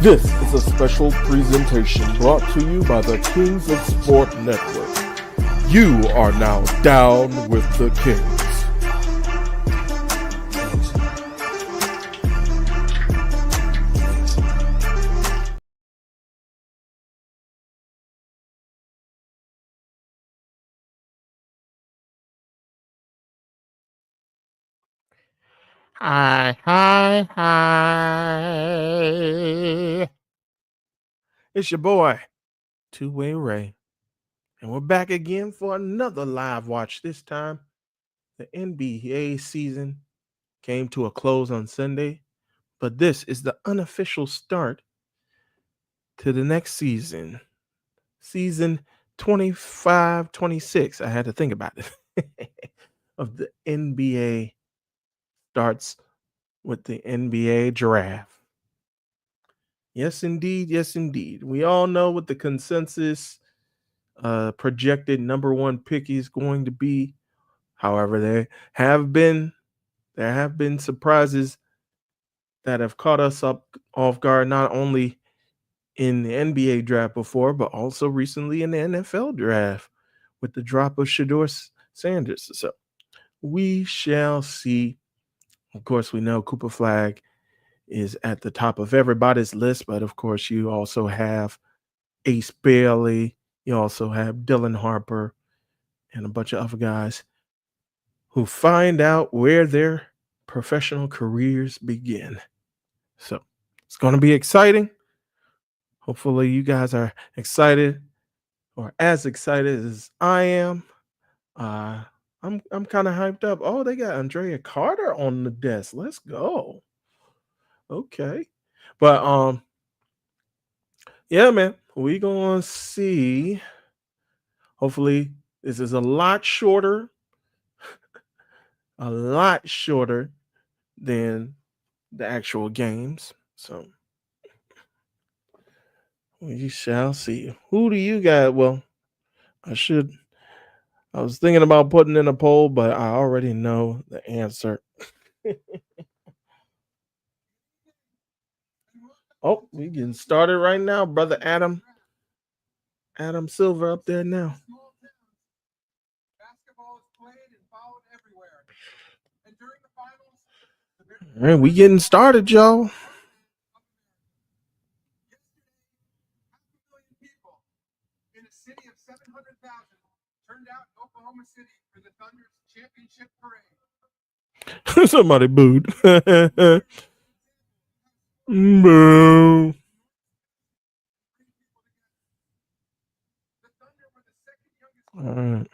This is a special presentation brought to you by the Kings of Sport Network. You are now down with the Kings. Hi. It's your boy, Two-Way Ray. And we're back again for another live watch. This time, the NBA season came to a close on Sunday, but this is the unofficial start to the next season. Season 25-26. I had to think about it. Of the NBA starts with the NBA draft. Yes, indeed. Yes, indeed. We all know what the consensus projected number one pick is going to be. However, there have been surprises that have caught us up off guard, not only in the NBA draft before, but also recently in the NFL draft with the drop of Shedeur Sanders. So we shall see. Of course, we know Cooper Flag is at the top of everybody's list, but of course, you also have Ace Bailey. You also have Dylan Harper and a bunch of other guys who find out where their professional careers begin. So it's going to be exciting. Hopefully, you guys are excited or as excited as I am. I'm kind of hyped up. Oh, they got Andrea Carter on the desk. Let's go. Okay. But yeah, man, we gonna see. Hopefully, this is a lot shorter than the actual games. So we shall see. Who do you got? Well, I was thinking about putting in a poll, but I already know the answer. Oh, we getting started right now, brother Adam Silver up there now. All right, we getting started, y'all. In a city of 700,000 turned out in Oklahoma City for the Thunder's championship parade. Somebody booed. Boo. All right.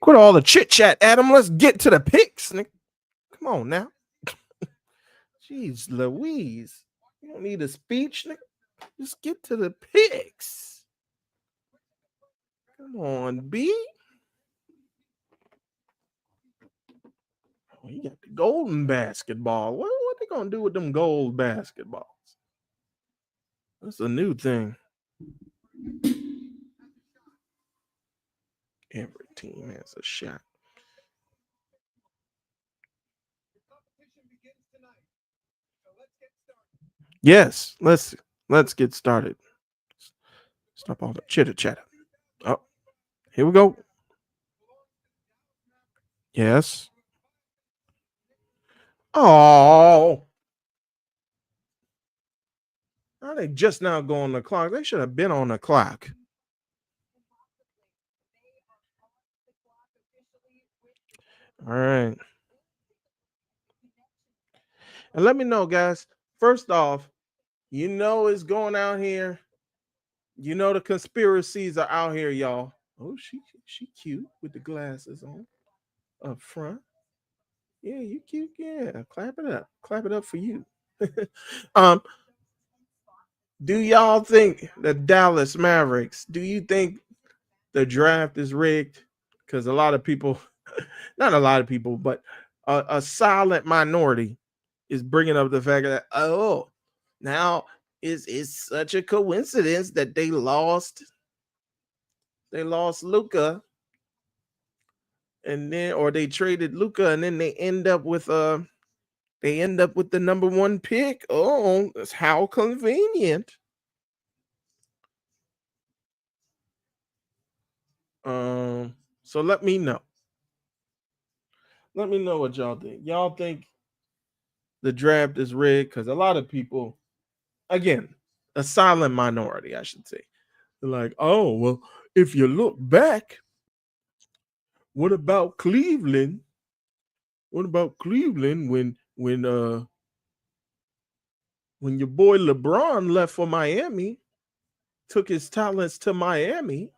Quit all the chit chat, Adam. Let's get to the picks. Come on now. Jeez Louise. You don't need a speech. Just get to the picks. Come on, B. Oh, you got the golden basketball. What they gonna do with them gold basketballs? That's a new thing. Every team has a shot. Yes, let's get started. Stop all the chitter chatter. Oh, here we go. Yes. Oh. Are they just now go on the clock? They should have been on the clock. All right. And let me know, guys. First off, you know it's going out here. You know the conspiracies are out here, y'all. Oh, she cute with the glasses on up front. Yeah, you cute. Yeah, clap it up. Clap it up for you. um, do y'all think the Dallas Mavericks? Do you think the draft is rigged? Because a lot of people, not a lot of people, but a silent minority is bringing up the fact that, oh, now it's such a coincidence that they lost Luca, and then or they traded Luca, and then they end up with the number one pick. Oh, that's how convenient. So let me know. Let me know what y'all think. Y'all think the draft is rigged? Because a lot of people, again, a silent minority, I should say, they're like, oh, well, if you look back, what about Cleveland? What about Cleveland when your boy LeBron left for Miami, took his talents to Miami?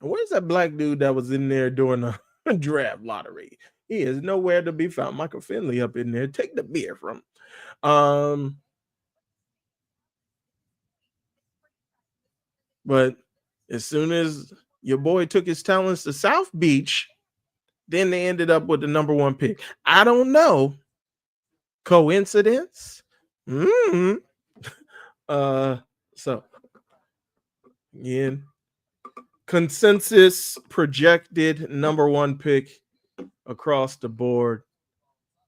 And where's that black dude that was in there during the draft lottery? He is nowhere to be found. Michael Finley up in there. Take the beer from him. But as soon as your boy took his talents to South Beach, then they ended up with the number one pick. I don't know. Coincidence? Mm-hmm. So again, consensus projected number one pick across the board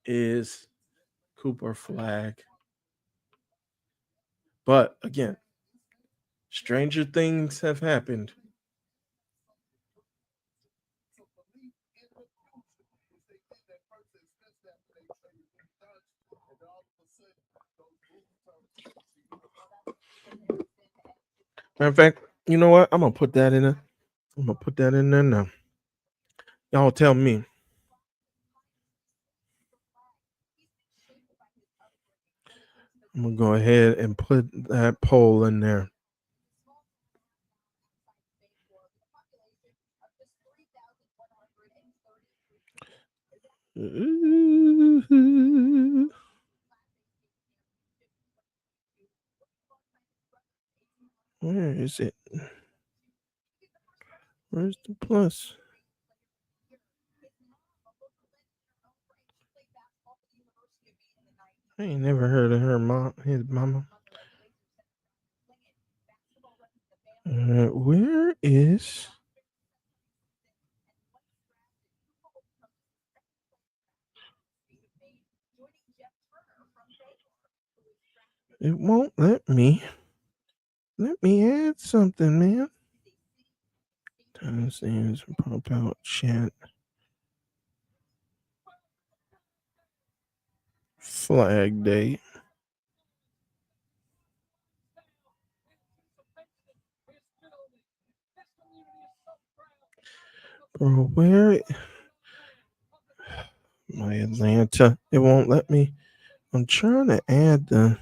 is Cooper Flag. But again, stranger things have happened. Matter of fact, you know what? I'm gonna put that in there. I'm gonna put that in there now. Y'all tell me. I'm gonna go ahead and put that poll in there. Where is it? Where's the plus? I ain't never heard of her mom, his mama. Where is? It won't let me. Let me add something, man. Timestamps pop out chat. Flag Day. Bro, where? My Atlanta. It won't let me. I'm trying to add the.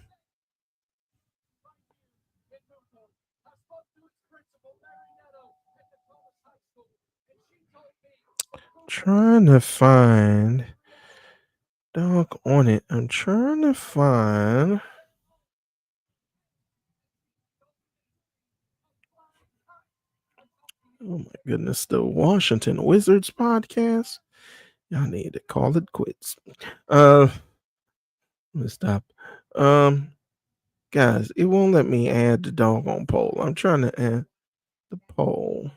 Trying to find. Dog on it. I'm trying to find. Oh my goodness, the Washington Wizards podcast. Y'all need to call it quits. Let's stop. Guys, it won't let me add the doggone poll. I'm trying to add the poll.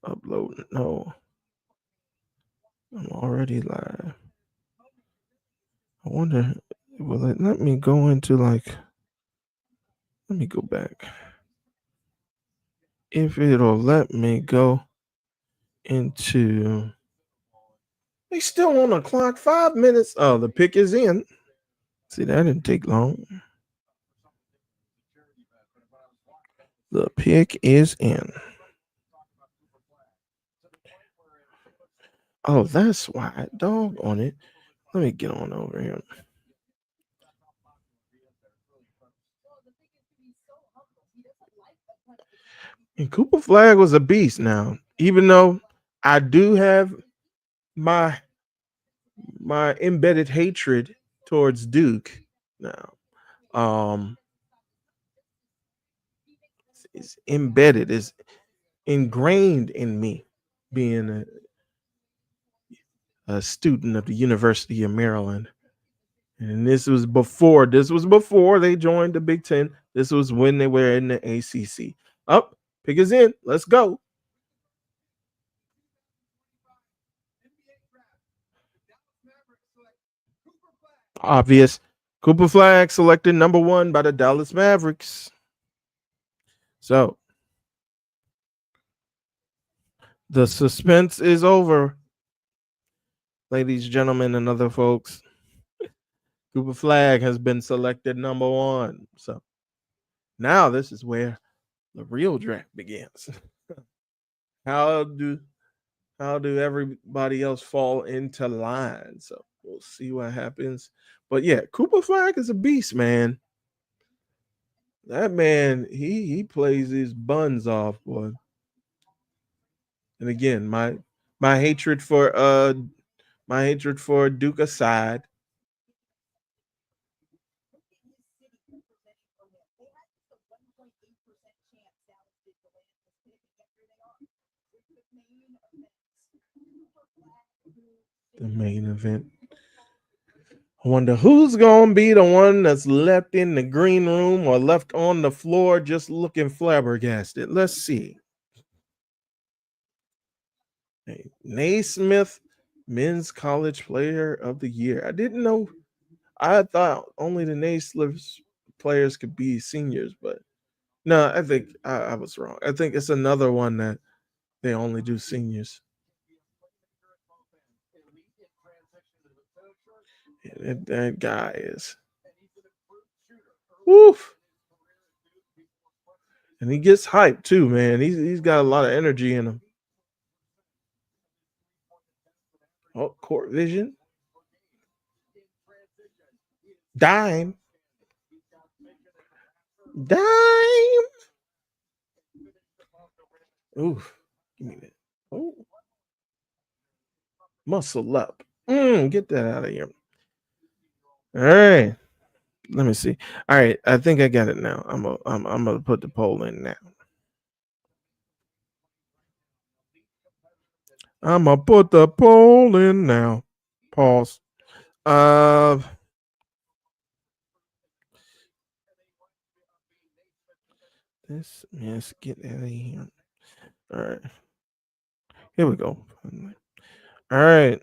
Upload. No. I'm already live. I wonder, will it let me go into like, let me go back. If it'll let me go into, they still on the clock, 5 minutes. Oh, the pick is in. See, that didn't take long. The pick is in. Oh, that's why. Dog on it. Let me get on over here. And Cooper Flag was a beast now. Even though I do have my embedded hatred towards Duke now. It's embedded, is ingrained in me being a student of the University of Maryland. And this was before they joined the Big Ten. This was when they were in the ACC. Up, pick is in. Let's go. Obvious. Cooper Flag selected number 1 by the Dallas Mavericks. So the suspense is over, ladies, gentlemen, and other folks. Cooper Flag has been selected number 1. So now this is where the real draft begins. How do everybody else fall into line? So we'll see what happens. But yeah, Cooper Flag is a beast, man. That man, he plays his buns off, boy. And again, my hatred for Duke aside. The main event. I wonder who's gonna be the one that's left in the green room or left on the floor just looking flabbergasted. Let's see. Hey, Naismith, Men's College Player of the Year. I didn't know. I thought only the Naismith players could be seniors, but no, I think I was wrong. I think it's another one that they only do seniors. Yeah, that guy is. Woof. And he gets hyped too, man. He's got a lot of energy in him. Oh, court vision. Dime. Ooh, give me that. Oh, muscle up. Get that out of here. All right. Let me see. All right, I think I got it now. I'm gonna put the poll in now. I'm gonna put the poll in now. Pause. Let's get out of here. All right. Here we go. All right.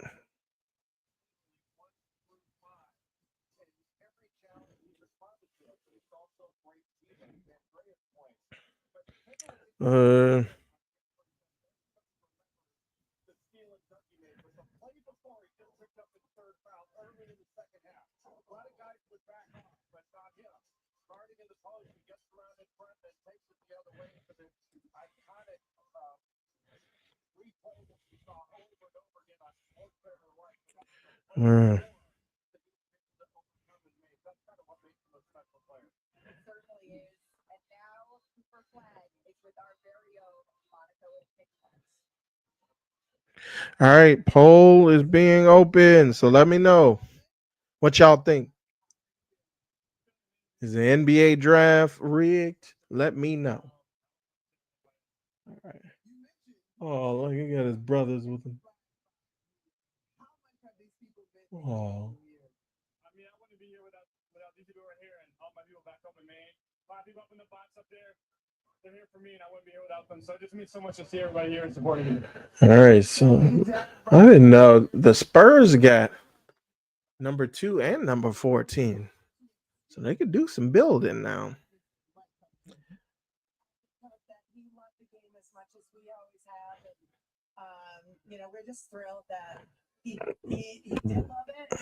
All right, poll is being open, so let me know what y'all think. Is the NBA draft rigged? Let me know. All right. Oh, look, he got his brothers with him. Oh. I mean, I wouldn't be here without these people right here and all my people back home in Maine. A lot of people up in the box up there. They're here for me, and I wouldn't be here without them. So it just means so much to see everybody here and supporting me. All right, so I didn't know the Spurs got number 2 and number 14, so they could do some building now. We're just thrilled that he did love it.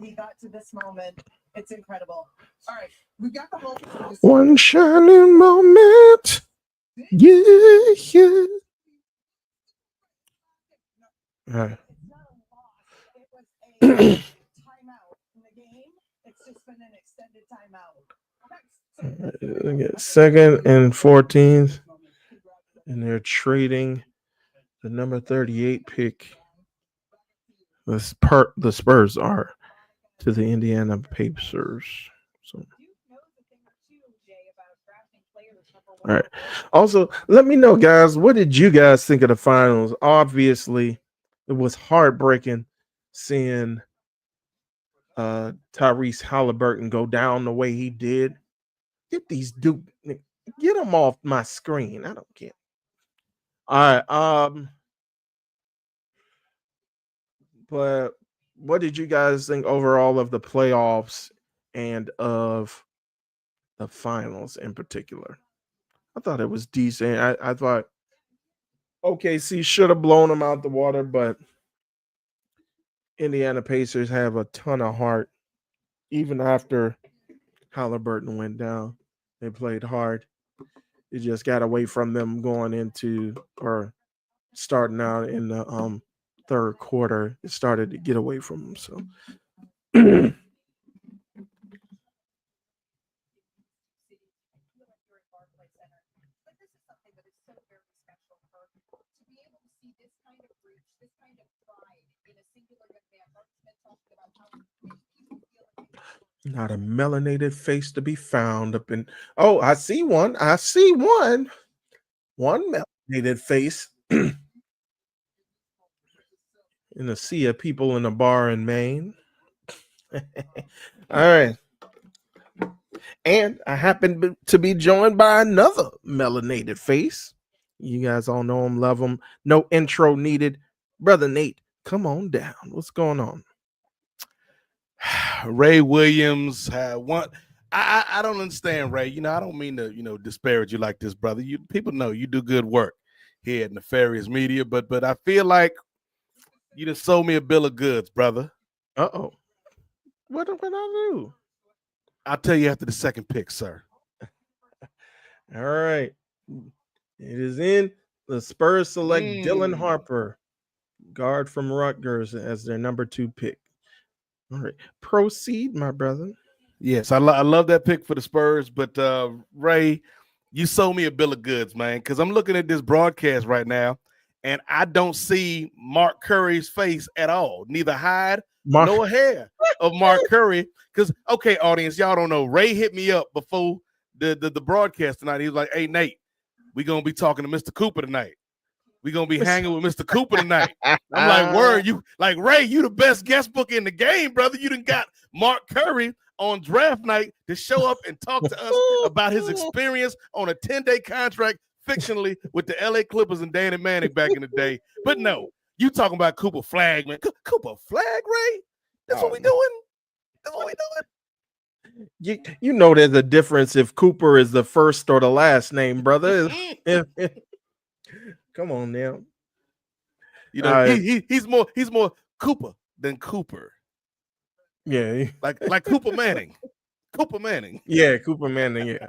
He got to this moment. It's incredible. All right, we've got the whole one shining moment. Yeah. All right. Timeout in the game. It's just been an extended timeout. They get 2nd and 14th, and they're trading the number 38 pick. The Spurs are to the Indiana Pacers. So. All right. Also, let me know, guys, what did you guys think of the finals? Obviously, it was heartbreaking seeing Tyrese Halliburton go down the way he did. Get him off my screen. I don't care. All right. But what did you guys think overall of the playoffs and of the finals in particular? I thought it was decent. I thought OKC should have blown them out the water, but Indiana Pacers have a ton of heart. Even after Halliburton went down, they played hard. It just got away from them going into or starting out in the third quarter. It started to get away from them. So not a melanated face to be found up in. Oh, I see one. I see one. One melanated face in a sea of people in a bar in Maine. All right. And I happen to be joined by another melanated face. You guys all know him, love him. No intro needed. Brother Nate, come on down. What's going on? Ray Williams had one. I don't understand, Ray. I don't mean to, disparage you like this, brother. People know you do good work here at Nefarious Media, but I feel like you just sold me a bill of goods, brother. Uh-oh. What did I do? I'll tell you after the second pick, sir. All right. It is in. The Spurs select Dylan Harper, guard from Rutgers, as their number 2 pick. All right. Proceed, my brother. Yes, I love that pick for the Spurs, but Ray, you sold me a bill of goods, man, because I'm looking at this broadcast right now, and I don't see Mark Curry's face at all, neither hide nor hair of Mark Curry. Because, okay, audience, y'all don't know, Ray hit me up before the broadcast tonight. He was like, hey, Nate, we're going to be talking to Mr. Cooper tonight. We're going to be hanging with Mr. Cooper tonight. I'm like, word, you like, Ray, you the best guest book in the game, brother. You done got Mark Curry on draft night to show up and talk to us about his experience on a 10-day contract fictionally with the LA Clippers and Danny Manning back in the day. But no, you talking about Cooper Flag, man. Cooper Flag, Ray? That's what we doing? That's what we doing? You know there's a difference if Cooper is the first or the last name, brother. Come on now. He's more Cooper than Cooper. Yeah. Like Cooper Manning. Cooper Manning. Yeah, Cooper Manning, yeah.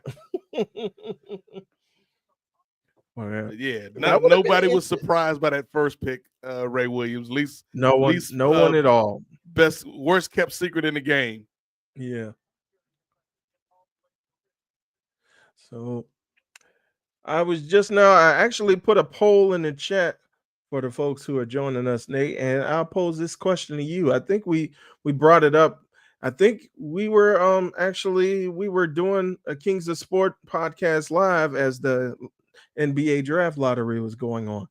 Well, yeah. Nobody was surprised by that first pick, Ray Williams. At least no one at all. Worst kept secret in the game. Yeah. So I actually put a poll in the chat for the folks who are joining us, Nate, and I'll pose this question to you. I think we brought it up. I think we were doing a Kings of Sport podcast live as the NBA draft lottery was going on.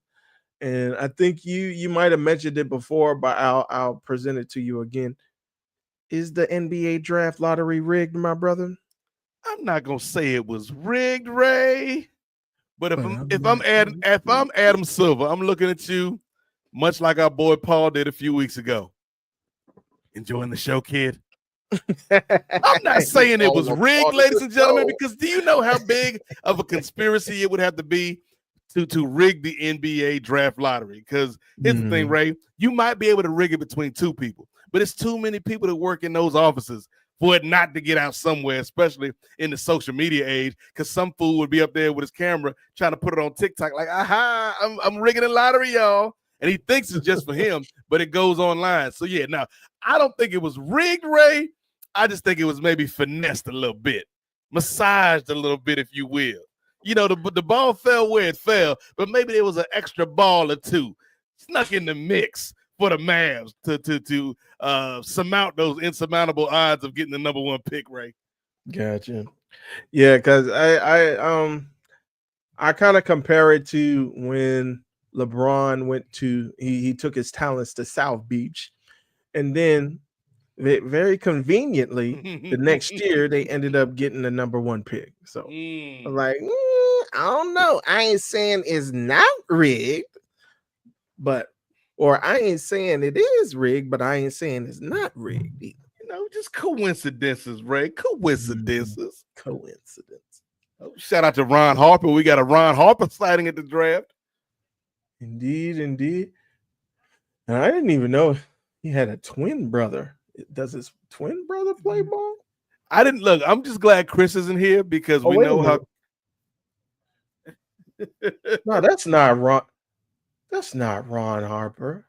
And I think you might have mentioned it before, but I'll present it to you again. Is the NBA draft lottery rigged, my brother? I'm not gonna say it was rigged, Ray. But if I'm Adam Silver, I'm looking at you much like our boy Paul did a few weeks ago. Enjoying the show, kid? I'm not saying it was rigged, ladies and gentlemen, because do you know how big of a conspiracy it would have to be to rig the NBA draft lottery? Because here's the thing, Ray, you might be able to rig it between 2 people, but it's too many people that work in those offices for it not to get out somewhere, especially in the social media age, because some fool would be up there with his camera trying to put it on TikTok like, aha, I'm rigging the lottery, y'all. And he thinks it's just for him, but it goes online. So, yeah, now, I don't think it was rigged, Ray. I just think it was maybe finessed a little bit, massaged a little bit, if you will. The ball fell where it fell, but maybe there was an extra ball or 2 snuck in the mix for the Mavs to surmount those insurmountable odds of getting the number 1 pick, Ray. Gotcha. Yeah, because I kind of compare it to when LeBron went to he took his talents to South Beach, And then very conveniently, the next year they ended up getting the number 1 pick. So I'm like, I don't know. I ain't saying it's not rigged, but or I ain't saying it is rigged, but I ain't saying it's not rigged either. You know, just coincidences, Ray. Coincidences. Coincidence. Oh, shout out to Ron Harper. We got a Ron Harper sighting at the draft. Indeed. And I didn't even know he had a twin brother. Does his twin brother play ball? I didn't look. I'm just glad Chris isn't here because we wait a know how. No, that's not Ron. That's not Ron Harper.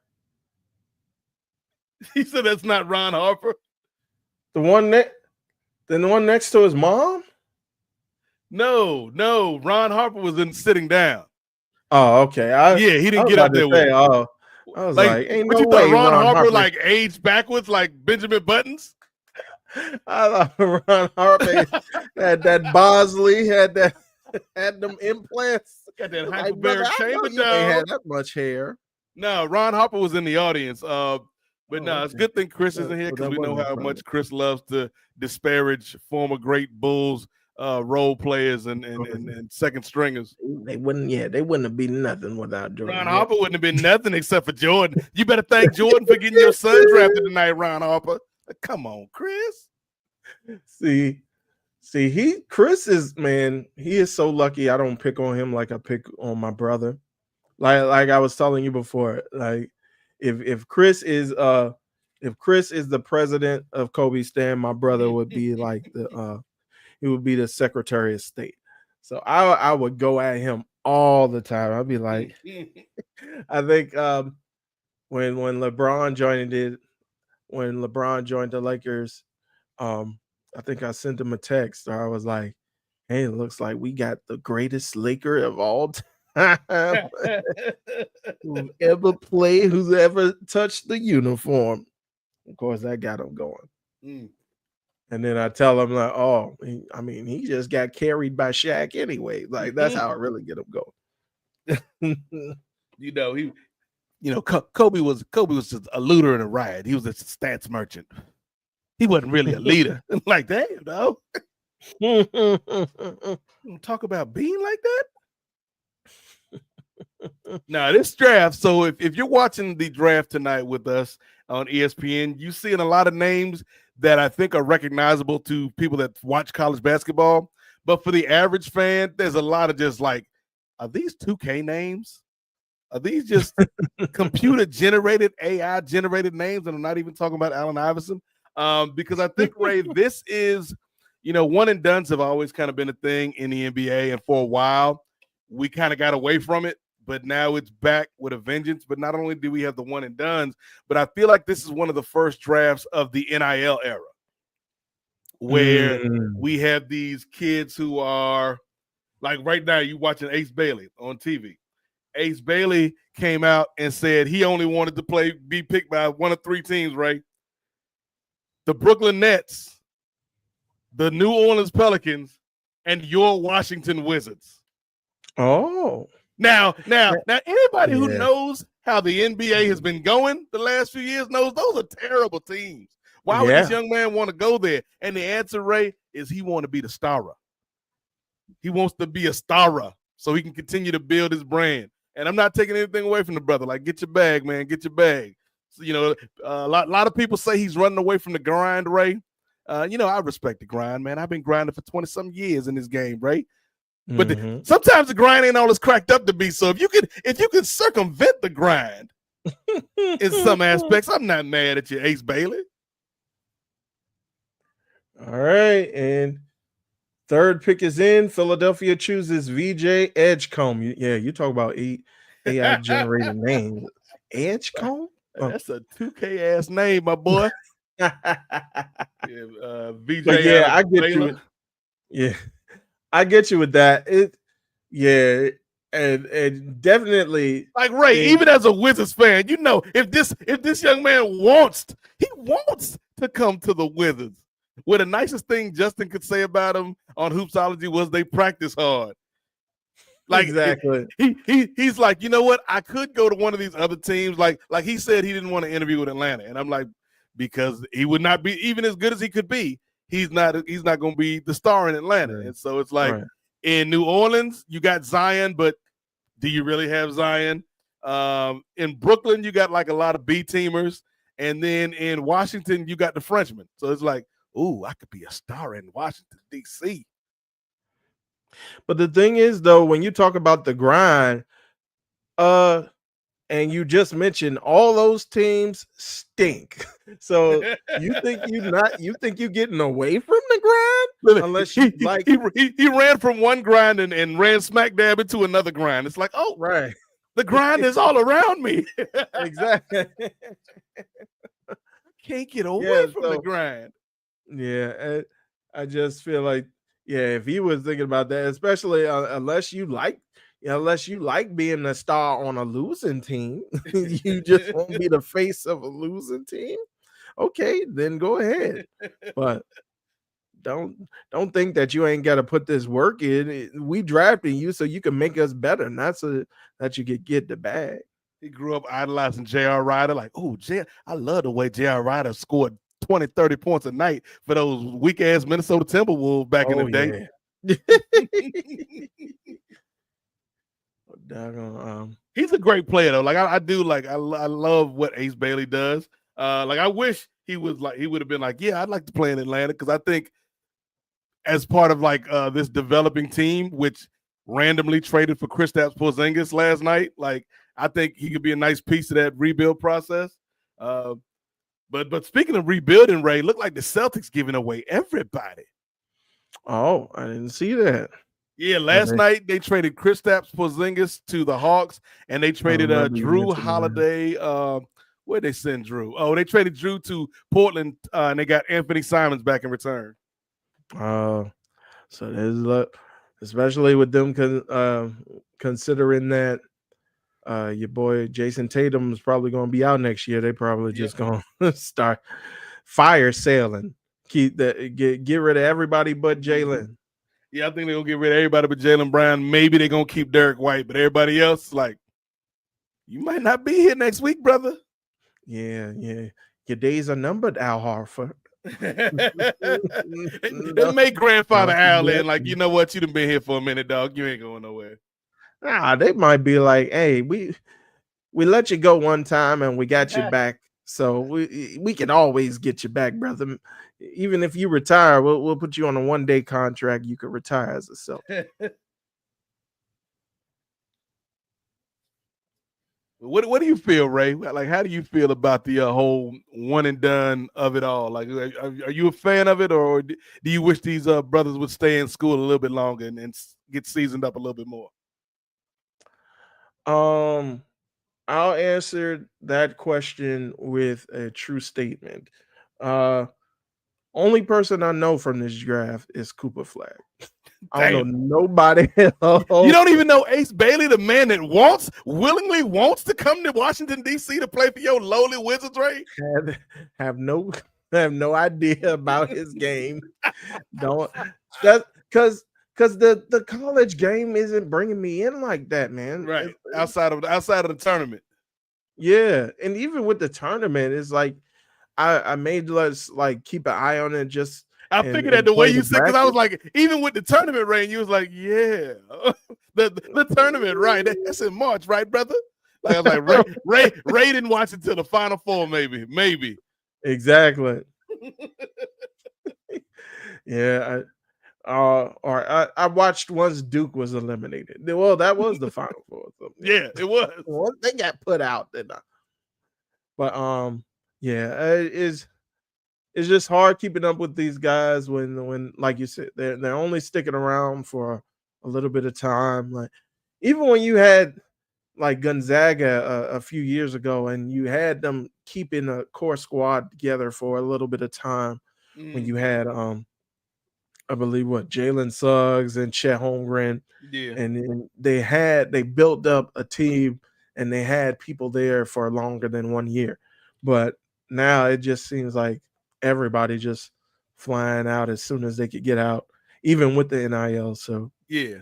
He said that's not Ron Harper. The one next to his mom? No. Ron Harper was in sitting down. Oh, okay. Yeah, he didn't get up there with. I was like, ain't what no you way thought Ron Harper like aged backwards like Benjamin Buttons? I thought Ron Harper had that Bosley, had them implants. Got that Like, hyperbaric brother, I know chamber you ain't had dog. that much hair. No, Ron Harper was in the audience. But no, it's a okay. good thing Chris isn't here Well, because that we know wasn't how funny. much Chris loves to disparage former great Bulls role players and second stringers. They wouldn't have been nothing without Jordan. Ron Harper wouldn't have been nothing except for Jordan. You better thank Jordan for getting your son drafted tonight, Ron Harper. Come on, Chris. See, Chris is, man, he is so lucky I don't pick on him like I pick on my brother. Like I was telling you before, like if Chris is the president of Kobe Stan, my brother would be like he would be the Secretary of State. So I would go at him all the time. I'd be like, I think when LeBron joined the Lakers, I think I sent him a text or I was like, hey, it looks like we got the greatest Laker of all time. Who's ever touched the uniform. Of course, that got him going. And then I tell him like, oh, he just got carried by Shaq anyway. Like that's how I really get him going. Kobe was just a looter in a riot. He was just a stats merchant. He wasn't really a leader. Like that, talk about being like that. Now this draft. So if you're watching the draft tonight with us on ESPN, you're seeing a lot of names that I think are recognizable to people that watch college basketball. But for the average fan, there's a lot of just like, are these 2K names? Are these just computer-generated, AI-generated names? And I'm not even talking about Allen Iverson. Because I think, Ray, this is, one and dones have always kind of been a thing in the NBA. And for a while, we kind of got away from it. But now it's back with a vengeance. But not only do we have the one and dones, but I feel like this is one of the first drafts of the NIL era where we have these kids who are like right now you watching Ace Bailey on TV. Ace Bailey came out and said he only wanted to be picked by one of 3 teams, right? The Brooklyn Nets, the New Orleans Pelicans, and your Washington Wizards. Oh. Now, anybody who knows how the NBA has been going the last few years knows those are terrible teams. Why would this young man want to go there? And the answer, Ray, is he want to be the starrer. He wants to be a starrer so he can continue to build his brand. And I'm not taking anything away from the brother. Like, get your bag, man. Get your bag. So, a lot of people say he's running away from the grind, Ray. I respect the grind, man. I've been grinding for 20-some years in this game, Ray. But sometimes the grind ain't all it's cracked up to be. So if you can circumvent the grind in some aspects, I'm not mad at you, Ace Bailey. All right, and third pick is in. Philadelphia chooses VJ Edgecombe. Yeah, you talk about AI generated names. Edgecombe? That's a 2K ass name, my boy. VJ. I get you. Yeah. I get you with that. And definitely like Ray, even as a Wizards fan, if this young man wants to come to the Wizards. Well, the nicest thing Justin could say about him on Hoopsology was they practice hard. Like exactly. He's like, you know what? I could go to one of these other teams. Like he said he didn't want to interview with Atlanta. And I'm like, because he would not be even as good as he could be. He's not going to be the star in Atlanta. Right. And so it's like Right. in New Orleans, you got Zion, but do you really have Zion? In Brooklyn, you got like a lot of B teamers. And then in Washington, you got the Frenchman. So it's like, ooh, I could be a star in Washington, D.C. But the thing is, though, when you talk about the grind, and you just mentioned all those teams stink. So you think you're getting away from the grind unless you like he ran from one grind and ran smack dab into another grind. It's like, oh, right. the grind is all around me. Exactly. Can't get away from the so grind. yeah, I just feel like if he was thinking about that, especially unless you like being a star on a losing team, you just won't be the face of a losing team. Okay, then go ahead. But don't think that you ain't got to put this work in. We drafting you so you can make us better, not so that you could get the bag. He grew up idolizing J.R. Ryder. Like, oh, I love the way J.R. Ryder scored 20, 30 points a night for those weak-ass Minnesota Timberwolves back in the day. He's a great player though. Like I love what Ace Bailey does. Like I wish he would have been like, yeah, I'd like to play in Atlanta, because I think as part of like this developing team, which randomly traded for Kristaps Porzingis last night, like I think he could be a nice piece of that rebuild process. But speaking of rebuilding, Ray, looked like the Celtics giving away everybody. Oh, I didn't see that. Yeah, last night they traded Kristaps Porzingis to the Hawks, and they traded Drew Holiday. Where'd they send Drew? Oh, they traded Drew to Portland, and they got Anthony Simons back in return. So there's especially with them considering that your boy Jason Tatum is probably going to be out next year. They probably just going to start fire sailing. Get rid of everybody but Jalen. Yeah, I think they're going to get rid of everybody but Jaylen Brown. Maybe they're going to keep Derek White, but everybody else, like, you might not be here next week, brother. Yeah. Your days are numbered, Al Horford. They make grandfather Al in, like, you know what? You done been here for a minute, dog. You ain't going nowhere. Nah, they might be like, hey, we let you go one time and we got you back. So we can always get you back, brother. Even if you retire, we'll put you on a 1-day contract. You could retire as a Celtic. What do you feel, Ray? Like, how do you feel about the whole one and done of it all? Like, are you a fan of it, or do you wish these brothers would stay in school a little bit longer and get seasoned up a little bit more? I'll answer that question with a true statement. Only person I know from this draft is Cooper Flag. I don't know nobody else. You don't even know Ace Bailey, the man that willingly wants to come to Washington, D.C. to play for your lowly Wizards, Ray? Have no idea about his game. Because the college game isn't bringing me in like that, man. Right. Outside of the tournament. Yeah. And even with the tournament, it's like I made let's like keep an eye on it. Just I figured that the way you said, because I was like, even with the tournament, Ray, and you was like, yeah, the tournament, right? That's in March, right, brother? Like I was like, Ray didn't watch it till the Final Four, maybe. Exactly. Yeah. I watched once Duke was eliminated. Well, that was the Final Four. So, yeah, it was. Once they got put out, didn't I? But it's just hard keeping up with these guys when like you said, they're only sticking around for a little bit of time. Like even when you had like Gonzaga a few years ago, and you had them keeping a core squad together for a little bit of time. When you had I believe Jalen Suggs and Chet Holmgren. Yeah. And they built up a team and they had people there for longer than 1 year. But now it just seems like everybody just flying out as soon as they could get out, even with the NIL. So yeah.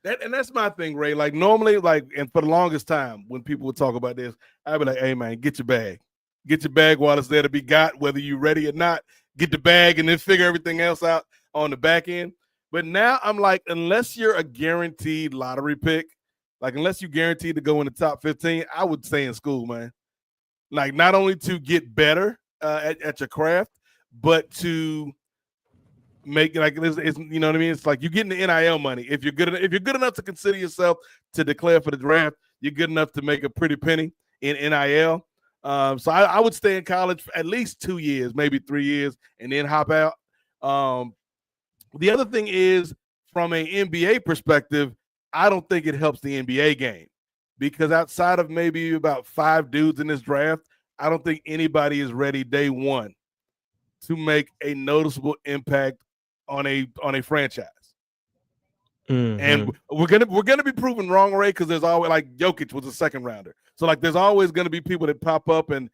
That's my thing, Ray. Like normally, like, and for the longest time when people would talk about this, I'd be like, hey man, get your bag. get your bag while it's there to be got, whether you're ready or not. Get the bag and then figure everything else out on the back end. But now I'm like, unless you're a guaranteed lottery pick, like unless you're guaranteed to go in the top 15, I would stay in school, man. Like not only to get better at your craft, but to make like it's you know what I mean. It's like you're getting the NIL money. If you're good enough to consider yourself to declare for the draft, you're good enough to make a pretty penny in NIL. So I would stay in college for at least 2 years, maybe 3 years, and then hop out. The other thing is, from an NBA perspective, I don't think it helps the NBA game because outside of maybe about 5 dudes in this draft, I don't think anybody is ready day one to make a noticeable impact on a franchise. And we're gonna be proven wrong, Ray, because there's always like Jokic was a second rounder. So like there's always gonna be people that pop up and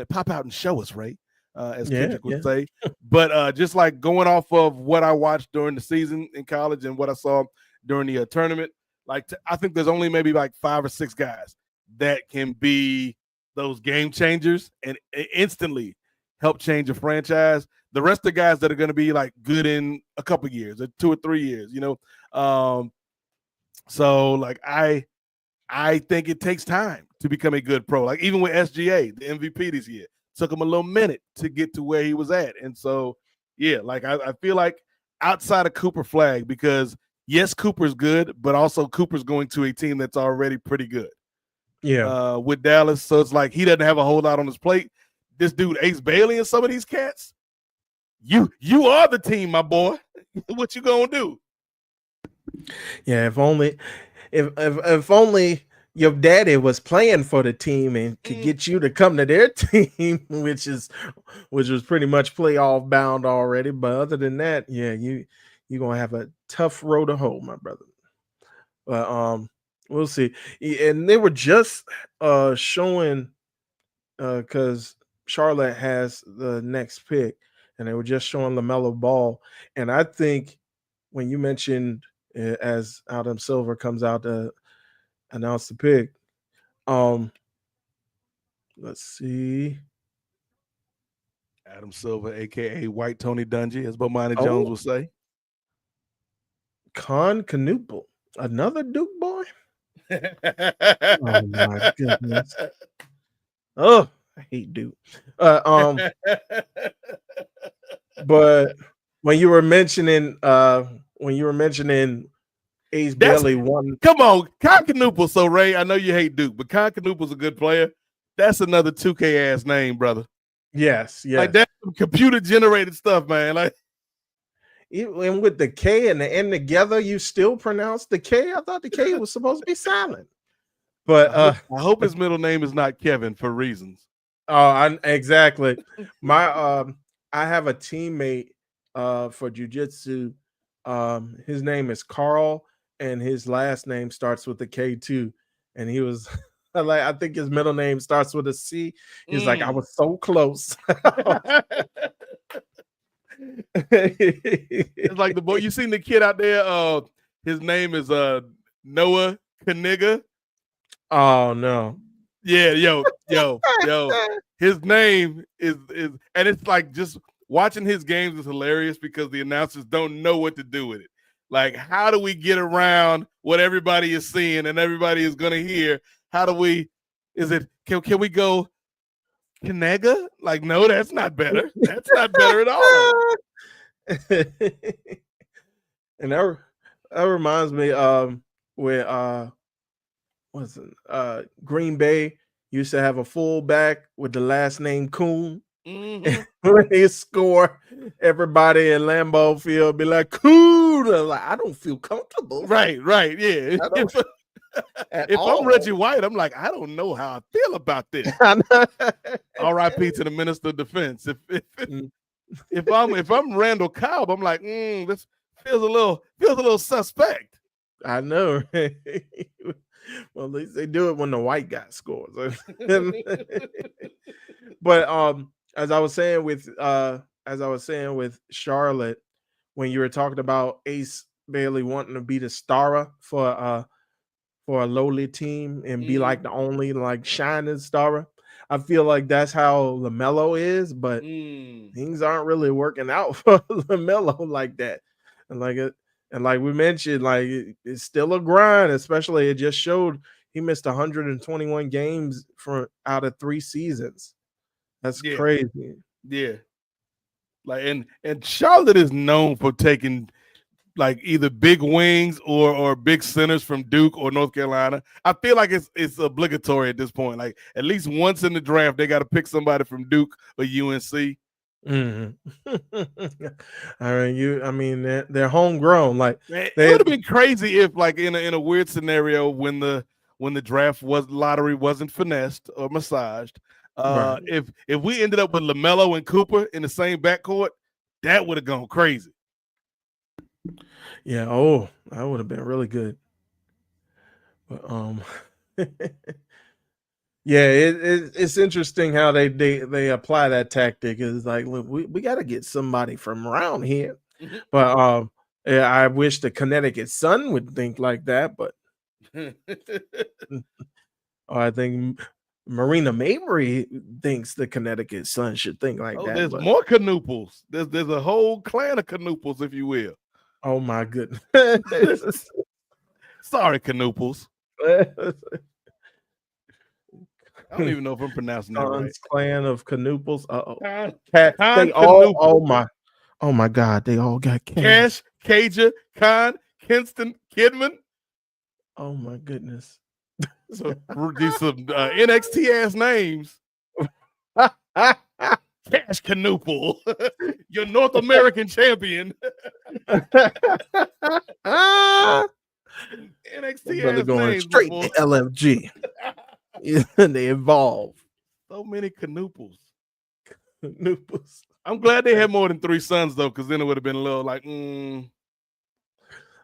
pop out and show us, Ray, as Kendrick would say. But just like going off of what I watched during the season in college and what I saw during the tournament, like I think there's only maybe like 5 or 6 guys that can be those game changers and instantly help change a franchise. The rest of the guys that are going to be like good in a couple years or 2 or 3 years, you know. So like I think it takes time to become a good pro. Like even with SGA, the MVP this year, took him a little minute to get to where he was at. And so, yeah, like I feel like outside of Cooper Flag, because yes, Cooper's good, but also Cooper's going to a team that's already pretty good. Yeah. With Dallas. So it's like he doesn't have a whole lot on his plate. This dude, Ace Bailey, and some of these cats, you are the team, my boy. What you gonna do? Yeah, if only your daddy was playing for the team and could get you to come to their team, which was pretty much playoff bound already. But other than that, yeah, you're gonna have a tough road to hoe, my brother. But we'll see. And they were just showing because Charlotte has the next pick, and they were just showing LaMelo Ball. And I think when you mentioned as Adam Silver comes out to announce the pick, let's see. Adam Silver, aka White Tony Dungy, as Bomani Jones will say. Con Canoopel, another Duke boy. Oh my goodness. Oh, I hate Duke. But when you were mentioning Ace Bailey one. Come on, Con Canoopel. So Ray, I know you hate Duke, but Con Canoopel's a good player. That's another 2K ass name, brother. Yes. Like that's some computer generated stuff, man. Like even with the K and the N together, you still pronounce the K. I thought the K was supposed to be silent. But I hope his middle name is not Kevin for reasons. Exactly. I have a teammate for jiu-jitsu. His name is Carl, and his last name starts with a K too. And he was like, I think his middle name starts with a C. He's like, I was so close. It's like the boy. You seen the kid out there? His name is Noah Kaniga. Oh no. Yeah, yo. His name is and it's like just watching his games is hilarious because the announcers don't know what to do with it. Like, how do we get around what everybody is seeing and everybody is gonna hear? How do we? Can we go Kanega? Like, no, that's not better. That's not better at all. And that reminds me where Green Bay used to have a fullback with the last name Coon. Mm-hmm. When they score, everybody in Lambeau Field be like, Coon. Like, I don't feel comfortable. Right, yeah. If I'm Reggie White, I'm like, I don't know how I feel about this. R.I.P. to the Minister of Defense. If I'm Randall Cobb, I'm like, this feels a little suspect. I know. Well, at least they do it when the white guy scores. But as I was saying with Charlotte, when you were talking about Ace Bailey wanting to be the star for a lowly team and be like the only like shining star, I feel like that's how LaMelo is, but Mm. things aren't really working out for LaMelo like that. And like we mentioned, like it's still a grind, especially it just showed he missed 121 games for out of 3 seasons. That's Yeah. crazy. Yeah. Like and Charlotte is known for taking like either big wings or big centers from Duke or North Carolina. I feel like it's obligatory at this point. Like at least once in the draft, they got to pick somebody from Duke or UNC. Mhm. I mean, they're homegrown. Like Man, it they, would have been crazy if, like, in a weird scenario when the draft lottery wasn't finessed or massaged. right. If we ended up with LaMelo and Cooper in the same backcourt, that would have gone crazy. Yeah. Oh, that would have been really good. But yeah, it's interesting how they apply that tactic. It's like, look, we got to get somebody from around here. Mhm. But yeah, I wish the Connecticut Sun would think like that. But I think Marina Mabry thinks the Connecticut Sun should think like Oh, that. there's But more Canooples. There's a whole clan of Canooples, if you will. oh my goodness. Sorry, Canooples. I don't even know if I'm pronouncing that right. Sun's clan of Canooples. Uh-oh. Con They all, Canooples. oh my God, they all got K's. Cash, Caja, Con, Kinston, Kidman. Oh my goodness. So these some NXT ass names. Cash Canooples, your North American champion. NXT Brother ass going names. straight Before. to LFG. They evolve. So many Canooples. Canooples. I'm glad they had more than 3 sons though, because then it would have been a little like,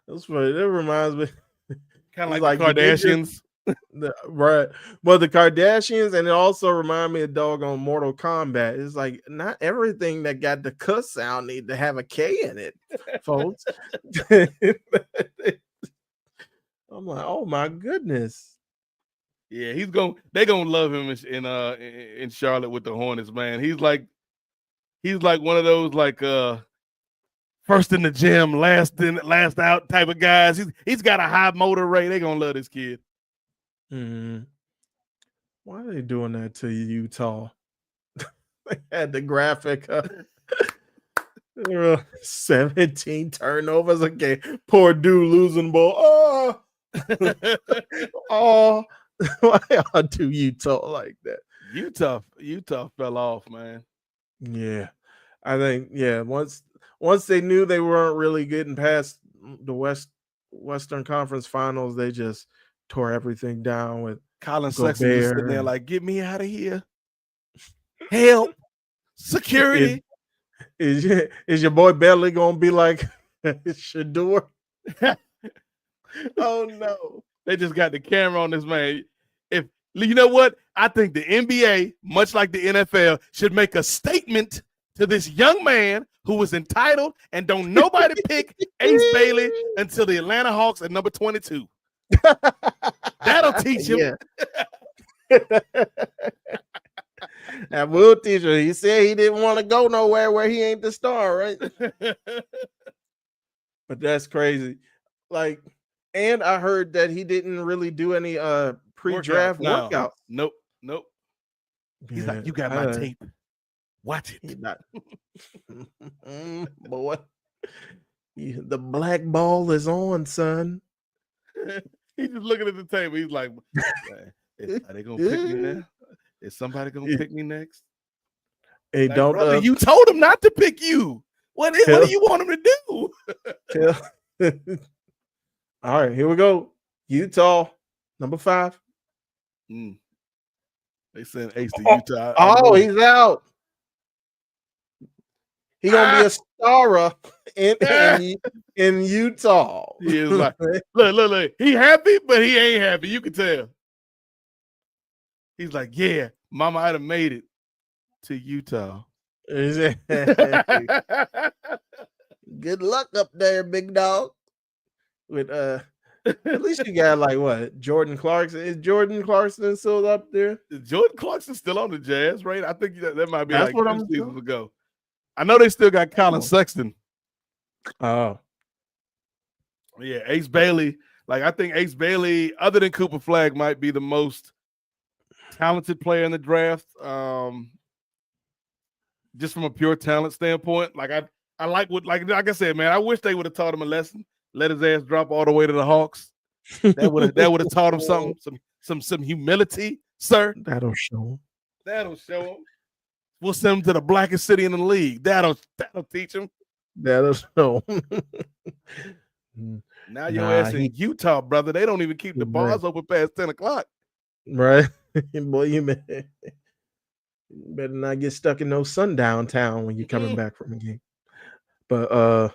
That's funny. That reminds me. kind of It's like the like the ninjas- Kardashians. Right. Well, the Kardashians, and it also remind me of doggone Mortal Kombat. It's like not everything that got the cuss sound need to have a K in it, folks. I'm like, oh my goodness. Yeah, they're gonna love him in Charlotte with the Hornets, man. He's like one of those like first in the gym, last out type of guys. He's got a high motor rate. They're gonna love this kid. Mhm. Why are they doing that to Utah? They had the graphic up. 17 turnovers again. Poor dude losing ball. Oh, oh, why y'all do Utah like that? Utah fell off, man. Yeah, I think once they knew they weren't really getting past the Western Conference Finals, they just tore everything down with Colin Sexton just sitting there Gobert. like, get me out of here. Help. Security. Is your boy Bentley gonna be like Shador? Oh no. They just got the camera on this man. If you know what, I think the NBA, much like the NFL, should make a statement to this young man who was entitled and don't nobody pick Ace Bailey until the Atlanta Hawks at number 22. That'll teach him. Yeah. That will teach him. He said he didn't want to go nowhere where he ain't the star, right? But that's crazy. Like, and I heard that he didn't really do any pre-draft workouts. Nope. He's like, you got my tape. Watch it. He's not. Boy, the black ball is on, son. He's just looking at the table. He's like, are they gonna pick me now? Is somebody gonna pick me next? Hey, like, don't. Brother, you told him not to pick you. What do you want him to do? All right, here we go. Utah, number 5. They sent Ace to Utah. Oh, he's out. He's gonna be a star in Utah. He is like, look. He happy, but he ain't happy. You can tell. He's like, yeah, mama, I'd have made it to Utah. Good luck up there, big dog. With At least you got like what? Jordan Clarkson. Is Jordan Clarkson still up there? Jordan Clarkson still on the Jazz, right? I think that might be That's like what 2 I'm seasons doing. ago. I know they still got Colin Oh. Sexton. Oh, Yeah, Ace Bailey. Like I think Ace Bailey, other than Cooper Flagg, might be the most talented player in the draft. Just from a pure talent standpoint. Like I like like I said, man, I wish they would have taught him a lesson. Let his ass drop all the way to the Hawks. That would have taught him something, some humility, sir. that'll show him. That'll show him. We'll send him to the blackest city in the league. That'll teach him. That'll show him. Now your ass in Utah, brother. They don't even keep the bars open past 10 o'clock. Right. Boy, you better not get stuck in no sundown town when you're coming back from a game. But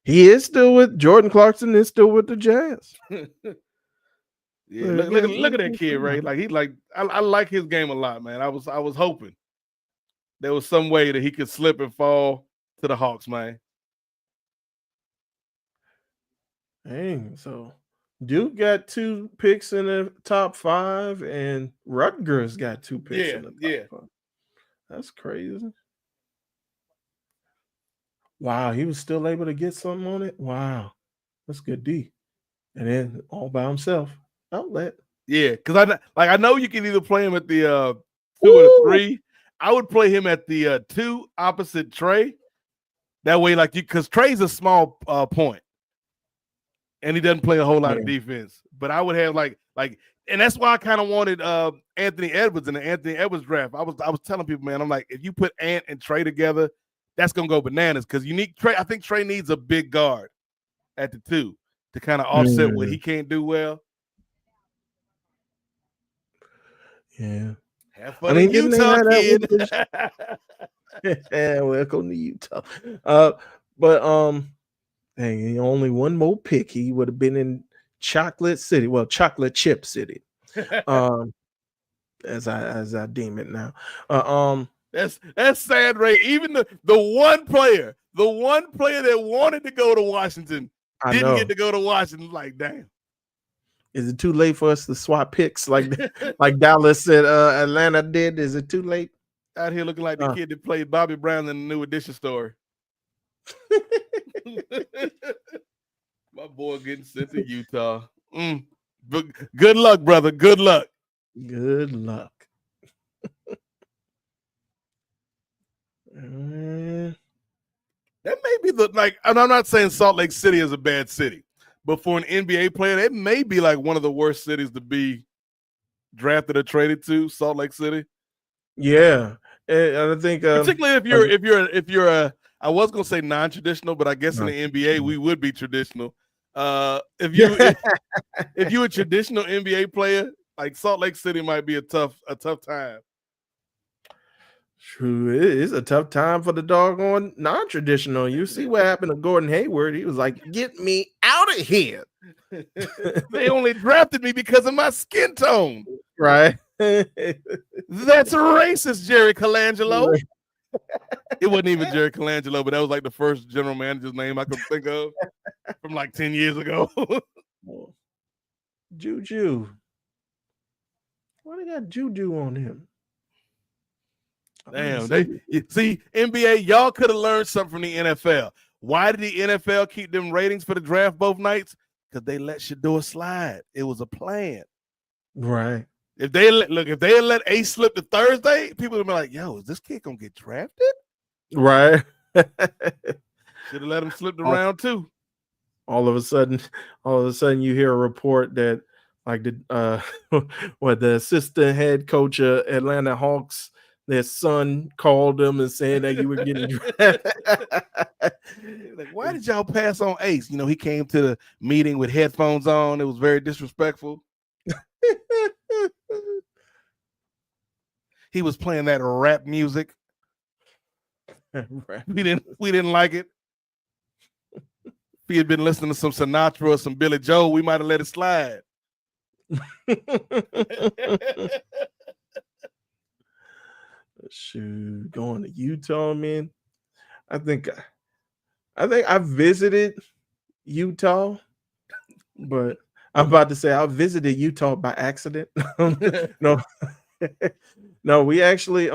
he is still with Jordan Clarkson is still with the Jazz. Yeah, look at that kid, Ray. Like I like his game a lot, man. I was hoping there was some way that he could slip and fall to the Hawks, man. Dang, so Duke got 2 picks in the top 5, and Rutgers got 2 picks in the top 5. That's crazy. Wow, he was still able to get something on it. Wow, that's good D. And then all by himself, outlet. Yeah, because I know you can either play him at the 2 or the 3. I would play him at the 2 opposite Trey. That way, like because Trey's a small point. And he doesn't play a whole lot of defense. But I would have like, and that's why I kind of wanted Anthony Edwards in the Anthony Edwards draft. I was telling people, man, I'm like, if you put Ant and Trey together, that's gonna go bananas. Because you need Trey. I think Trey needs a big guard at the 2 to kind of offset what he can't do well. Yeah. Have fun in Utah, kid. Welcome to Utah. Dang, only one more pick. He would have been in Chocolate City. Well, Chocolate Chip City. As I deem it now. That's sad, Ray. Even the one player that wanted to go to Washington didn't get to go to Washington. Like, damn. Is it too late for us to swap picks like Dallas said Atlanta did? Is it too late? Out here looking like the kid that played Bobby Brown in the New Edition story. My boy getting sent to Utah. But good luck, brother. Good luck. Good luck. That may be and I'm not saying Salt Lake City is a bad city, but for an NBA player, it may be like one of the worst cities to be drafted or traded to. Salt Lake City. Yeah, and I think particularly if you're a I was gonna say non-traditional, but I guess in the NBA we would be traditional. If you're a traditional NBA player, like Salt Lake City might be a tough time. True, it is a tough time for the doggone non-traditional. You see what happened to Gordon Hayward? He was like, "Get me out of here." They only drafted me because of my skin tone. Right. That's racist, Jerry Colangelo. It wasn't even Jerry Colangelo, but that was like the first general manager's name I could think of from like 10 years ago. Juju. Why they got Juju on him? Damn, see, NBA, y'all could have learned something from the NFL. Why did the NFL keep them ratings for the draft both nights? Because they let Shedeur slide. It was a plan. Right. If they had let Ace slip to Thursday, people would be like, yo, is this kid gonna get drafted? Right. Should have let him slip to round 2. All of a sudden you hear a report that like the assistant head coach of Atlanta Hawks, their son called them and said that you were getting drafted. Like, why did y'all pass on Ace? You know, he came to the meeting with headphones on. It was very disrespectful. He was playing that rap music. We didn't like it. If he had been listening to some Sinatra or some Billy Joel, we might have let it slide. Shoot, going to Utah, man. I think I visited Utah, but I'm about to say I visited Utah by accident. No, no, we actually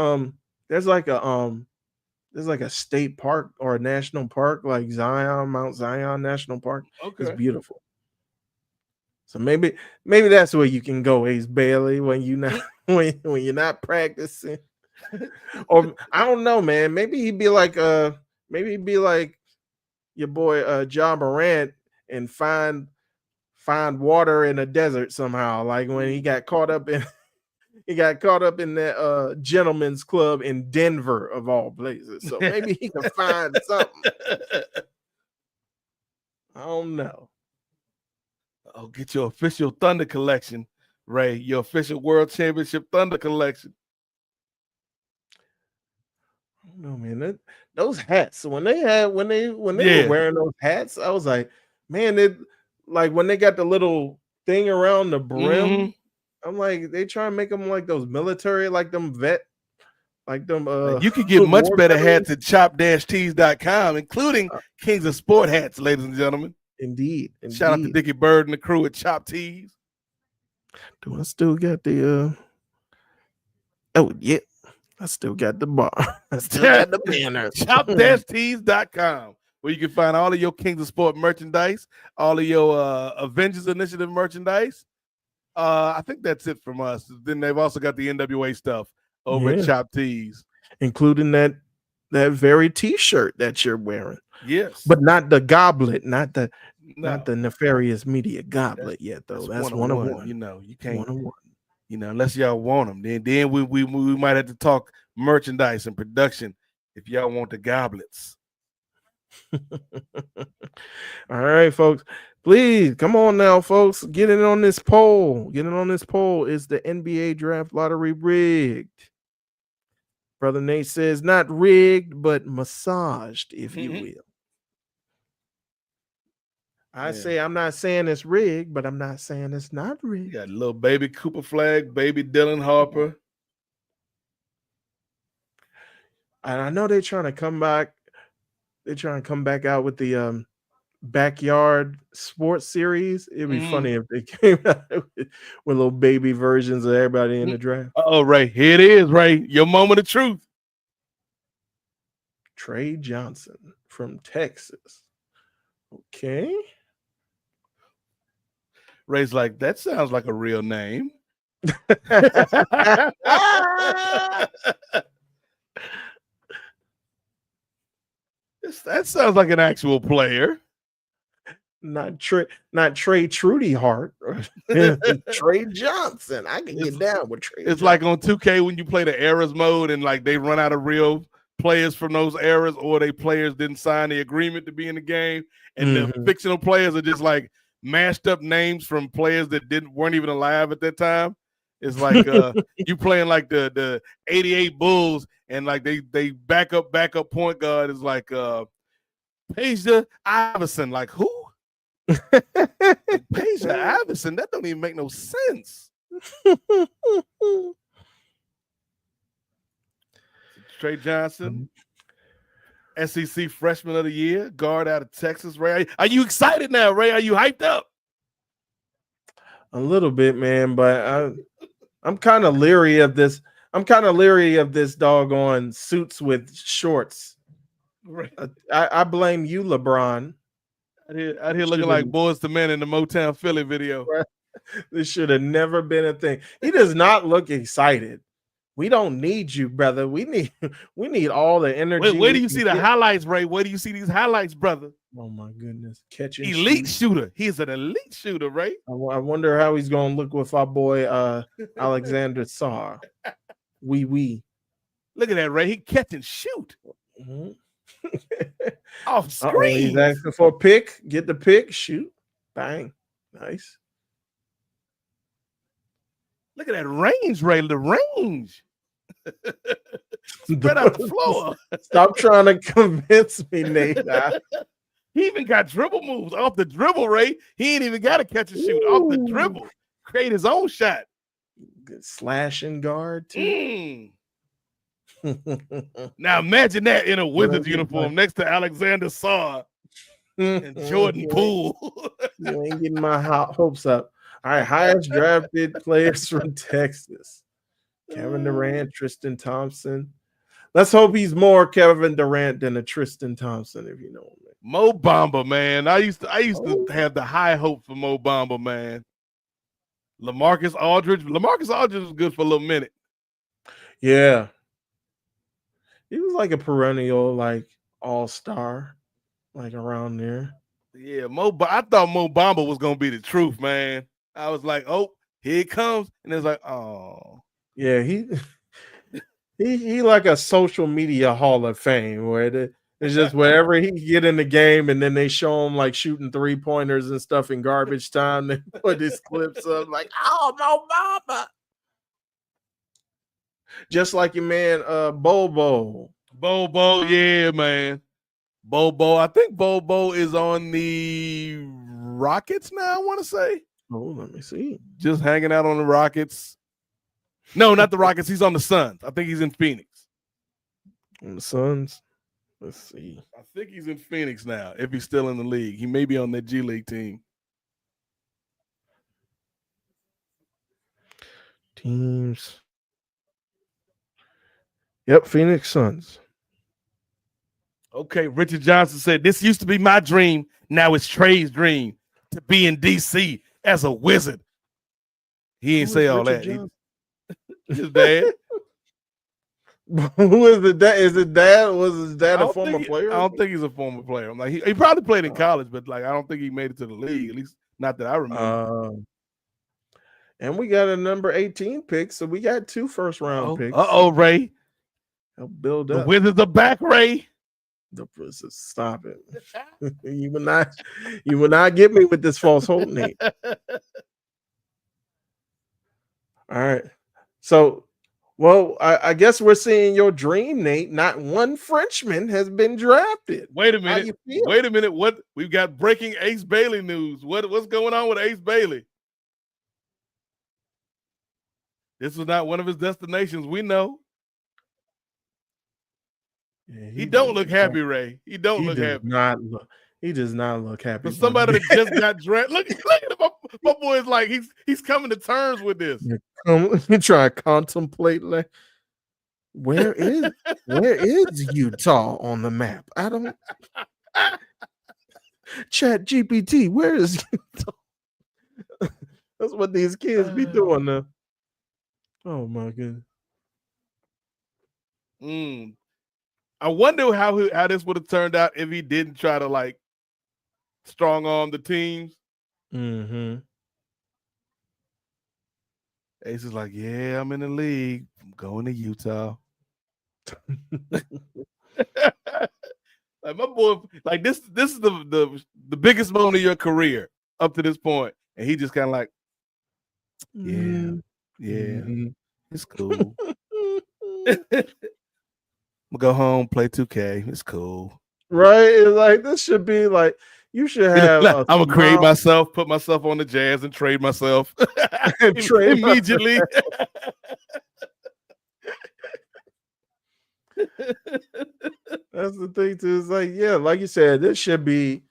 there's like a state park or a national park like Mount Zion National Park. It's Okay. beautiful. So maybe that's where you can go, Ace Bailey, when you not when you're not practicing. Or I don't know, man. Maybe he'd be like your boy Ja Morant and find water in a desert somehow. Like when he got caught up in that gentleman's club in Denver of all places. So maybe he can find something. I don't know. Oh, get your official Thunder collection, Ray. Your official World Championship Thunder collection. I don't know, man. Those hats, when they were Yeah. wearing those hats, I was like, man, it like when they got the little thing around the brim. Mhm. I'm like, they try and make them like those military, like them vet, like them. You can get much war better veterans. hats at chop-tees.com, including Kings of Sport hats, ladies and gentlemen. Indeed. Shout out to Dickie Bird and the crew at Chop Tees. Do I still got the? Oh yeah, I still got the bar. I still got the banner. Chop-tees.com, where you can find all of your Kings of Sport merchandise, all of your Avengers Initiative merchandise. I think that's it from us. Then they've also got the NWA stuff over at Chop Tees, including that very T-shirt that you're wearing. Yes, but not the goblet, not the Nefarious Media goblet yet, though. That's one of one. You know, you can't. 101. You know, unless y'all want them, then we might have to talk merchandise and production if y'all want the goblets. All right, folks. Please come on now, folks. Get in on this poll. Is the NBA draft lottery rigged? Brother Nate says not rigged, but massaged, if you will. I say I'm not saying it's rigged, but I'm not saying it's not rigged. You got little baby Cooper Flag, baby Dylan Harper. And I know they're trying to come back. They're trying to come back out with the backyard sports series. It'd be funny if they came out with little baby versions of everybody in the draft. Oh, Ray, here it is, Ray. Your moment of truth. Trey Johnson from Texas. Okay. Ray's like, that sounds like a real name. That sounds like an actual player. Not Trey Trudy Hart. Trey Johnson. I can get down with Trey. It's like on 2K when you play the eras mode and like they run out of real players from those eras, or they players didn't sign the agreement to be in the game, and the fictional players are just like mashed up names from players that weren't even alive at that time. It's like you playing like the 88 Bulls, and like they backup point guard is like Peja Iverson. Like who? Peja Iverson? That don't even make no sense. Trey Johnson, SEC Freshman of the Year, guard out of Texas. Ray, are you excited now, Ray? Are you hyped up? A little bit, man, but I'm kind of leery of this. I'm kind of leery of this doggone suits with shorts. Right. I blame you, LeBron. Out here looking like Boyz II Men in the Motown Philly video. This should have never been a thing. He does not look excited. We don't need you, brother. We need all the energy. Where do you see the highlights, Ray? Where do you see these highlights, brother? Oh my goodness. Catching elite shooter. He's an elite shooter, right? I wonder how he's gonna look with our boy Alexander Sarr. Wee. Look at that, Ray. He catch and shoot. Off screen. He's asking for a pick. Get the pick. Shoot. Bang. Nice. Look at that range, Ray. The range. Spread out the floor. Stop trying to convince me, Nate. He even got dribble moves off the dribble, Ray. He ain't even got to catch and shoot off the dribble. Create his own shot. Good slashing guard, too. Now imagine that in a Wizards uniform next to Alexander Sarr. and Jordan Poole. You ain't getting my hopes up. All right, highest drafted players from Texas. Kevin Durant, Tristan Thompson. Let's hope he's more Kevin Durant than a Tristan Thompson, if you know him. Mo Bamba, man. I used to have the high hope for Mo Bamba, man. LaMarcus Aldridge. LaMarcus Aldridge was good for a little minute. Yeah. He was like a perennial, like all-star, like around there. Yeah, I thought Mo Bamba was gonna be the truth, man. I was like, oh, here it comes. And it's like, oh. Yeah, he like a social media hall of fame where it's just wherever he get in the game and then they show him like shooting 3-pointers and stuff in garbage time. They put his clips up like, oh, Mo Bamba. Just like your man Bobo. Bobo, yeah, man. Bobo. I think Bobo is on the Rockets now, I want to say. Oh, let me see. Just hanging out on the Rockets. No, not the Rockets. He's on the Suns. I think he's in Phoenix. On the Suns. Let's see. I think he's in Phoenix now, if he's still in the league. He may be on that G League team. Teams. Yep, Phoenix Suns. Okay, Richard Johnson said, this used to be my dream. Now it's Trey's dream to be in D.C. as a Wizard. He didn't say all that. His dad. Who is the dad? Is it dad? Was his dad a former player? I don't think he's a former player. I'm like, he probably played in college, but like I don't think he made it to the league. At least not that I remember. And we got a number 18 pick, so we got 2 first-round picks. Ray. Help build up. The Wizards are back, Ray. Stop it. You will not get me with this false hope, Nate. All right. So, well, I guess we're seeing your dream, Nate. Not one Frenchman has been drafted. Wait a minute. Wait a minute. What we've got breaking Ace Bailey news. What's going on with Ace Bailey? This was not one of his destinations. We know. Yeah, he don't look happy, Ray. He don't look happy. He does not look happy. For somebody that just got drafted. Look at him. My boy is like he's coming to terms with this. You try to contemplate like where is Utah on the map? I don't Chat GPT, where is Utah? That's what these kids be doing now. Oh my goodness. I wonder how this would have turned out if he didn't try to like strong arm the teams. Mm-hmm. Ace is like, yeah, I'm in the league. I'm going to Utah. Like my boy, like this is the biggest moment of your career up to this point, and he just kind of like, yeah, it's cool. I'm gonna go home, play 2K. It's cool, right? It's like this should be like you should have. I'm gonna create myself, put myself on the Jazz, and trade myself immediately. That's the thing too. It's like, yeah, like you said, this should be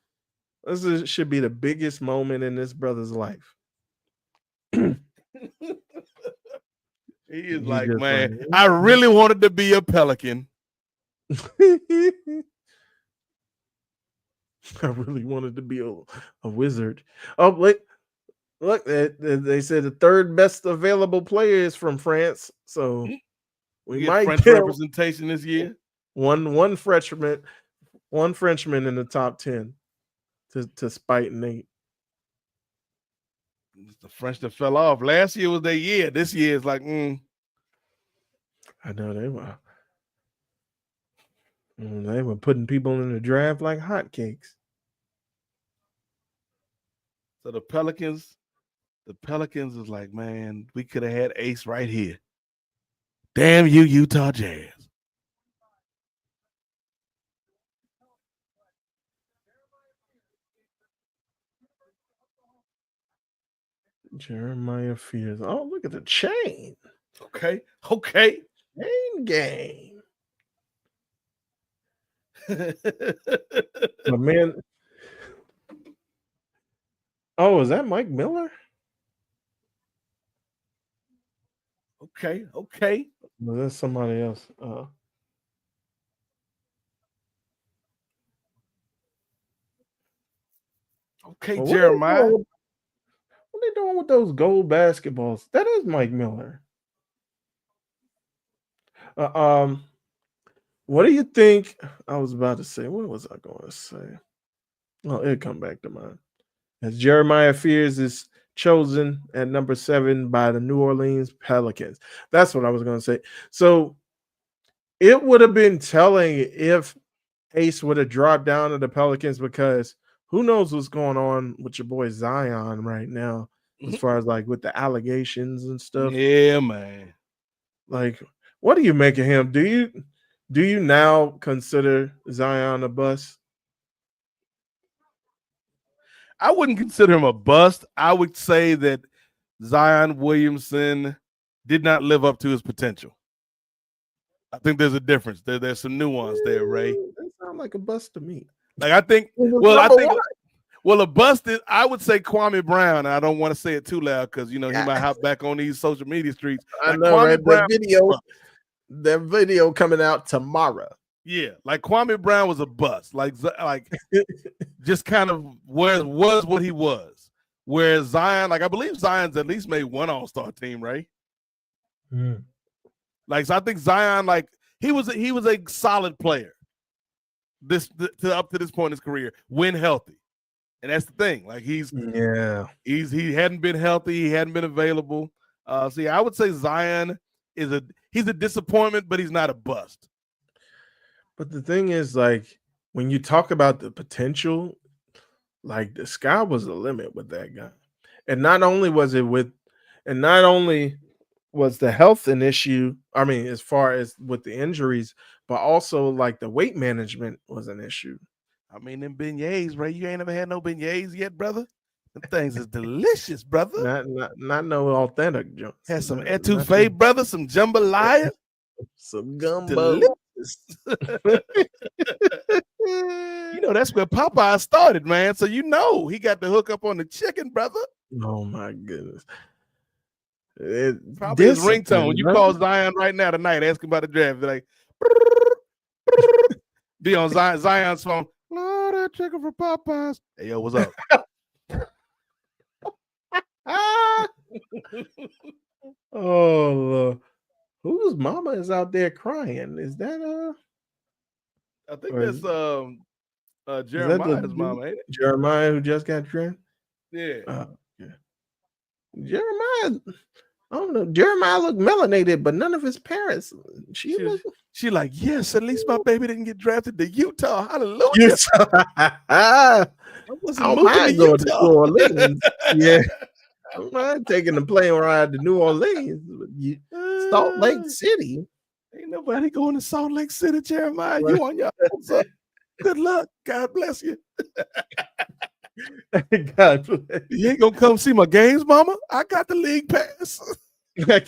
the biggest moment in this brother's life. He is like, man, I really wanted to be a Pelican. I really wanted to be a Wizard. Oh, look, they said the third best available player is from France. So we might French get representation this year. One Frenchman in the top 10 to spite Nate. It's the French that fell off. Last year was their year. This year is like, I know they were putting people in the draft like hotcakes. So the Pelicans is like, man, we could have had Ace right here. Damn you, Utah Jazz. Jeremiah Fears. Oh, look at the chain. Okay. Chain game. My man, Oh, is that Mike Miller? Okay. No, that's somebody else. Okay, Well, Jeremiah. what they doing with those gold basketballs? That is Mike Miller. Uh, um, what do you think? I was about to say, what was I going to say? Oh, it'll come back to mind. As Jeremiah Fears is chosen at number 7 by the New Orleans Pelicans. That's what I was going to say. So it would have been telling if Ace would have dropped down to the Pelicans, because who knows what's going on with your boy Zion right now, as Mhm. far as like with the allegations and stuff. Yeah, man. Like, what do you make of him? Do you now consider Zion a bust? I wouldn't consider him a bust. I would say that Zion Williamson did not live up to his potential. I think there's a difference. There's some nuance there, Ray. That sounds like a bust to me. Like I think, He was well, I number think, one. well, a bust is, I would say Kwame Brown. And I don't want to say it too loud because he Yeah. might hop back on these social media streets. I Like know, Kwame right? Brown, That video coming out tomorrow. yeah, like Kwame Brown was a bust. Like just kind of was what he was. Whereas Zion, like I believe Zion's at least made one All-Star team, right? Like, so I think Zion, like he was a solid player. Up to this point in his career, when healthy, and that's the thing. Like he hadn't been healthy, he hadn't been available. So yeah, I would say Zion he's a disappointment, but he's not a bust. But the thing is, like, when you talk about the potential, like the sky was the limit with that guy. And not only was the health an issue, I mean, as far as with the injuries, but also like the weight management was an issue. I mean, them beignets, Ray, you ain't ever had no beignets yet, brother? Them things is delicious, brother. Not no authentic junk. Had some etouffee, brother, some jambalaya. Some gumbo. Delicious. You know, that's where Popeye started, man. So you know he got the hook up on the chicken, brother. Oh my goodness. Probably his ringtone. You call Zion right now tonight, ask him about the draft. Be like, be on Zion's phone. Oh, that chicken for Popeyes. Hey, yo, what's up? Oh, Lord. Whose mama is out there crying? Is that I think or that's is that Jeremiah's the mama, ain't it? Jeremiah who just got trained? Yeah. Yeah. Jeremiah, I don't know. Jeremiah looked melanated, but none of his parents. She like, yes, at least my baby didn't get drafted to Utah. Hallelujah. I wasn't don't moving to mind going to Utah. New Orleans. Yeah. I don't mind taking the plane ride to New Orleans. Salt Lake City. Ain't nobody going to Salt Lake City, Jeremiah. You on your own, son. Good luck. God bless you. God bless. You ain't gonna come see my games, mama? I got the league pass. I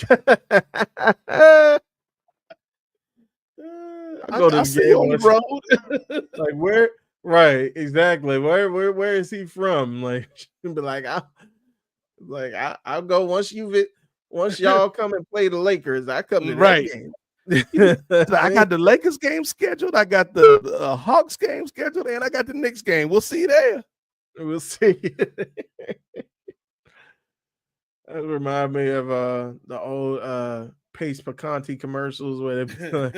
see you on the road. Like, where? Right, exactly. Where is he from? Like, be like, I'll go once y'all come and play the Lakers. I come to that game. I got the Lakers game scheduled. I got the Hawks game scheduled, and I got the Knicks game. We'll see you there. We'll see. That remind me of the old Pace Picante commercials where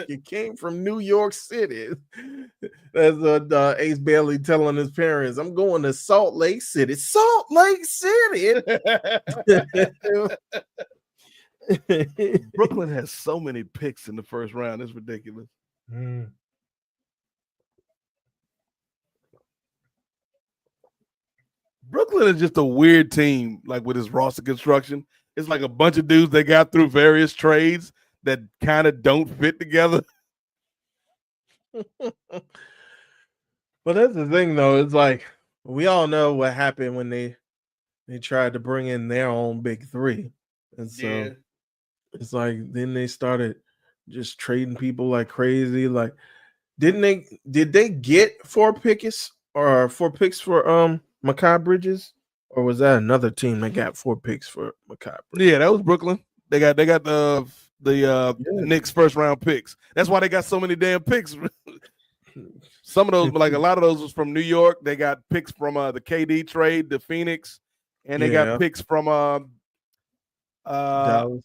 you came from New York City. That's Ace Bailey telling his parents, "I'm going to Salt Lake City." Salt Lake City. Brooklyn has so many picks in the first round. It's ridiculous. Brooklyn is just a weird team, like with its roster construction. It's like a bunch of dudes they got through various trades that kind of don't fit together. But that's the thing, though. It's like we all know what happened when they tried to bring in their own big three, and so it's like then they started just trading people like crazy. Like, did they get 4 picks for Mikal Bridges Or was that another team that got 4 picks for Makai? Yeah, that was Brooklyn. They got the Yeah. Knicks first round picks. That's why they got so many damn picks. Some of those, like a lot of those, was from New York. They got picks from the KD trade, the Phoenix, and they Yeah. got picks from Dallas.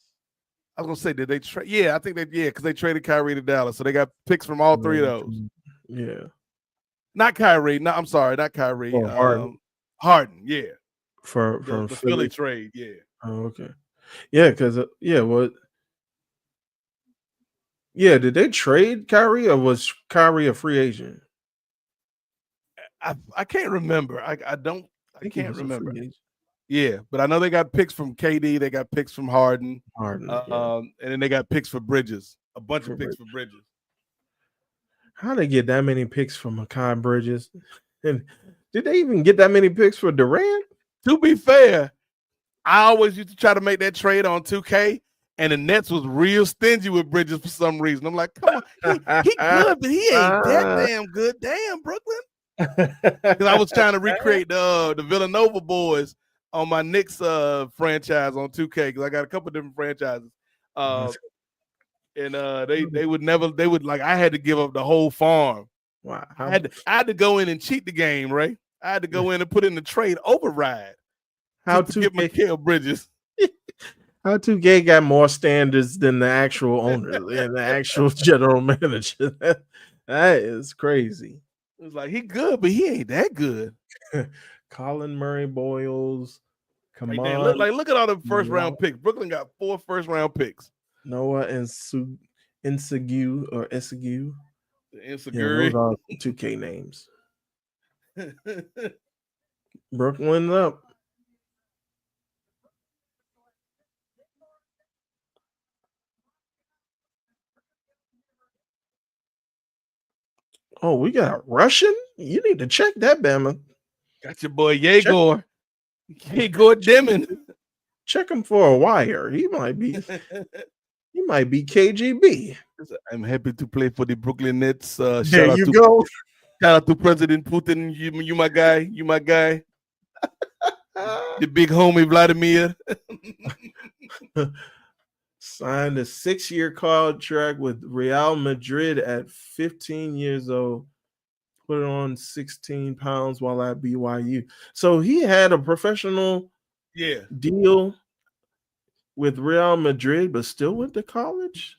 I was gonna say, did they trade? Yeah, I think because they traded Kyrie to Dallas, so they got picks from all 3 of those. Yeah. Not Kyrie. No, I'm sorry, not Kyrie. Oh, Harden. Harden, yeah. From The Philly trade, yeah. Oh, okay. Yeah, because yeah, did they trade Kyrie or was Kyrie a free agent? I can't remember. I think he can't was a free remember. agent. Yeah, but I know they got picks from KD. They got picks from Harden. Yeah. And then they got picks for Bridges. A bunch For of picks for Bridges. How they get that many picks from Makai Bridges? And did they even get that many picks for Durant? To be fair, I always used to try to make that trade on 2K, and the Nets was real stingy with Bridges for some reason. I'm like, come on, he good, but he ain't that damn good. Damn, Brooklyn. Because I was trying to recreate the Villanova boys on my Knicks franchise on 2K, because I got a couple different franchises. And they would like, I had to give up the whole farm. Wow. I had to go in and cheat the game, right? I had to go in and put in the trade override. How to get Mikal Bridges. How 2K got more standards than the actual owner and the actual general manager. That is crazy. It was like, he good, but he ain't that good. Colin Murray Boyles. Come like, on. Look at all the first round picks. Brooklyn got 4 first round picks. Noah and Insigu or Esigu. Insecurity. Those are 2K names. Brooklyn up. Oh, we got Russian? You need to check that, Bama. Got your boy Yegor. Yegor Demon. Check him for a wire. He might be KGB. I'm happy to play for the Brooklyn Nets. There you go. Shout out to President Putin. You my guy. You my guy. The big homie Vladimir. Signed a 6-year contract with Real Madrid at 15 years old. Put on 16 pounds while at BYU. So he had a professional deal with Real Madrid, but still went to college.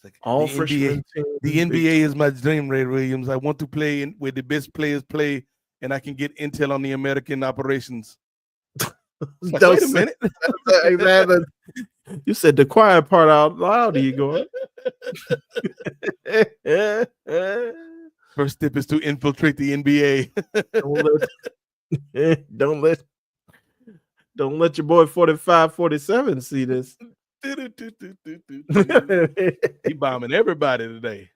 Like all the freshmen. The NBA is my dream, Ray Williams. I want to play where the best players play, and I can get intel on the American operations. Like, wait a minute. Exactly. You said the quiet part out loud. Are you going? First step is to infiltrate the NBA. Don't let your boy 45-47 see this. He bombing everybody today.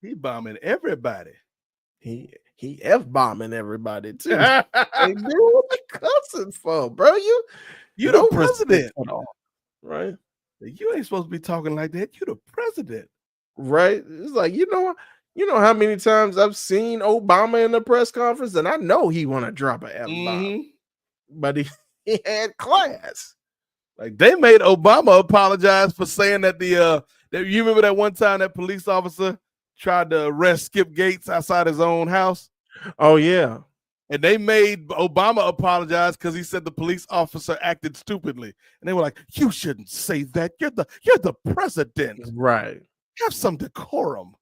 He bombing everybody. He F-bombing everybody too. Hey, dude, what you cussing for, bro? You the president, right? You ain't supposed to be talking like that. You the president, right? It's like, you know how many times I've seen Obama in the press conference, and I know he want to drop an F-bomb, but he had class. Like, they made Obama apologize for saying that you remember that one time that police officer tried to arrest Skip Gates outside his own house? Oh yeah. And they made Obama apologize because he said the police officer acted stupidly. And they were like, you shouldn't say that. You're the president. Right. Have some decorum.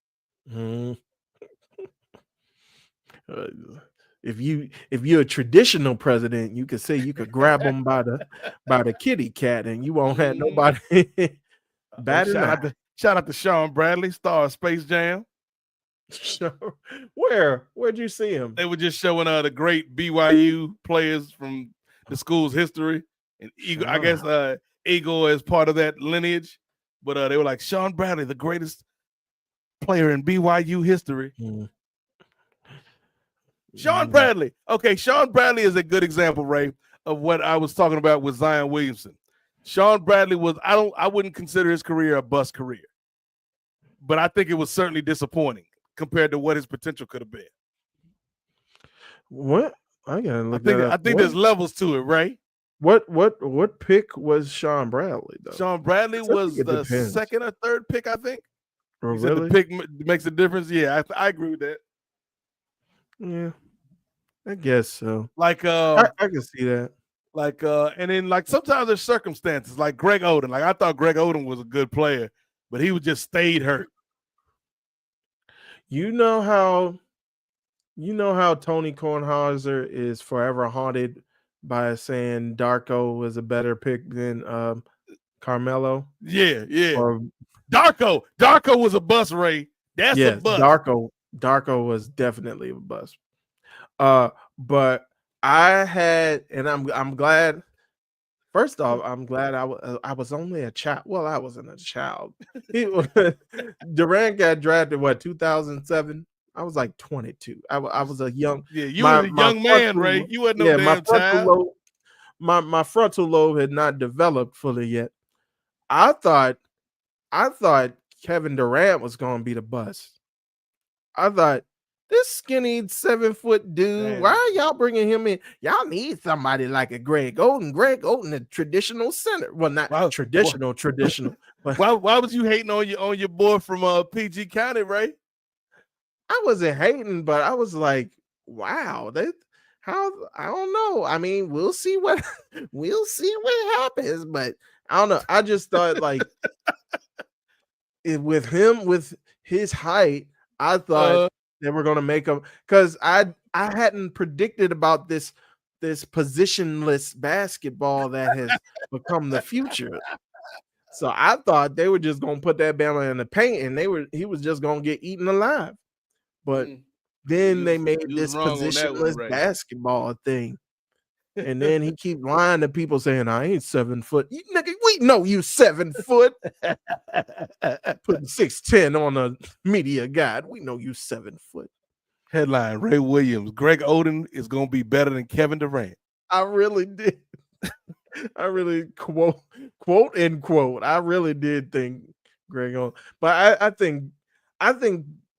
If you're a traditional president, you could say you could grab them by the kitty cat and you won't have nobody Shout out to Sean Bradley, star of Space Jam. Where'd you see him? They were just showing the great BYU players from the school's history, and Igor, I guess Igor is part of that lineage. But they were like, Sean Bradley, the greatest player in BYU history. Sean Bradley. Okay, Sean Bradley is a good example, Ray, of what I was talking about with Zion Williamson. Sean Bradley was, I wouldn't consider his career a bust career, but I think it was certainly disappointing compared to what his potential could have been. What? I gotta I look think that up. I think there's levels to it, right? What pick was Sean Bradley though? Sean Bradley I think was it the depends. second or third pick, I think. Oh, You said the really? pick makes a difference. Yeah, I agree with that. Yeah, I guess so. Like I can see that. and then like sometimes there's circumstances like Greg Oden. Like I thought Greg Oden was a good player, but he was just stayed hurt. You know how Tony Kornhauser is forever haunted by saying Darko was a better pick than Carmelo? Yeah. Or Darko was a bust, Ray. That's a yes, bust. Darko was definitely a bust. But I had, and I'm glad. First off, I'm glad I was only a child. Well, I wasn't a child. Durant got drafted 2007. I was like 22. I was a young. Yeah, you were a young man, Ray. You wasn't no damn child. My frontal lobe had not developed fully yet. I thought Kevin Durant was going to be the bust. I thought this skinny 7-foot dude. Man. Why are y'all bringing him in? Y'all need somebody like a Greg Oden. Greg Oden, a traditional center. Well, not traditional. But why was you hating on your boy from PG County, Ray? I wasn't hating, but I was like, wow, I don't know. I mean, we'll see what happens, but I don't know. I just thought like with his height, I thought they were going to make him, because I hadn't predicted about this positionless basketball that has become the future. So I thought they were just going to put that Bama in the paint and he was just going to get eaten alive. But then they made this positionless basketball thing. And then he keep lying to people saying, I ain't 7 foot. Nigga, we know you 7 foot. Putting 6'10" on a media guide. We know you 7 foot. Headline: Ray Williams. Greg Oden is going to be better than Kevin Durant. I really did. I really quote unquote. I really did think Greg Oden. But I think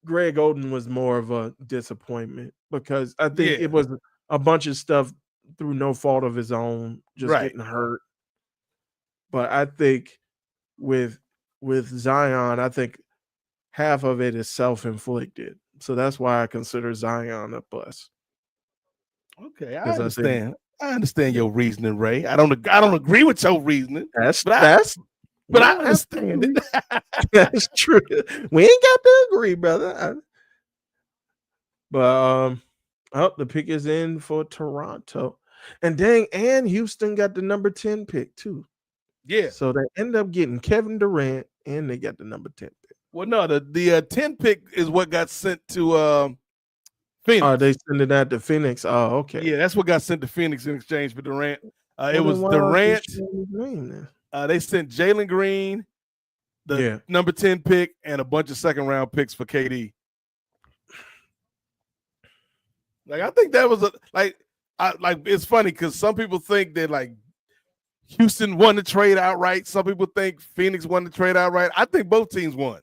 Greg Oden was more of a disappointment because I think it was a bunch of stuff through no fault of his own, just getting hurt. But I think with Zion, I think half of it is self-inflicted. So that's why I consider Zion a bust. Okay, I understand. I understand your reasoning, Ray. I don't agree with your reasoning. But I understand it. That's true. We ain't got to agree, brother. But the pick is in for Toronto. And Houston got the number 10 pick too. Yeah. So they end up getting Kevin Durant and they got the number 10 pick. Well, no, the 10 pick is what got sent to Phoenix. Oh, they sending that to Phoenix. Oh, okay. Yeah, that's what got sent to Phoenix in exchange for Durant. It was Durant. They sent Jalen Green, the number 10 pick, and a bunch of second-round picks for KD. Like, I think that was it's funny because some people think that like Houston won the trade outright. Some people think Phoenix won the trade outright. I think both teams won.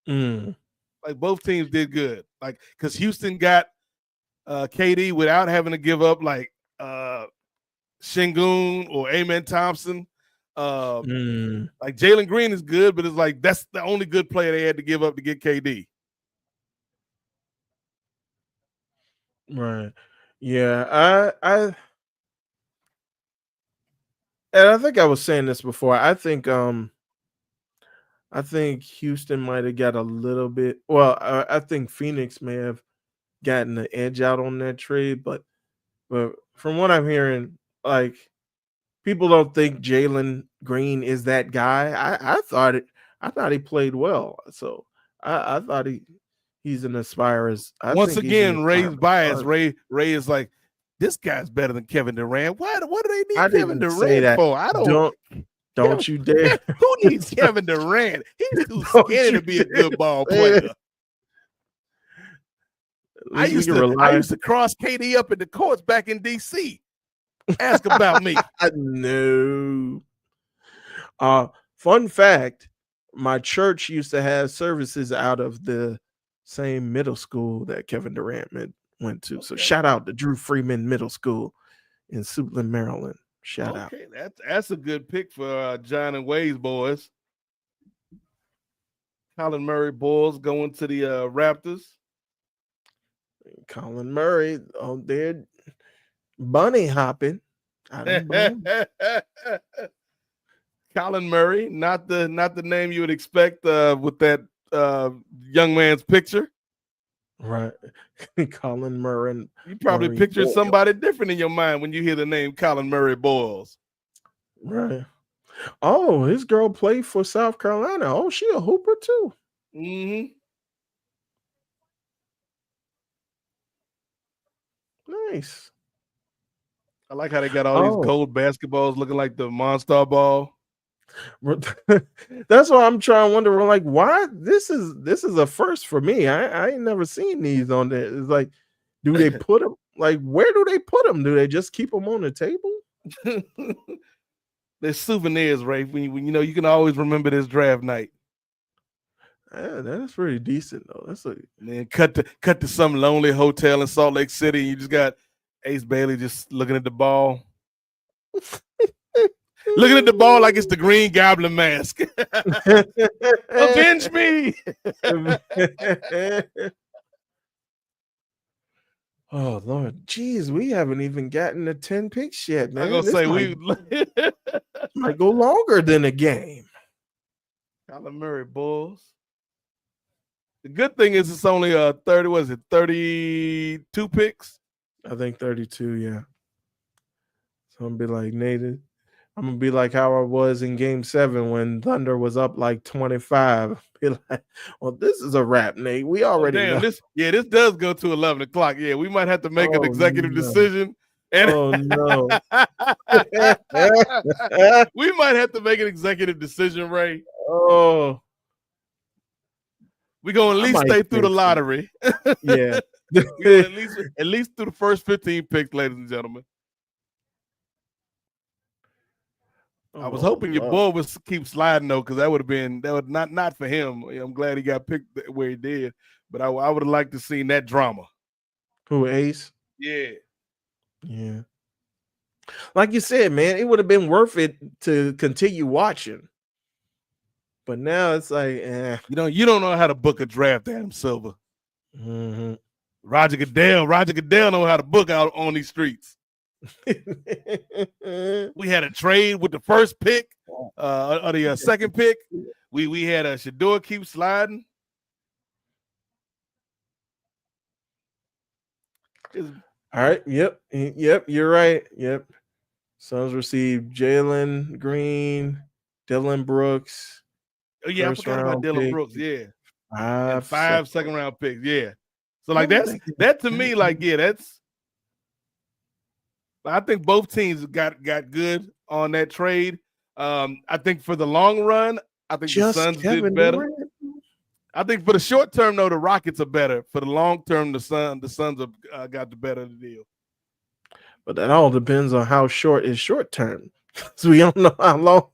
Like both teams did good. Like because Houston got KD without having to give up like Şengün or Amen Thompson. Like Jalen Green is good, but it's like that's the only good player they had to give up to get KD. Right. Yeah. I think I was saying this before. I think Houston might have got a little bit. Well, I think Phoenix may have gotten the edge out on that trade, but from what I'm hearing, like people don't think Jalen Green is that guy. I thought he played well, so I thought he's an aspire. Once again, Ray's bias. Ray is like, this guy's better than Kevin Durant. What do they need Kevin Durant for? I don't you dare. Who needs Kevin Durant? He's too skinny to be a good ball player. I used to cross KD up in the courts back in DC. Ask about me. No. Fun fact, my church used to have services out of the same middle school that Kevin Durant went to. So Okay. shout out to Drew Freeman Middle School in Suitland, Maryland. Shout out. Okay, that's a good pick for John and Way's boys. Colin Murray Bulls going to the Raptors. Colin Murray, oh, they're bunny hopping. I don't blame him. Colin Murray, not the name you would expect with that young man's picture. Right. Colin Murray. You probably Murray picture Boyle. somebody different in your mind when you hear the name Colin Murray Boyles. Right. Oh, his girl played for South Carolina. Oh, she a hooper too. Mm-hmm. Nice. I like how they got all these gold basketballs looking like the Monster Ball. That's why I'm trying to wonder, like, why this is a first for me. I ain't never seen these on there. It's like, do they put them? Like, where do they put them? Do they just keep them on the table? They're souvenirs, Ray. When you know, you can always remember this draft night. Yeah, that's pretty decent though. That's like, man, cut to some lonely hotel in Salt Lake City. And you just got Ace Bailey just looking at the ball. Looking at the ball like it's the Green Goblin mask. Avenge me. Oh Lord, geez, we haven't even gotten to 10 picks yet, man. I'm gonna This say might go longer than a game. Colin Murray Bulls. The good thing is it's only 32 picks? I think 32, yeah. So I'm gonna be like Nathan. I'm gonna be like how I was in Game 7 when Thunder was up like 25. Be like, well, this is a wrap, Nate. We already know. This does go to 11 o'clock. Yeah, we might have to make an executive decision. And oh no. We might have to make an executive decision, Ray. Oh. We're gonna at least stay through the lottery. Yeah. at least through the first 15 picks, ladies and gentlemen. I was hoping your boy would keep sliding though, because that would not for him. I'm glad he got picked where he did, but I would have liked to seen that drama. Who, Ace? Yeah. Yeah. Like you said, man, it would have been worth it to continue watching. But now it's like, you don't know how to book a draft, Adam Silver. Mm-hmm. Roger Goodell know how to book out on these streets. We had a trade with the first pick, or the second pick. We had a Shedeur keep sliding. All right. Yep. You're right. Yep. Suns received Jalen Green, Dylan Brooks. Oh yeah, I forgot about Dylan Brooks. Yeah, 5 second-round picks. Yeah, so like that to me, like that's. I think both teams got good on that trade. I think for the long run, I think the Suns did better. I think for the short term, though, the Rockets are better. For the long term, the Suns have got the better of the deal. But that all depends on how short is short term. So we don't know how long.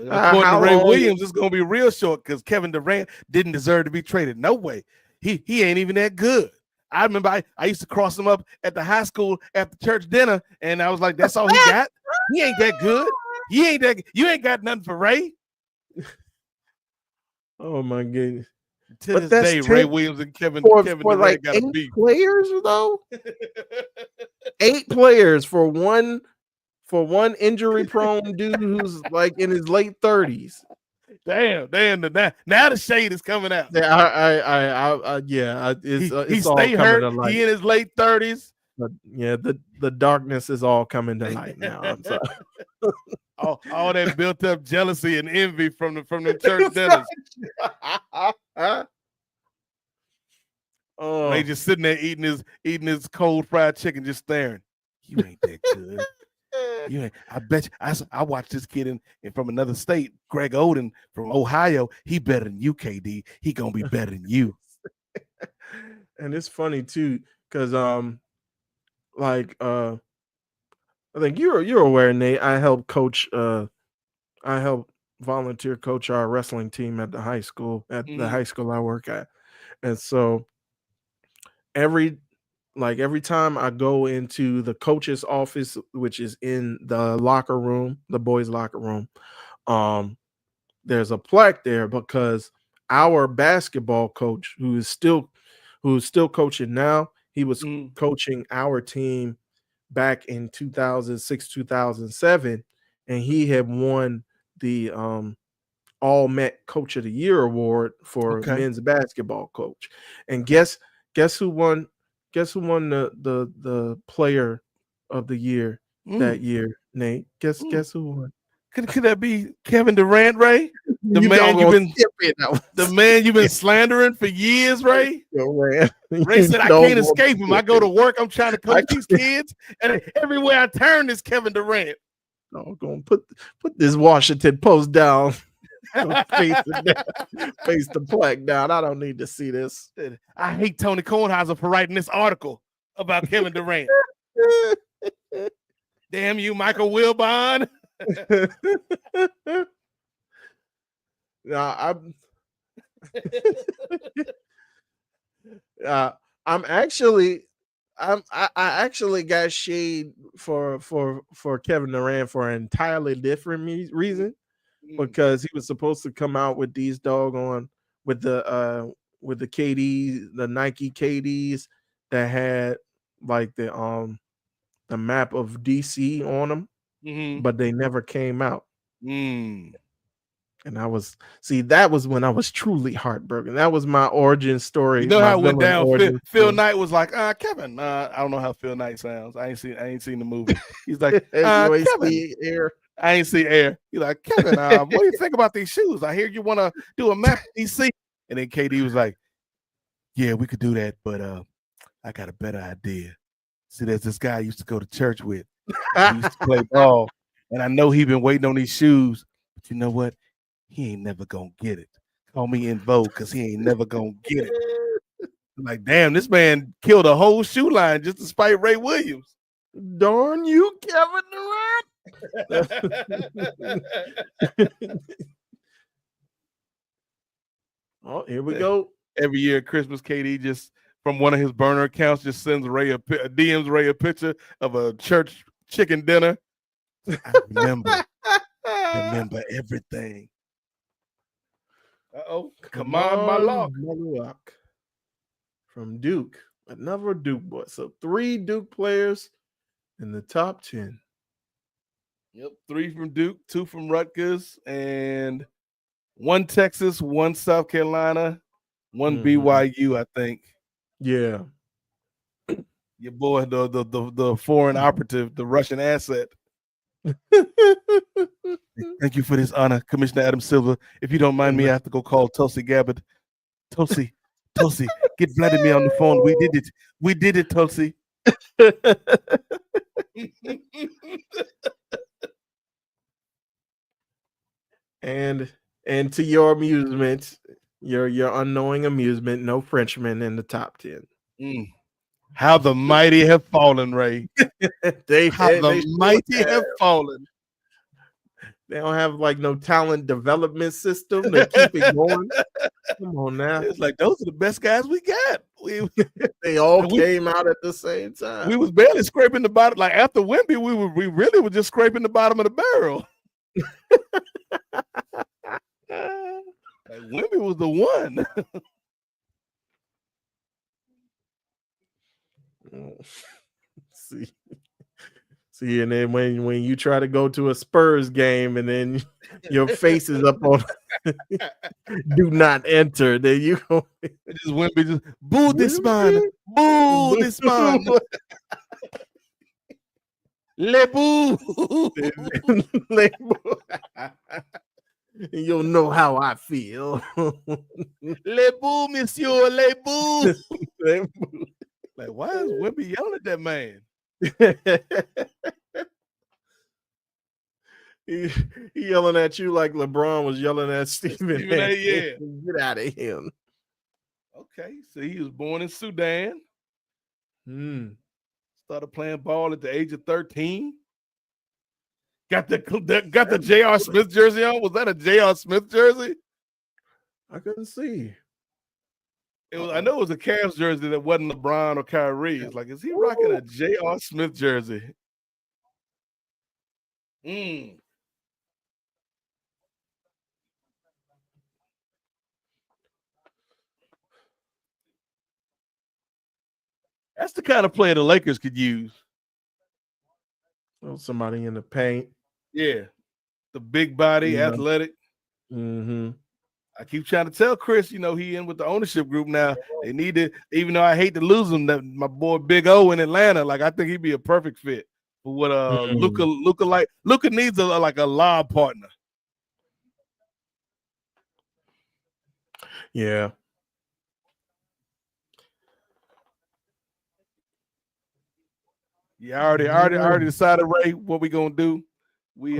According to Ray Williams, it's going to be real short because Kevin Durant didn't deserve to be traded. No way. He ain't even that good. I remember I used to cross him up at the high school at the church dinner, and I was like, that's all he got? He ain't that good. You ain't got nothing for Ray. Oh, my goodness. To this day, Ray Williams and Kevin Durant like got 8 a beat. Players, though? 8 players for one injury-prone dude who's like in his late 30s. Damn! Now the shade is coming out. Yeah, it's all coming hurt. To light. He in his late 30s. Yeah, the darkness is all coming to light now. I'm sorry. all that built up jealousy and envy from the church dinners. Oh, They just sitting there eating his cold fried chicken, just staring. You ain't that good. You ain't. I bet you. I watched this kid in from another state, Greg Oden from Ohio. He better than you, KD. He gonna be better than you. And it's funny too, because I think you're aware, Nate. I help volunteer coach our wrestling team at the high school I work at, and so every like every time I go into the coach's office, which is in the locker room, the boys' locker room, um, there's a plaque there because our basketball coach, who's still coaching now, he was Mm, coaching our team back in 2006, 2007, and he had won the all Met Coach of the Year award for okay. men's basketball coach. And guess who won? Guess who won the player of the year that Mm, year? Nate, mm. guess who won? Could that be Kevin Durant, Ray? The You man doggone skip it. the man you've been slandering for years, Ray? Ray You said, I can't doggone escape him. I skip go it. to work. I'm trying to I coach these kids. And everywhere I turn is Kevin Durant. doggone put this Washington Post down. face the plaque down. I don't need to see this. I hate Tony Kornheiser for writing this article about Kevin Durant. Damn you, Michael Wilbon. Now I'm actually I actually got shade for Kevin Durant for an entirely different reason, because he was supposed to come out with these doggone with the KD, the Nike KDs that had like the map of DC on them, Mhm. but they never came out. Mm. And that was when I was truly heartbroken. That was my origin story. You know my how it went villain down. origin Phil story. Knight was like, Kevin, I don't know how Phil Knight sounds. I ain't seen the movie. He's like, You ain't Kevin, see Air. I ain't see Air. He's like, Kevin, what do you think about these shoes? I hear you want to do a map DC. And then KD was like, yeah, we could do that, but I got a better idea. See, there's this guy I used to go to church with. He used to play ball, and I know he been waiting on these shoes. But you know what? He ain't never gonna get it. Call me in vogue because he ain't never gonna get it. I'm like, damn, this man killed a whole shoe line just to spite Ray Williams. Darn you, Kevin Durant. Oh, here we go. Every year at Christmas, KD just from one of his burner accounts just sends Ray DMs Ray a picture of a church chicken dinner. I remember everything. Come on, my lock. From Duke, another Duke boy. So 3 Duke players in the top 10. Yep, 3 from Duke, 2 from Rutgers, and 1 Texas, 1 South Carolina, 1 BYU, I think. Yeah. Your boy, the foreign operative, the Russian asset. Thank you for this honor, Commissioner Adam Silver. If you don't mind me, I have to go call Tulsi Gabbard. Tulsi, get Vladimir on the phone. We did it, Tulsi. And to your amusement, your unknowing amusement, no Frenchman in the top 10. How the mighty have fallen, Ray. They mighty have fallen. They don't have like no talent development system to keep it going. Come on now. It's like those are the best guys we got. They all came out at the same time. We was barely scraping the bottom. Like after Wemby, we really were just scraping the bottom of the barrel. Like Wemby was the one. See, and then when you try to go to a Spurs game and then your face is up on do not enter, then you go just Wemby just boo this man, boo this man. Le boo. Le boo. You'll know how I feel. Le boo, monsieur, le boo. Like, why is Wemby yelling at that man? he yelling at you like LeBron was yelling at Stephen A. Yeah. Get out of him. Okay, so he was born in Sudan. Started playing ball at the age of 13. Got the J.R. Smith jersey on. Was that a J.R. Smith jersey? I couldn't see. I know it was a Cavs jersey that wasn't LeBron or Kyrie. It's like, is he rocking a J.R. Smith jersey? That's the kind of player the Lakers could use. Oh, somebody in the paint. Yeah. The big body, athletic. Mm-hmm. I keep trying to tell Chris, he in with the ownership group now. They need to, even though I hate to lose him, that my boy Big O in Atlanta, like I think he'd be a perfect fit for what Luka needs a lob partner. Yeah. Yeah, I already decided, Ray, what we gonna do. We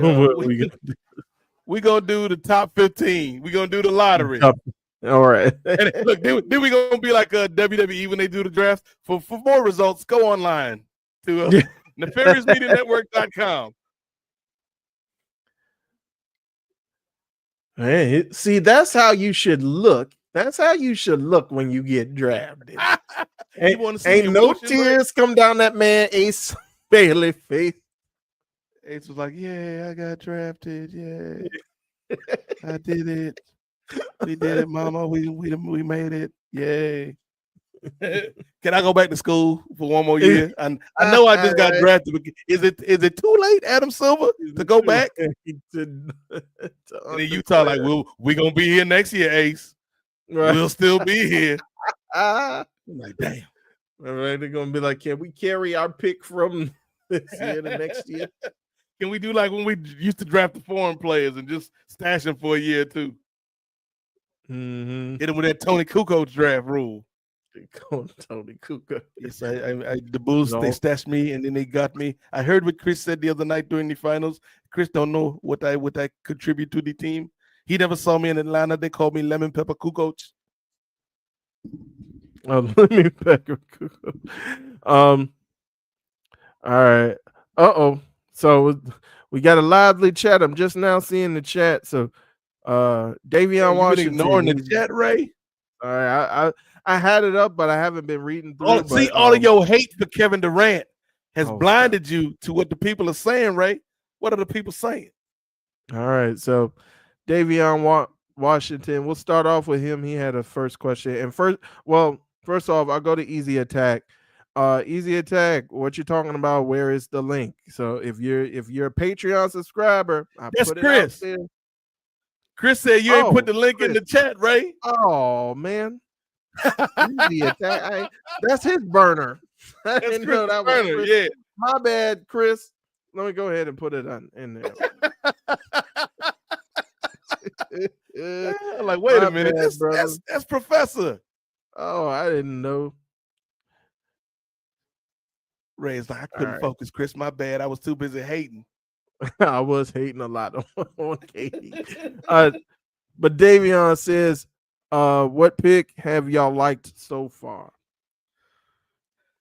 gonna do the top 15. We gonna do the lottery. All right. And look, then we gonna be like WWE when they do the draft. For more results, go online to nefariousmedianetwork.com. Hey, see, that's how you should look. That's how you should look when you get drafted. Ain't no tears come down that man Ace Bailey face. Ace was like, "Yeah, I got drafted. Yeah, I did it. We did it, Mama. We made it. Yay! Can I go back to school for one more year? I know I just got drafted. Is it too late, Adam Silver, to go back? And then Utah like, we gonna be here next year, Ace. Right. We'll still be here. I'm like, damn. All right, they're gonna be like, can we carry our pick from this year to next year? Can we do like when we used to draft the foreign players and just stash them for a year too? Mm-hmm. Hit them with that Tony Kukoc draft rule. Tony Kukoc. Yes, the Bulls, they stashed me and then they got me. I heard what Chris said the other night during the finals. Chris don't know what I contribute to the team. He never saw me in Atlanta. They called me Lemon Pepper Kukoc. Lemon Pepper Kukoc. All right. So we got a lively chat. I'm just now seeing the chat. So Davion Washington ignoring the chat, Ray. All right, I had it up, but I haven't been reading through it. All of your hate for Kevin Durant has blinded you to what the people are saying, Ray. What are the people saying? All right, so Davion Washington, we'll start off with him. He had a first question. And first off, I'll go to Easy Attack. Easy Attack, what you're talking about, where is the link? So if you're a Patreon subscriber, that's put it Chris. out there. Chris said you ain't put the link in the chat, Ray. Oh man. Easy Attack. That's his burner. I didn't know that was Chris. Yeah. My bad, Chris. Let me go ahead and put it in there. Like, wait a minute. That's Professor. Oh, I didn't know. Ray's like, I couldn't focus, Chris. My bad. I was too busy hating. I was hating a lot on Katie. But Davion says, what pick have y'all liked so far?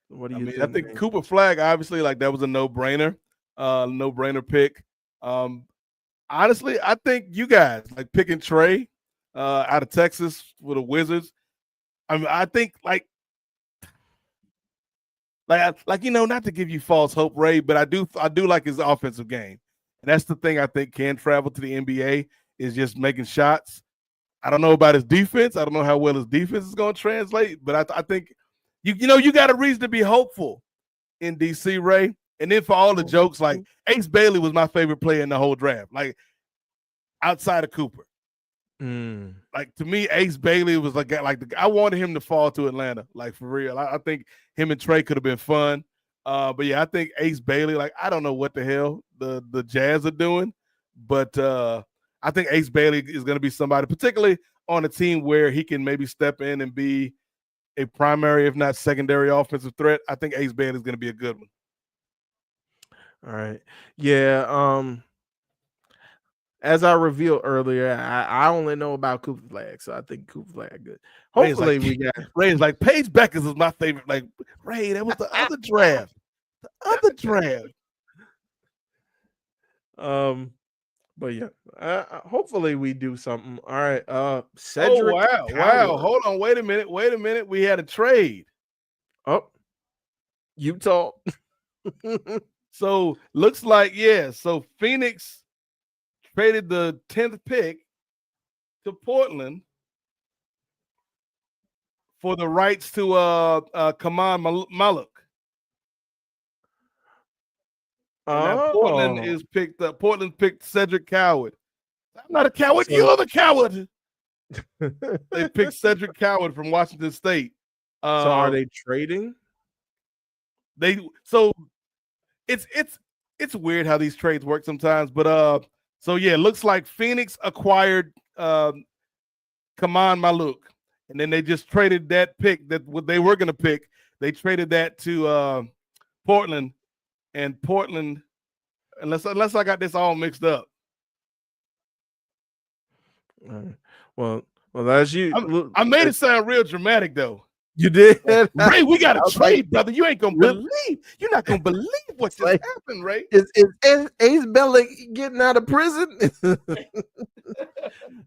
What do you think? I think Cooper Flag, obviously, like that was a no-brainer. No-brainer pick. Honestly, I think you guys like picking Trey out of Texas with the Wizards. I mean, I think like not to give you false hope, Ray, but I do like his offensive game. And that's the thing I think can travel to the NBA is just making shots. I don't know about his defense. I don't know how well his defense is going to translate, but I think you got a reason to be hopeful in DC, Ray. And then for all the jokes, like Ace Bailey was my favorite player in the whole draft, like outside of Cooper. Like to me, Ace Bailey was I wanted him to fall to Atlanta, like for real. I think him and Trey could have been fun. But yeah, I think Ace Bailey, like I don't know what the hell the Jazz are doing, but I think Ace Bailey is going to be somebody, particularly on a team where he can maybe step in and be a primary, if not secondary, offensive threat. I think Ace Bailey is going to be a good one. All right, yeah. As I revealed earlier, I only know about Cooper Flag, so I think Cooper Flag good. Hopefully, we got Ray's like Paige Beckers is my favorite. Like Ray, that was the other draft. The other draft. But yeah, hopefully we do something. All right. Oh Cedric. wow. Howard. Hold on. Wait a minute. We had a trade. Oh, Utah. So looks like, yeah. So Phoenix traded the 10th pick to Portland for the rights to Kaman Maluk. And now Portland is picked up. Portland picked Cedric Coward. I'm not a coward. So- You're the coward. They picked Cedric Coward from Washington State. So are they trading? So it's weird how these trades work sometimes, but so yeah, it looks like Phoenix acquired Kaman Maluk, and then they just traded that pick that what they were gonna pick. They traded that to Portland, and Portland, unless I got this all mixed up. Well, as you, I made it sound real dramatic though. You did, Ray. We got to trade, like, brother. You ain't gonna really? believe. You're not gonna believe what just like, happened, Ray. Is Ace Bellick getting out of prison?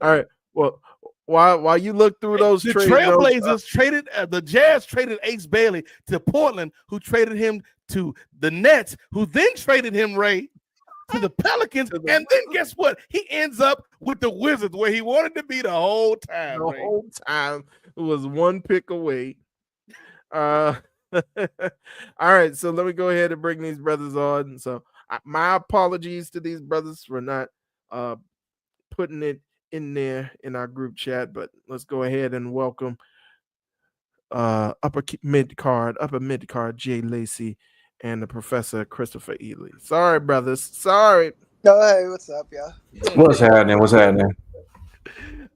All right. Well, while you look through those The trades, Trailblazers traded the Jazz traded Ace Bailey to Portland, who traded him to the Nets, who then traded him, Ray, to the Pelicans, and then guess what? He ends up with the Wizards, where he wanted to be the whole time. the Ray. whole time it was one pick away. All right, so let me go ahead and bring these brothers on. So my apologies to these brothers for not putting it in there in our group chat, but let's go ahead and welcome upper mid card Jay Lacey and the Professor Christopher Ely. Sorry, brothers. Sorry. No, hey, what's up, y'all? What's happening?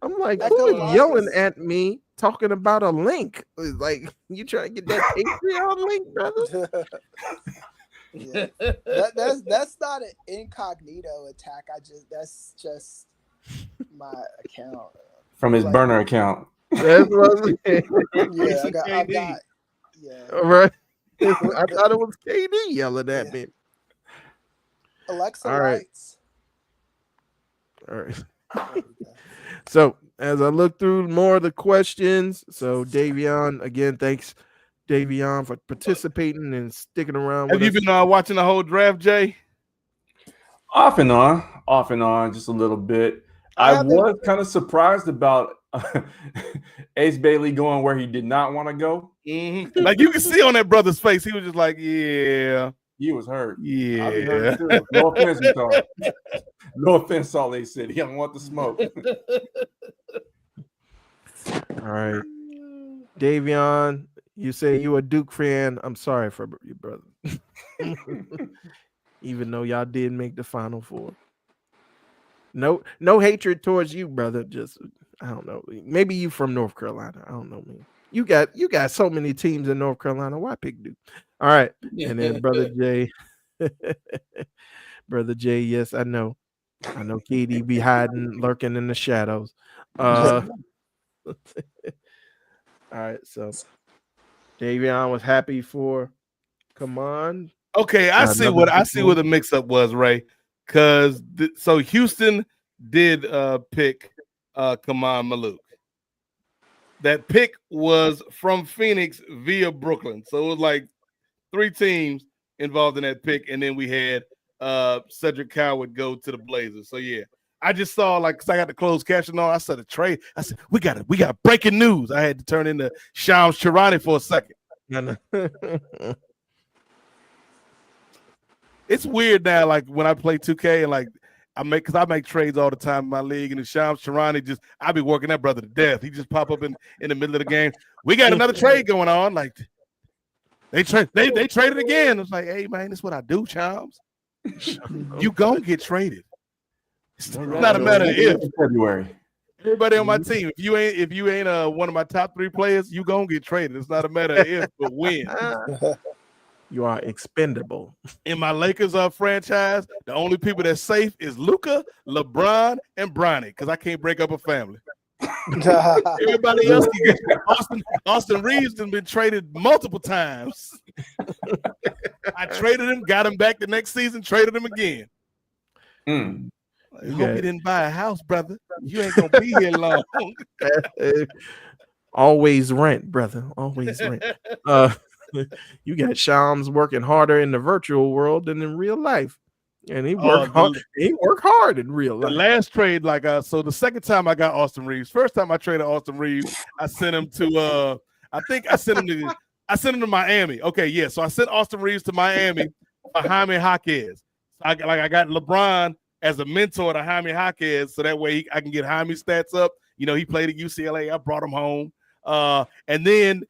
I'm like, I who feel is yelling lost. at me talking about a link? It's like, you trying to get that Patreon link, brother? Yeah. That's not an incognito attack. That's just my account. From his Like- burner account. That's what I'm saying. Yeah, I got yeah. All right. I thought it was KD yelling at me. Alexa All right. lights. All right. There we go. So as I look through more of the questions, so Davion, again, thanks, Davion, for participating and sticking around Have with you us. been watching the whole draft, Jay? Off and on, just a little bit. I I haven't- was kind of surprised about Ace Bailey going where he did not want to go. Mm-hmm. Like you can see on that brother's face, he was just like, yeah, He was hurt. yeah. I be hurt too. No offense, Utah. No offense, Salt Lake City. I don't want the smoke. All right. Davion, you say you a Duke fan. I'm sorry for you, brother. Even though y'all did make the Final Four. No hatred towards you, brother. Just I don't know. Maybe you from North Carolina. I don't know, man. You got so many teams in North Carolina. Why pick Duke? All right. And then brother Jay. Brother Jay, yes, I know. I know KD be hiding, lurking in the shadows. All right, so Davion was happy for come on. Okay, I see what the mix up was, Ray. Because so Houston did pick Kaman Maluk. That pick was from Phoenix via Brooklyn. So it was like 3 teams involved in that pick, and then we had Cedric Coward go to the Blazers. So yeah, I just saw because I got the closed caption on. I said a trade. I said we got breaking news. I had to turn into Shams Charania for a second. It's weird now, like when I play 2K and like I make trades all the time in my league, and the Shams Charania I be working that brother to death. He just pop up in the middle of the game. We got another trade going on. Like they traded again. It's like, hey man, this is what I do, Shams. You gonna get traded. It's not a matter of if. February. Everybody on my team, if you ain't one of my top 3 players, you gonna get traded. It's not a matter of if, but when. You are expendable. In my Lakers franchise, the only people that's safe is Luka, LeBron, and Bronny, because I can't break up a family. Everybody else can get Austin Reeves has been traded multiple times. I traded him, got him back the next season, traded him again. I hope you didn't buy a house, brother. You ain't gonna be here long. Always rent, brother. Always rent. You got Shams working harder in the virtual world than in real life, and he worked hard. He worked hard in real life. The last trade, so the second time I got Austin Reeves. First time I traded Austin Reeves, I sent him to. I think I sent him to Miami. Okay, yeah. So I sent Austin Reeves to Miami for Jaime Jaquez. I got LeBron as a mentor to Jaime Jaquez, so that way I can get Jaime's stats up. You know, he played at UCLA. I brought him home. And then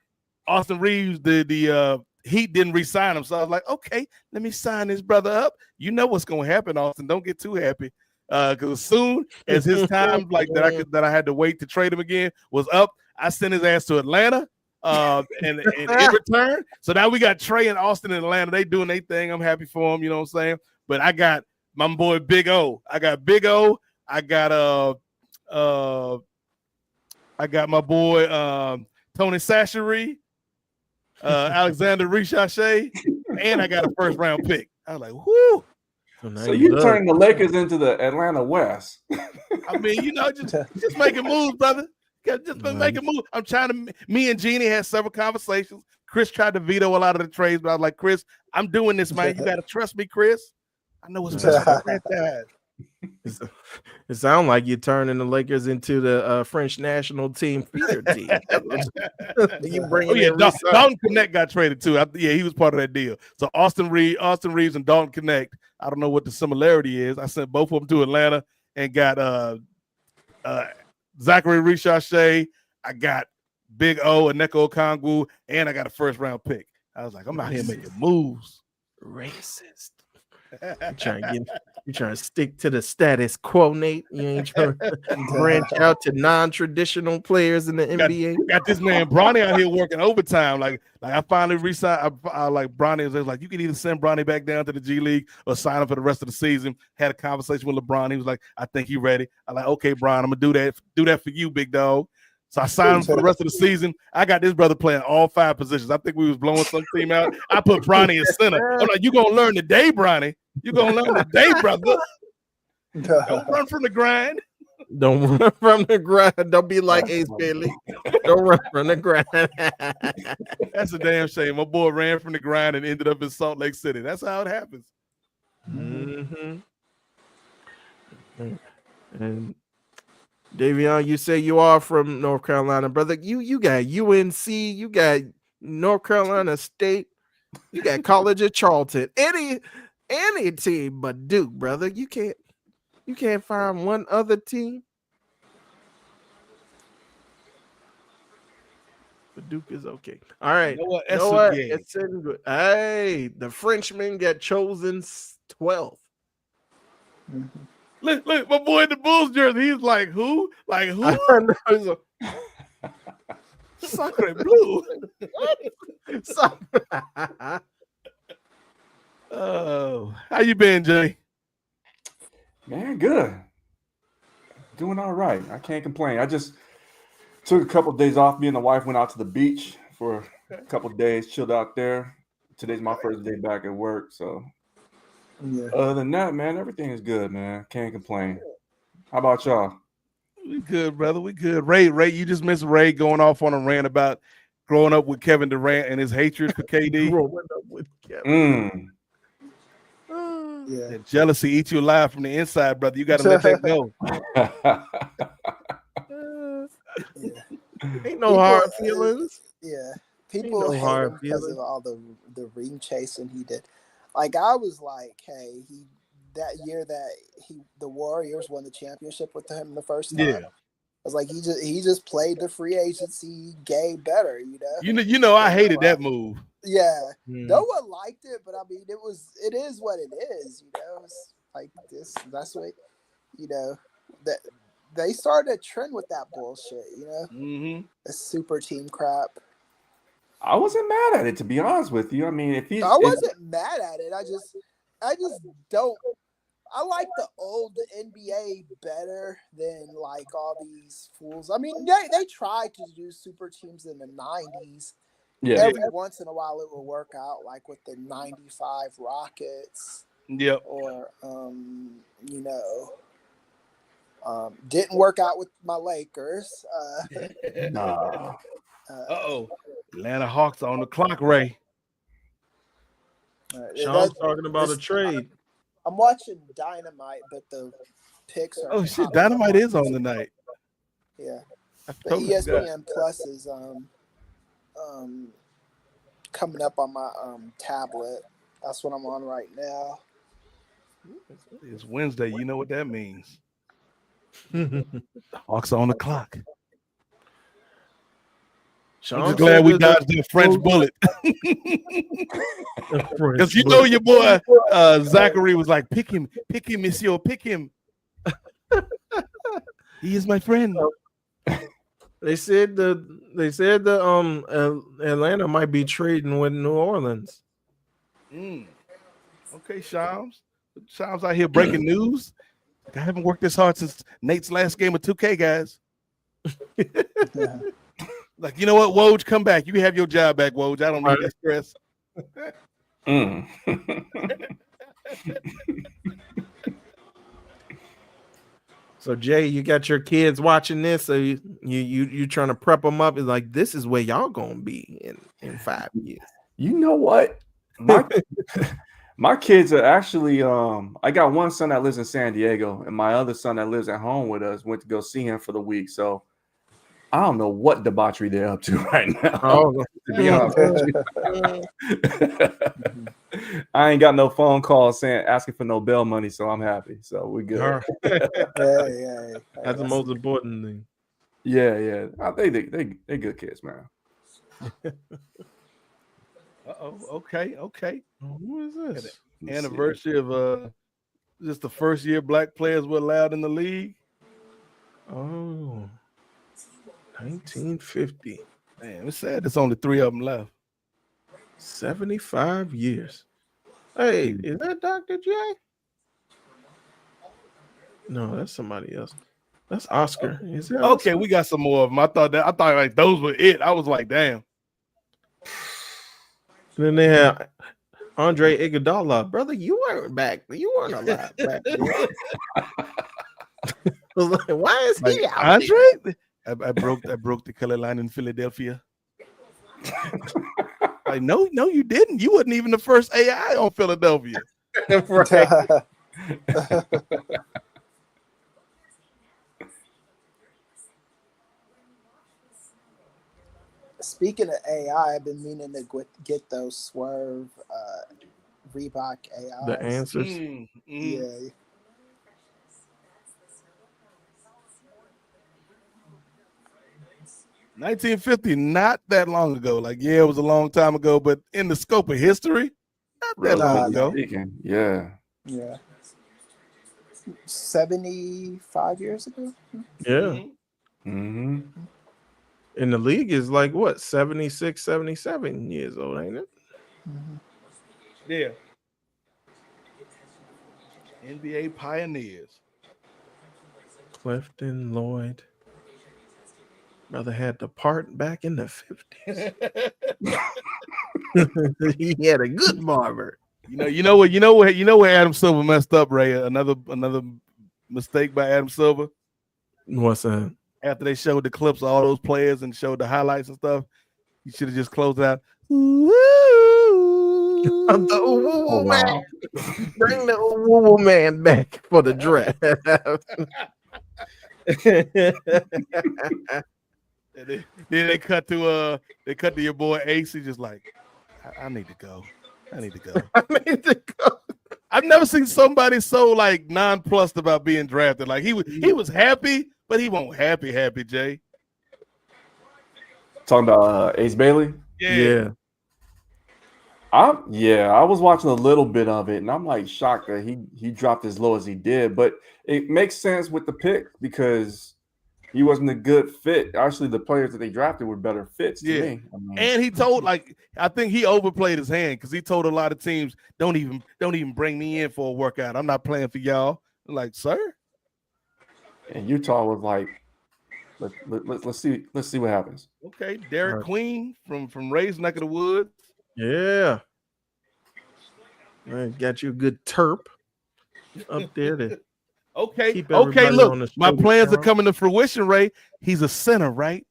Austin Reeves, the Heat didn't re-sign him. So I was like, okay, let me sign this brother up. You know what's going to happen, Austin. Don't get too happy. Because as soon as his time that I had to wait to trade him again was up, I sent his ass to Atlanta. And in return, so now we got Trey and Austin in Atlanta. They doing their thing. I'm happy for them. You know what I'm saying? But I got my boy Big O. I got Big O. I got my boy Tony Sachary, Alexander Richachet, and I got a first round pick. I was like, whoo. So you turned the Lakers into the Atlanta West. I mean, you know, just making moves, brother. Just make a move. I'm trying to. Me and Jeannie had several conversations. Chris tried to veto a lot of the trades, but I was like, Chris, I'm doing this, man. You got to trust me, Chris. I know what's best for the franchise. It sounds like you're turning the Lakers into the French national team feeder team. You bring Dalton Connect got traded too. He was part of that deal. So Austin Reeves and Dalton Connect. I don't know what the similarity is. I sent both of them to Atlanta and got Zachary Richachet. I got Big O, Aneko Okongwu, and I got a first round pick. I was like, I'm out here making moves. Racist. You trying to stick to the status quo, Nate. You ain't trying to branch out to non-traditional players in the NBA. Got this man Bronny out here working overtime. Like I finally resigned. I like Bronny was like, you can either send Bronny back down to the G League or sign him for the rest of the season. Had a conversation with LeBron. He was like, I think he's ready. I like, okay, Bron, I'm gonna do that for you, big dog. So I signed him for the rest of the season. I got this brother playing all 5 positions. I think we was blowing some team out. I put Bronny in center. I'm like, you gonna learn today, Bronny. You gonna learn today, brother. Don't run from the grind. Don't run from the grind. Don't be like Ace Bailey. Don't run from the grind. That's a damn shame. My boy ran from the grind and ended up in Salt Lake City. That's how it happens. Mm-hmm. And Davion, you say you are from North Carolina, brother. You got UNC, you got North Carolina State, you got College of Charlton. Any team but Duke, brother. You can't find one other team. But Duke is okay. All right. You know what? It's in good. Hey, the Frenchman got chosen 12th. Look, my boy in the Bulls jersey. He's like, who? Like who? Sacre blue. Oh, how you been, Jay? Man, good. Doing all right. I can't complain. I just took a couple of days off. Me and the wife went out to the beach for a couple of days, chilled out there. Today's my first day back at work, so yeah. Other than that, man, everything is good, man. Can't complain. How about y'all? We good, brother. We good. Ray, you just missed Ray going off on a rant about growing up with Kevin Durant and his hatred for KD. Growing up with Kevin. Yeah. That jealousy eats you alive from the inside, brother. You got to let that go. Ain't no hard feelings. Yeah. People hate him because of all the ring chasing he did. Like, I was like, hey, that year that the Warriors won the championship with him the first time. Yeah. I was like, he just played the free agency game better, you know. You know, I hated that move. Yeah, no one liked it, but I mean, it is what it is, you know. It's like this. That's what, you know, that they started a trend with that bullshit, you know. The super team crap. I wasn't mad at it, to be honest with you. I mean, I wasn't mad at it. I just don't. I like the old NBA better than like all these fools. I mean, they tried to do super teams in the 90s. Yeah. Every once in a while it will work out, like with the 95 Rockets. Yep. Or you know, Didn't work out with my Lakers. Nah. Uh-oh. Atlanta Hawks on the clock, Ray. Sean's talking about a trade. I'm watching Dynamite, but the picks are. Oh shit, popping up Dynamite is on tonight. Yeah, I the totally forgot. ESPN Plus is coming up on my tablet. That's what I'm on right now. It's Wednesday. You know what that means. Hawks on the clock. I'm just glad we dodged the French bullet. Because you know your boy Zachary was like, pick him, monsieur, pick him. He is my friend. They said the Atlanta might be trading with New Orleans. Okay, Shams. Shams out here breaking news. I haven't worked this hard since Nate's last game of 2K, guys. Like, you know what, Woj, come back. You can have your job back, Woj. I don't need that stress. So Jay, you got your kids watching this, so you trying to prep them up. It's like, this is where y'all gonna be in 5 years. You know what? My kids are actually I got one son that lives in San Diego, and my other son that lives at home with us went to go see him for the week. So I don't know what debauchery they're up to right now. Oh, To be honest with you. I ain't got no phone calls asking for no bail money, so I'm happy. So we're good. all right. Yeah. That's the most important thing. Yeah. I think they good kids, man. Okay. Who is this? Anniversary of just the first year black players were allowed in the league. Oh, 1950. Man, it's sad there's only 3 of them left. 75 years. Hey, is that Dr. J? No, that's somebody else. That's Oscar. Is that Okay, Oscar? we got some more of them. I thought like those were it. I was like, damn. Then they have Andre Iguodala. Brother, you weren't back. You weren't alive back then. I was like, why is he out? Andre? I broke the color line in Philadelphia. Like, no, you didn't. You wasn't even the first AI on Philadelphia. Right. Speaking of AI, I've been meaning to get those Swerve Reebok AI. The answers. Yeah. 1950, not that long ago. Like, yeah, it was a long time ago, but in the scope of history, not that long ago. Yeah. 75 years ago. Yeah. Mm-hmm. And the league is like what, 76, 77 years old, ain't it? Yeah. NBA pioneers. Clifton Lloyd. Brother had the part back in the 50s. He had a good barber. You know where Adam Silver messed up, Ray. Another mistake by Adam Silver. What's that? After they showed the clips of all those players and showed the highlights and stuff, you should have just closed out. Oh, wow. Bring the woo man back for the draft. Then they cut to your boy Ace. He's just like, I need to go. I need to go. I've never seen somebody so like nonplussed about being drafted. Like he was happy, but he won't happy, Jay. Talking about Ace Bailey? Yeah. I was watching a little bit of it, and I'm like shocked that he dropped as low as he did. But it makes sense with the pick because he wasn't a good fit. Actually, the players that they drafted were better fits to me. I mean, And he told, I think he overplayed his hand because he told a lot of teams, don't even bring me in for a workout. I'm not playing for y'all. I'm like, sir. And Utah was like, let's see what happens. Okay, Derek Queen from Ray's neck of the woods. Yeah. Man, got you a good terp up there. Okay, Keep okay. everybody Look, on the my straight and plans are narrow. coming to fruition, Ray. He's a center, right?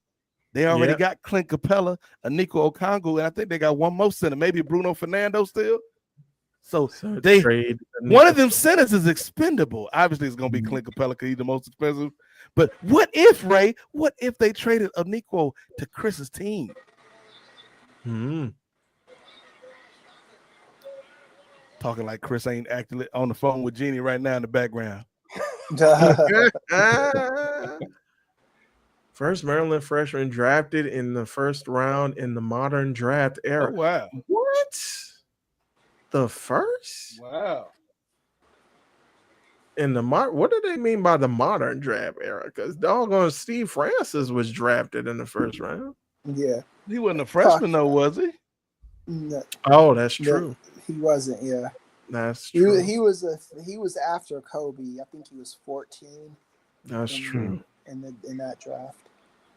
They already Yeah. got Clint Capella, Nico Okongu, and I think they got one more center, maybe Bruno Fernando still. So So they trade one of them centers is expendable. Obviously, it's going to be Clint Capella because he's the most expensive. But what if, Ray? What if they traded Nico to Chris's team? Hmm. Talking like Chris ain't actually on the phone with Jeannie right now in the background. First Maryland freshman drafted in the first round in the modern draft Oh era. wow! What? The first? Wow! In the what do they mean by the modern draft era? Because doggone Steve Francis was drafted in the first round. Yeah. He wasn't a freshman though, was he? No, Oh, that's no, true. he wasn't. Yeah. That's He, true. he was after Kobe. I think he was 14 That's true. in that draft.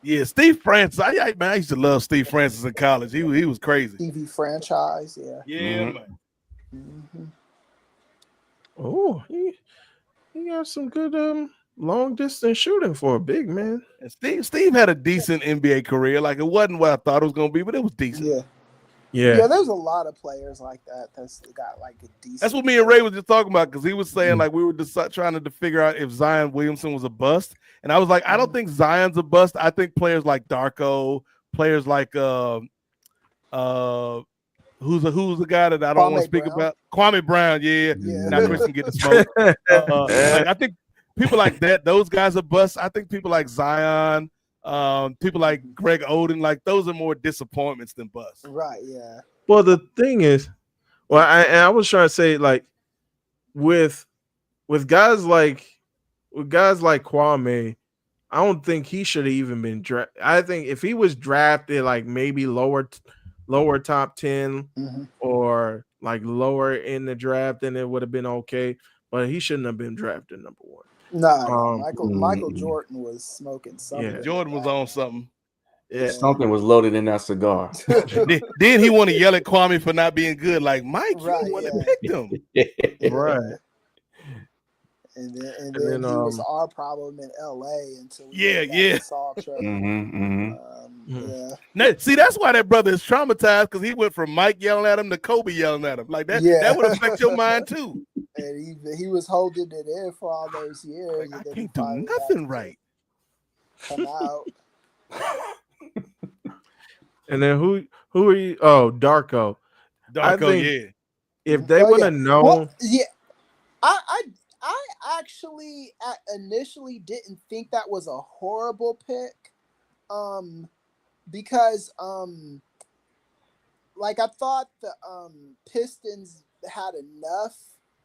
Yeah, Steve Francis. I used to love Steve Francis in college. He was crazy. TV franchise. Yeah. Yeah, Mhm. man. Mm-hmm. Oh, he got some good long distance shooting for a big man. And Steve had a decent NBA career. Like it wasn't what I thought it was going to be, but it was decent. Yeah. Yeah. Yeah. There's a lot of players like that that's got like a decent. That's what me and Ray was just talking about because he was saying like we were just trying to figure out if Zion Williamson was a bust, and I was like, I don't think Zion's a bust. I think players like Darko, players like who's the guy that I don't want to speak Brown. about, Kwame Brown. Yeah, Yeah. now Chris can get the smoke. Like, I think people like that, those guys are busts. I think people like Zion, people like Greg Oden, like those are more disappointments than busts. Right. Yeah. Well, the thing is, well, I was trying to say like with guys like Kwame, I don't think he should have even been drafted. I think if he was drafted like maybe lower top 10 Mm-hmm. or like lower in the draft, then it would have been okay. But he shouldn't have been drafted number one. No, Um, Michael Jordan was smoking something. Yeah. Jordan was on something. Yeah. Something was loaded in that cigar. Then he want to yell at Kwame for not being good. Like Mike, Right, you want to yeah. pick him. Right. And then then, he was our problem in LA until we Yeah, got yeah. the Saul trade. Yeah. Now, see, that's why that brother is traumatized because he went from Mike yelling at him to Kobe yelling at him. Like that, Yeah. that would affect your mind too. And he was holding it in for all those years. Like, and I then he can't do finally nothing had to right. Come out. And then who are you? Oh, Darko. Darko, think- yeah. If they Oh, would yeah. have known, Well, yeah. I actually initially didn't think that was a horrible pick. Because like I thought the Pistons had enough,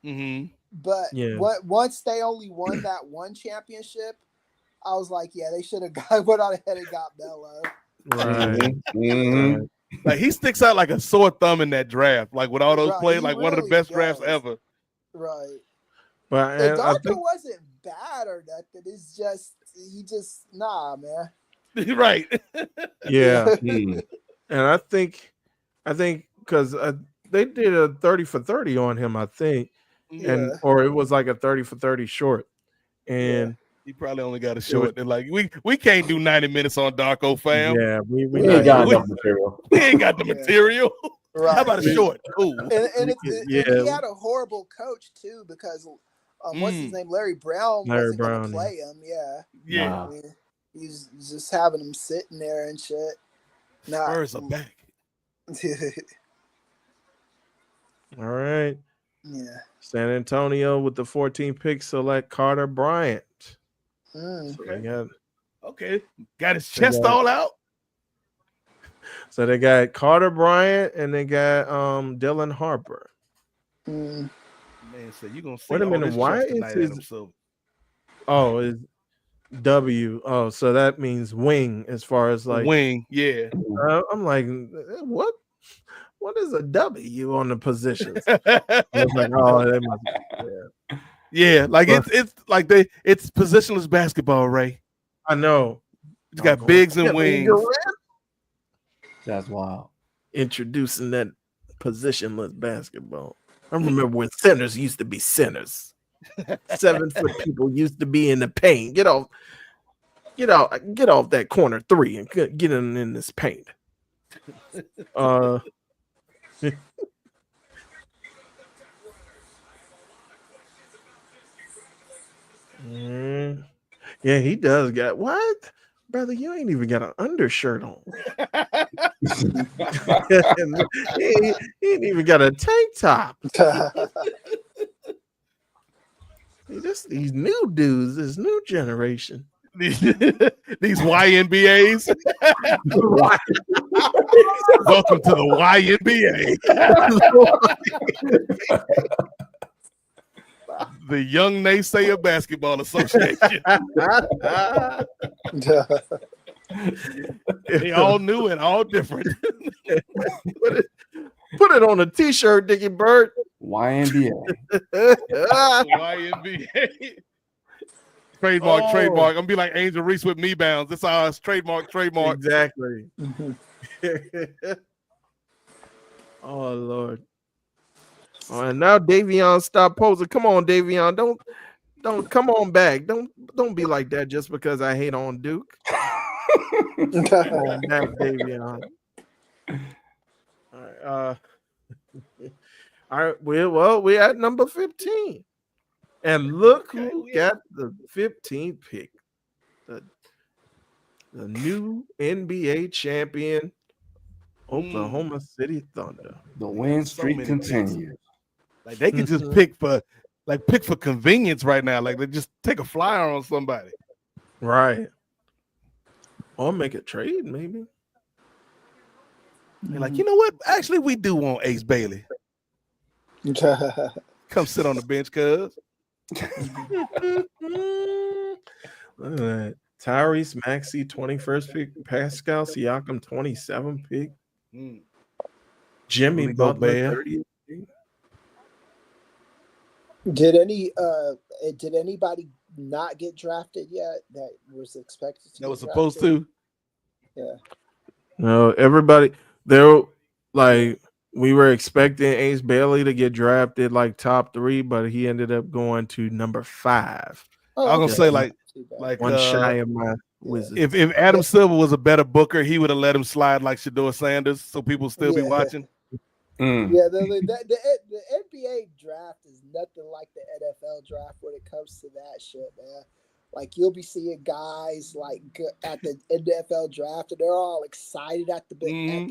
Mm-hmm. but Yeah. once they only won that one championship, I was like, yeah, they should have went on ahead and got Melo. right? Mhm. Right. Like he sticks out like a sore thumb in that draft. Like with all those Right, plays, he like one of the really best drafts does. ever. Right. But And and I Darko think wasn't bad or nothing. It's just nah, man. Right. yeah, Mhm. and I think because they did a 30 for 30 on him, I think, and Yeah. or it was like a 30 for 30 short, and He probably only got a short. They're like, we can't do 90 minutes on Darko, fam. yeah, we We ain't got we- enough material. We ain't got the Yeah. material. Right. How about a short? Ooh. And he Yeah. had a horrible coach too because what's his Mm. name? Larry Brown Larry wasn't Brown, going to play him. Yeah. Yeah. Nah. I mean, he's just having him sitting there and shit. Nah. Spurs are back. all right. Yeah. San Antonio with the 14th pick select Carter Bryant. Mm. So they got Okay. Got his chest got- all out. so they got Carter Bryant and they got Dylan Harper. Mm. Man said you gonna see Wait a all minute, this why chest is tonight, his- Adam Silver. Oh, is W. Oh, so that means wing as far as like Wing, yeah. I'm like, what is a W on the positions? It's like, oh, that must, Yeah, like it's like it's positionless basketball, Ray. I know. It's got bigs and wings. That's wild. Introducing that positionless basketball. I remember when centers used to be centers. 7-foot people used to be in the paint. Get off that corner three and get in this paint. Yeah, he does got what? Brother, you ain't even got an undershirt on. he ain't even got a tank top. These new dudes, this new generation. These YNBAs. Welcome to the YNBA. The Young Naysayer Basketball Association. They all new and all different. Put it on a t-shirt, Dickie Bird. YNBA. YNBA. Trademark. I'm gonna be like Angel Reese with Me Bounds. That's how it's trademark. Exactly. Oh Lord. Oh, and now Davion, stop posing. Come on, Davion. Don't come on back. Don't be like that just because I hate on Duke. Come on back, Davion. All right. Well, we're at number 15. And look who got the 15th pick. The new NBA champion, Oklahoma City Thunder. The win streak continues. Like they could just pick for convenience right now. Like they just take a flyer on somebody. Right. Or make a trade, maybe. They're like, you know what? Actually, we do want Ace Bailey. Come sit on the bench, cuz. Look at that. Tyrese Maxey, 21st pick. Pascal Siakam, 27th pick. Jimmy Butler, 30th pick. Did anybody not get drafted yet that was expected to? That was supposed to. Yeah. No, everybody we were expecting Ace Bailey to get drafted like top 3, but he ended up going to number 5. Oh, I was gonna say like one shy of my Wizards. If Adam Silver was a better booker, he would have let him slide like Shedeur Sanders, so people still be watching. Yeah, the NBA draft is nothing like the NFL draft when it comes to that shit, man. Like you'll be seeing guys like at the NFL draft, and they're all excited at the beginning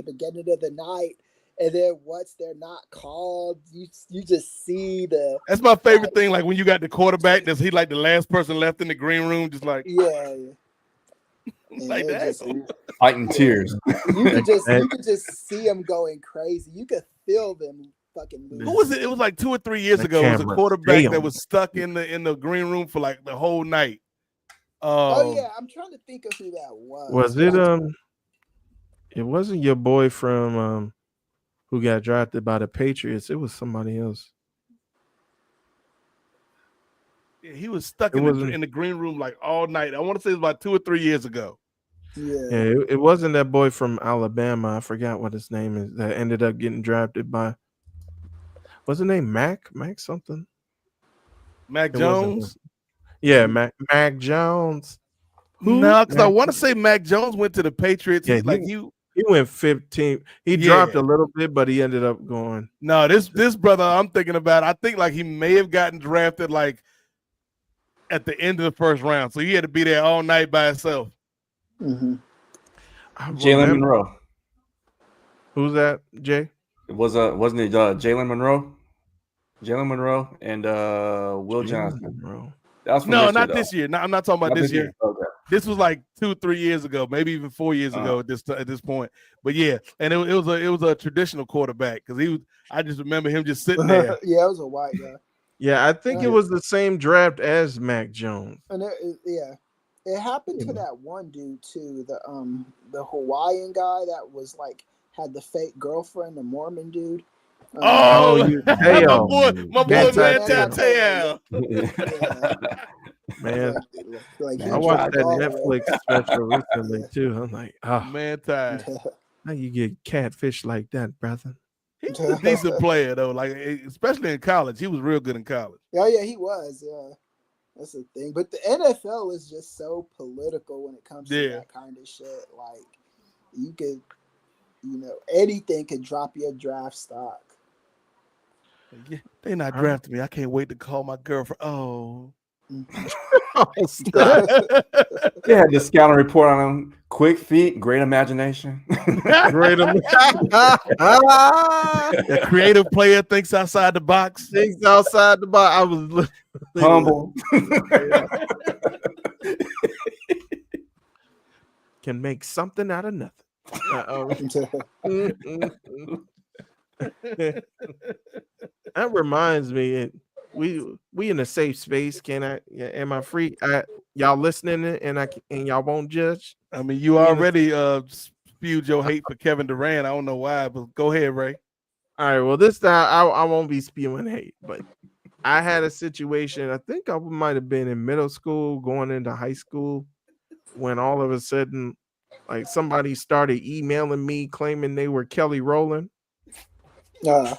of the night, and then once they're not called, you just see the. That's my favorite thing. Like when you got the quarterback, he like the last person left in the green room, just like like that, fighting tears. You could just see them going crazy. You could feel them fucking losing. Who was it? It was like 2 or 3 years ago. It was a quarterback that was stuck in the green room for like the whole night. Oh yeah, I'm trying to think of who that was. Was it it wasn't your boy from who got drafted by the Patriots. It was somebody else. Yeah, he was stuck in the green room like all night. I want to say it was about 2 or 3 years ago. Yeah, it wasn't that boy from Alabama. I forgot what his name is that ended up getting drafted by. What's his name? Mac something. Mac Jones. Yeah, Mac Jones. No, because I want to say Mac Jones went to the Patriots. Yeah, he went 15. He dropped a little bit, but he ended up going. No, this brother I'm thinking about, I think like he may have gotten drafted like at the end of the first round. So he had to be there all night by himself. Jalen Monroe. Who's that, Jay? It wasn't it Jalen Monroe? Jalen Monroe and Will Johnson. Monroe. That was no, not this year. No, I'm not talking about this year. Okay. This was like 2 or 3 years ago, maybe even 4 years ago at this point. But yeah, and it was a traditional quarterback because I just remember him just sitting there. Yeah, it was a white guy. Yeah, I think it was the same draft as Mac Jones. And it happened to that one dude too, the Hawaiian guy that was like had the fake girlfriend, the Mormon dude. My boy, Teo. Man, I watched that Netflix special recently too. I'm like, man, how you get catfish like that, brother? He's a decent player though. Like especially in college, he was real good in college. Oh yeah, he was. Yeah, that's the thing. But the NFL is just so political when it comes to that kind of shit. Like you could, anything could drop your draft stock. Yeah, they not drafting me. I can't wait to call my girlfriend. Oh. Stop. They had the scouting report on him. Quick feet, great imagination. Great. The creative player thinks outside the box. Things outside the box. I was Humble. Can make something out of nothing. That reminds me, we in a safe space. Am I free? Y'all listening and y'all won't judge? I mean, you already spewed your hate for Kevin Durant. I don't know why, but go ahead, Ray. All right. Well, this time I won't be spewing hate, but I had a situation. I think I might have been in middle school, going into high school, when all of a sudden, like somebody started emailing me claiming they were Kelly Rowland. And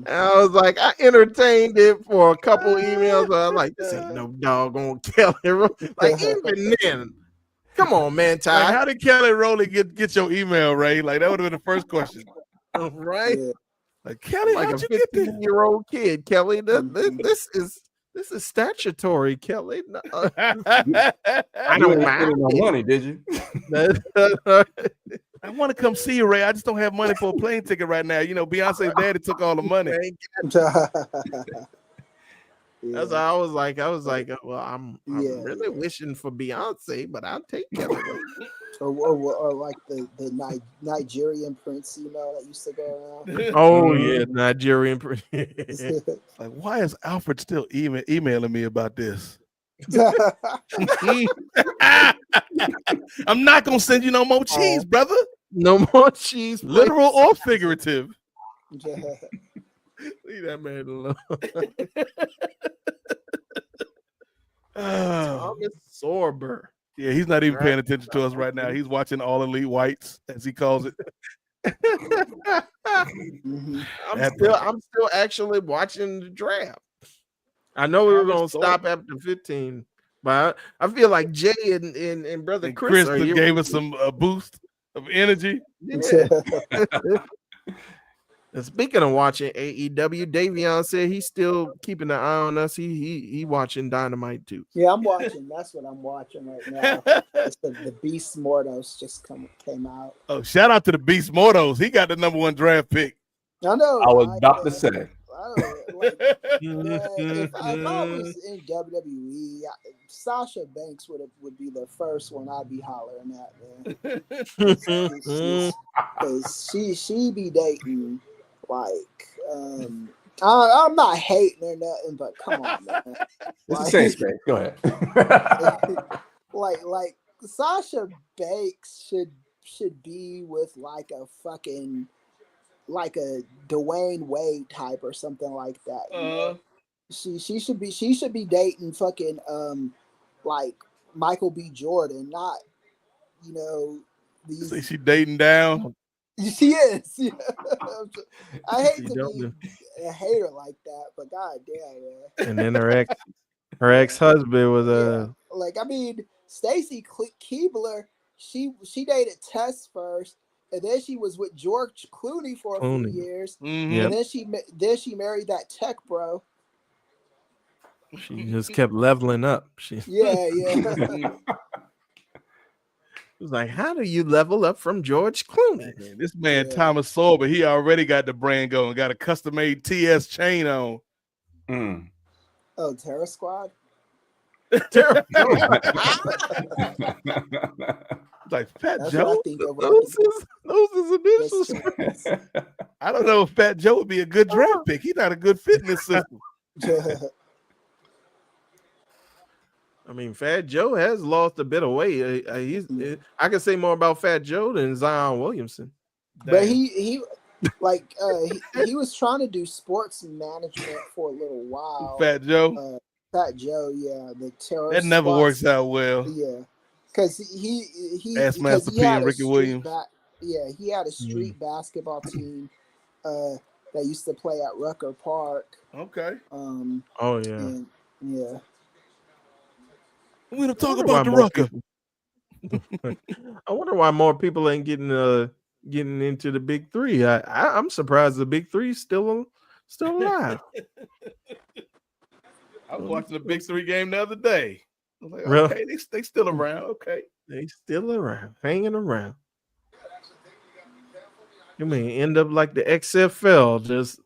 I was like, I entertained it for a couple emails. I was like, this ain't no doggone Kelly Rowland. Like even then, come on, man, Ty. Like, how did Kelly Rowland get your email, Ray? Like that would have been the first question, right? Yeah. Like Kelly, Like how'd a you get this? 15-year-old kid, Kelly. This is statutory, Kelly. I You don't ain't mind. spending no money, did you? I want to come see you, Ray. I just don't have money for a plane ticket right now. Beyonce's daddy took all the money. That's how I was like, well, I'm Yeah. really wishing for Beyonce, but I'll take Kelly. or like the Nigerian prince, that used to go around. Oh yeah, Nigerian. Like, why is Alfred still emailing me about this? I'm not gonna send you no more cheese, brother. No more cheese, please. Literal or figurative. Leave that man alone. Thomas Sorber. Yeah, he's not even paying attention to us right now. He's watching All Elite Whites, as he calls it. I'm still actually watching the draft. I know we were gonna stop after 15, but I feel like Jay and brother And Chris just gave us some boost of energy. Yeah. And speaking of watching AEW, Davion said he's still keeping an eye on us. He watching Dynamite too. Yeah, I'm watching. That's what I'm watching right now. It's the Beast Mortos just came out. Oh, shout out to the Beast Mortos. He got the #1 draft pick. I know. I was about to say. If I was in WWE, Sasha Banks would be the first one I'd be hollering at, man. Because she be dating I'm not hating or nothing, but come on, man. It's the same space. Go ahead. like Sasha Banks should be with like a fucking like a Dwayne Wade type or something like that. She should be dating fucking like Michael B. Jordan, not these. So she dating down. She is. Yeah. I hate to be a hater like that, but goddamn, man. And then her ex-husband was Stacy Keibler. She dated Tess first, and then she was with George Clooney for a few years, Mm-hmm. and then she married that tech bro. She just kept leveling up. Yeah. It was like, how do you level up from George Clooney? Man, this man Thomas Sorber, he already got the brand going, got a custom-made TS chain on. Oh, Terror Squad. Like Fat That's Joe. what I think of when I Those is think initials. of I don't know if Fat Joe would be a good draft pick. He's not a good fit in this system. I mean, Fat Joe has lost a bit of weight. I can say more about Fat Joe than Zion Williamson. But he was trying to do sports management for a little while. Fat Joe. Fat Joe, yeah, the terror. That never works out well. Yeah, because he Ask Master P and Ricky Williams. he had a street basketball team that used to play at Rucker Park. Okay. Oh yeah. and yeah. We're gonna talk wonder about why the more Rucker. I wonder why more people ain't getting into the big three. I'm surprised the big three is still alive. I was watching the Big Three game the other day. I was like, Really? okay, they still around. Okay. They still around, hanging around. You mean end up like the XFL, just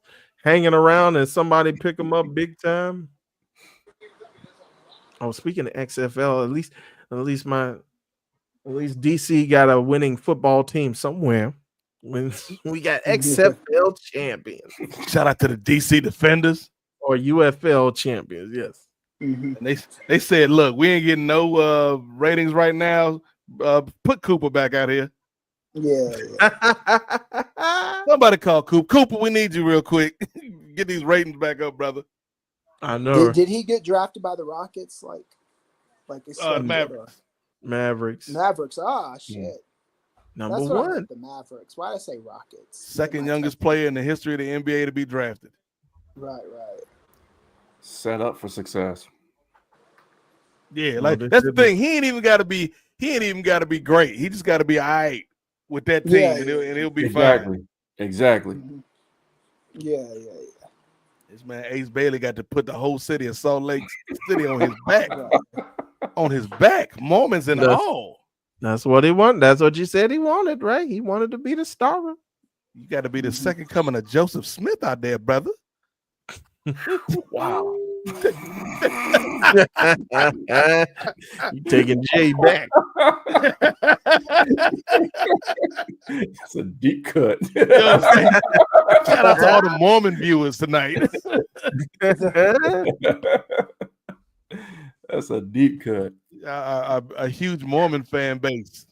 hanging around and somebody pick them up big time? Oh, speaking of XFL, at least DC got a winning football team somewhere. When we got XFL champions Shout out to the DC Defenders. or UFL champions, yes. Mhm. And they said, look, we ain't getting no ratings right now. Put Cooper back out here. Yeah. Somebody call Cooper. Cooper, we need you real quick. Get these ratings back up, brother. I know. Did he get drafted by the Rockets? Like they said, Mavericks. Mavericks. Ah, shit. Number That's what I one. meant, the Mavericks. Why did I say Rockets? Second youngest player in the history of the NBA to be drafted. Right. Set up for success. Yeah, Well, like this that's the should be- thing. He ain't even got to be great. He just got to be all right with that team, Yeah, and he'll be fine. Exactly. Mhm. Yeah. This man Ace Bailey got to put the whole city of Salt Lake City on his back. On his back, Mormons and all. That's what he wanted. That's what you said he wanted, right? He wanted to be the starter. You got to be the second coming of Joseph Smith out there, brother. Wow. You taking Jay back. It's a deep cut. You know what I'm saying? Shout out to all the Mormon viewers tonight. That's a deep cut. A huge Mormon fan base.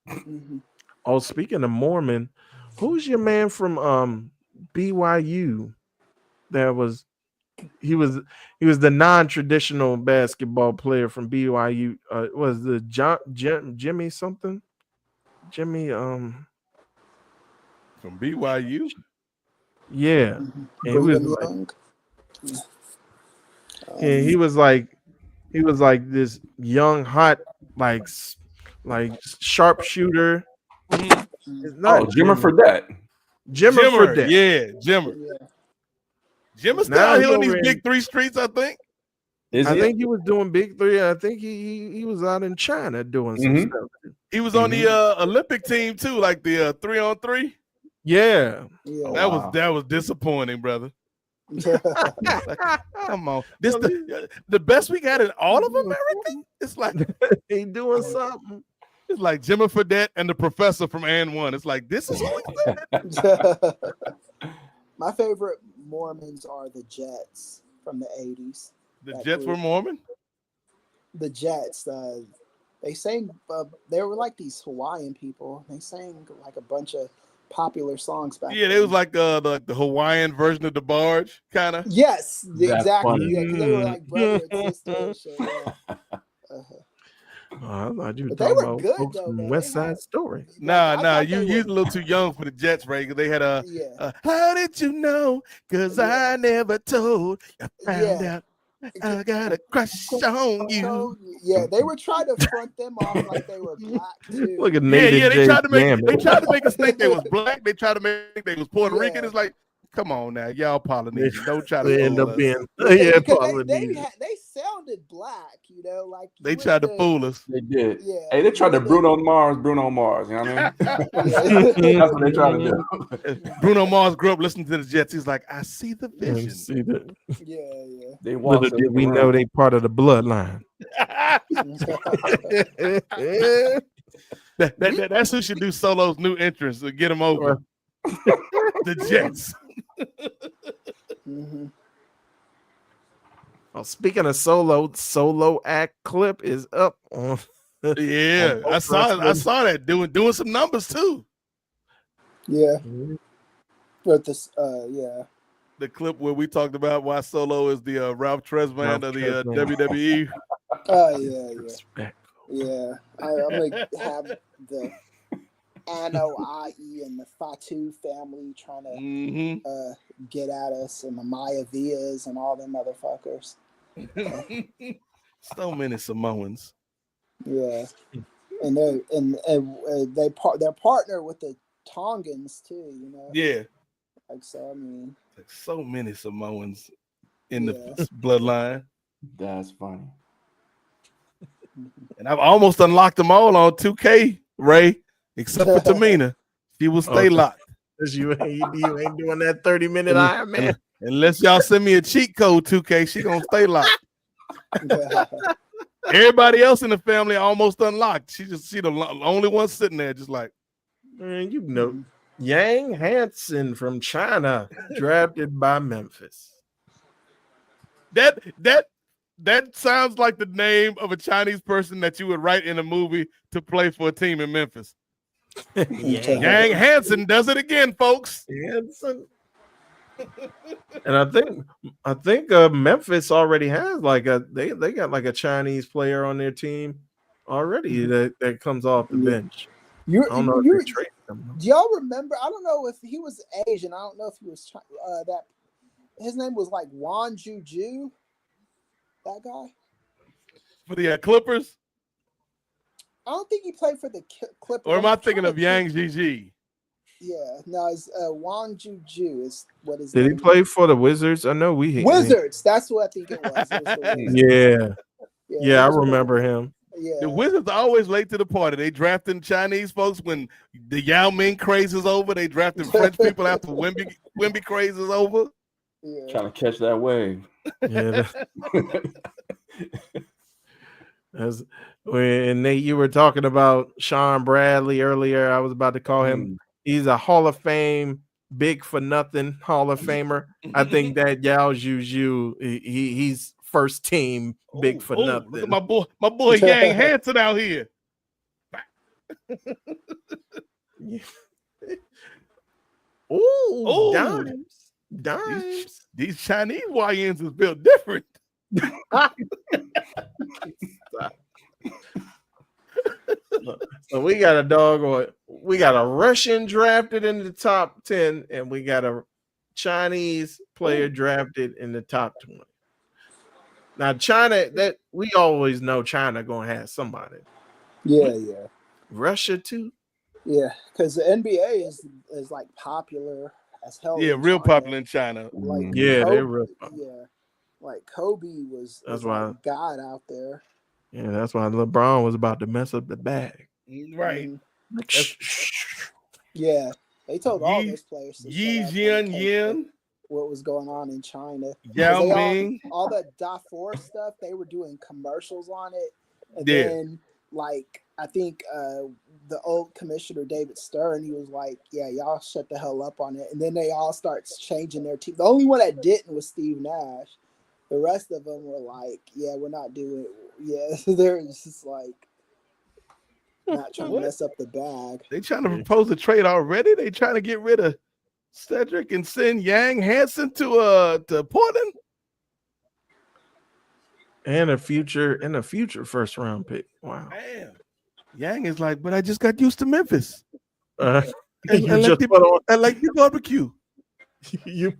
Mhm. Oh, speaking of Mormon, who's your man from BYU? He was the non-traditional basketball player from BYU. Was the Jimmy something? Jimmy From BYU. yeah. Mhm. And he was Brigham like, Young. and he was like this young hot like sharpshooter. It's not Jimmer Fredette. Jimmer Fredette. Yeah, Jimmer. Yeah. Jimmer's still Now out he here on these over in- big three streets, I think. I think he was doing big three. I think he was out in China doing some Mhm. stuff. He was on the Olympic team too, like the 3-on-3. Yeah. Yeah. That was disappointing, brother. Like, come on, this the best we got in all of America. It's like He doing something. it's like Jimmy Fredette and the professor from And One. It's like this is My favorite Mormons are the Jets from the 80s. the That Jets were group. Mormon. The Jets, they sang, they were like these Hawaiian people. They sang like a bunch of popular songs back Yeah, then. they was like the Hawaiian version of the Barge, kind of. Yes, That's exactly. funny. Yeah, 'cause they were like brother and sister and shit. Yeah. I thought you were But they talking were about good, folks though, from man. West They had- Side Story. Nah, I thought you they you're a were- little too young for the Jets, right? Because they had a Yeah. how did you know? Because I never told. I found Yeah. out I got a crush on you. So, yeah, they were trying to front them off like they were black too. Look at Yeah, Native they J tried to make Gambit. us think they was black. They tried to make they was Puerto Rican. Yeah. It's like, come on now, y'all Polynesian. Don't try to They end fool up us. being Because they Polynesian. sounded black, you know, like They you went tried to fool us. They did. Yeah. Hey, they tried to you Bruno Mars. You know what I mean? went That's what they tried to do. Bruno Mars grew up listening to the Jets. He's like, I see the And vision. see that. Yeah, They walked Little did we know they part of the bloodline. yeah. That's who should do Solo's new entrance to get him over. The Jets. Mhm. Oh, speaking of solo act clip is up on. Yeah, On I saw Wrestling. that doing some numbers too. Yeah. But this, yeah. The clip where we talked about why Solo is the Ralph Tresvant of the Tresvant. WWE. Oh, yeah. Respect. Yeah. I'm going to have the Ano Ai and the Fatu family trying to Mm-hmm. get at us, and the Maya Villas and all them motherfuckers. So many Samoans. Yeah, and they're partner with the Tongans too. You know. Yeah. Like so, I mean, Like so many Samoans in Yeah. the bloodline. That's funny. And I've almost unlocked them all on 2K, Ray, except for Tamina. She will stay Okay. locked. 'Cause you ain't doing that 30-minute Iron Man. Unless y'all send me a cheat code, 2K, she gonna stay locked. Everybody else in the family almost unlocked. She the only one sitting there, just like, Man, you know, Yang Hansen from China, drafted by Memphis. that sounds like the name of a Chinese person that you would write in a movie to play for a team in Memphis. Yang Hansen does it again, folks. Hansen. And I think Memphis already has like they got like a Chinese player on their team already that comes off the bench. I don't know if they traded him. Do y'all remember? I don't know if he was Asian. I don't know if he was that. His name was like Wan Juju. That guy. For the Clippers? I don't think he played for the Clippers. Or am I thinking of Yang Gigi? Yeah, no, it's Wan Juju is what is. Did he play for the Wizards? I know Wizards. That's what I think it was. It was the Wizards. Yeah, I remember him. Yeah. The Wizards are always late to the party. They drafting Chinese folks when the Yao Ming craze is over. They drafting French people after Wemby craze is over. Yeah. Trying to catch that wave. Yeah. That's when Nate, you were talking about Sean Bradley earlier. I was about to call him. He's a Hall of Fame, big for nothing Hall of Famer. I think that Yao Juju, he's first team, big for nothing. Look at my boy Yang Hansen out here. Ooh, dimes. These Chinese YNs is built different. So we got a we got a Russian drafted in the top 10, and we got a Chinese player drafted in the top 20. Now China, that we always know China gonna have somebody. Yeah. Russia too. Yeah, because the NBA is like popular as hell. Yeah, in real China. popular in China. Like Yeah, Kobe, they're real popular. Yeah, like Kobe was why- like God out there. Yeah, that's why LeBron was about to mess up the bag. Right. Yeah, they told all those players to Yi shut up Jian and take Yin. what was going on in China. 'Cause Yao they Ming. all that Darfur stuff, they were doing commercials on it, and Yeah. then like I think the old commissioner David Stern, he was like, "Yeah, y'all shut the hell up on it," and then they all start changing their team. The only one that didn't was Steve Nash. The rest of them were like, "Yeah, we're not doing it." Yeah, they're just like not trying to mess up the bag. They trying to propose a trade already. They trying to get rid of Cedric and send Yang Hansen to Portland. And a future first round pick. Wow. Damn. Yang is like, but I just got used to Memphis. You I just put on I like the barbecue. you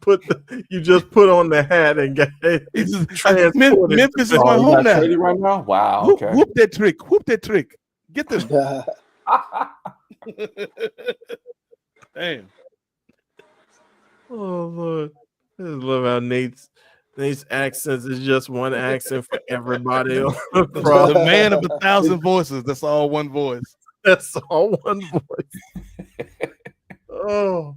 just put on the hat and got It's just, transported. Memphis is Oh, my you home got now. shady right now? Wow. Whoop, Okay. whoop that trick. Whoop that trick. Get them. Damn. Oh Lord. I just love how Nate's accents is just one accent for everybody across. The man of 1,000 voices. That's all one voice. That's all one voice. Oh.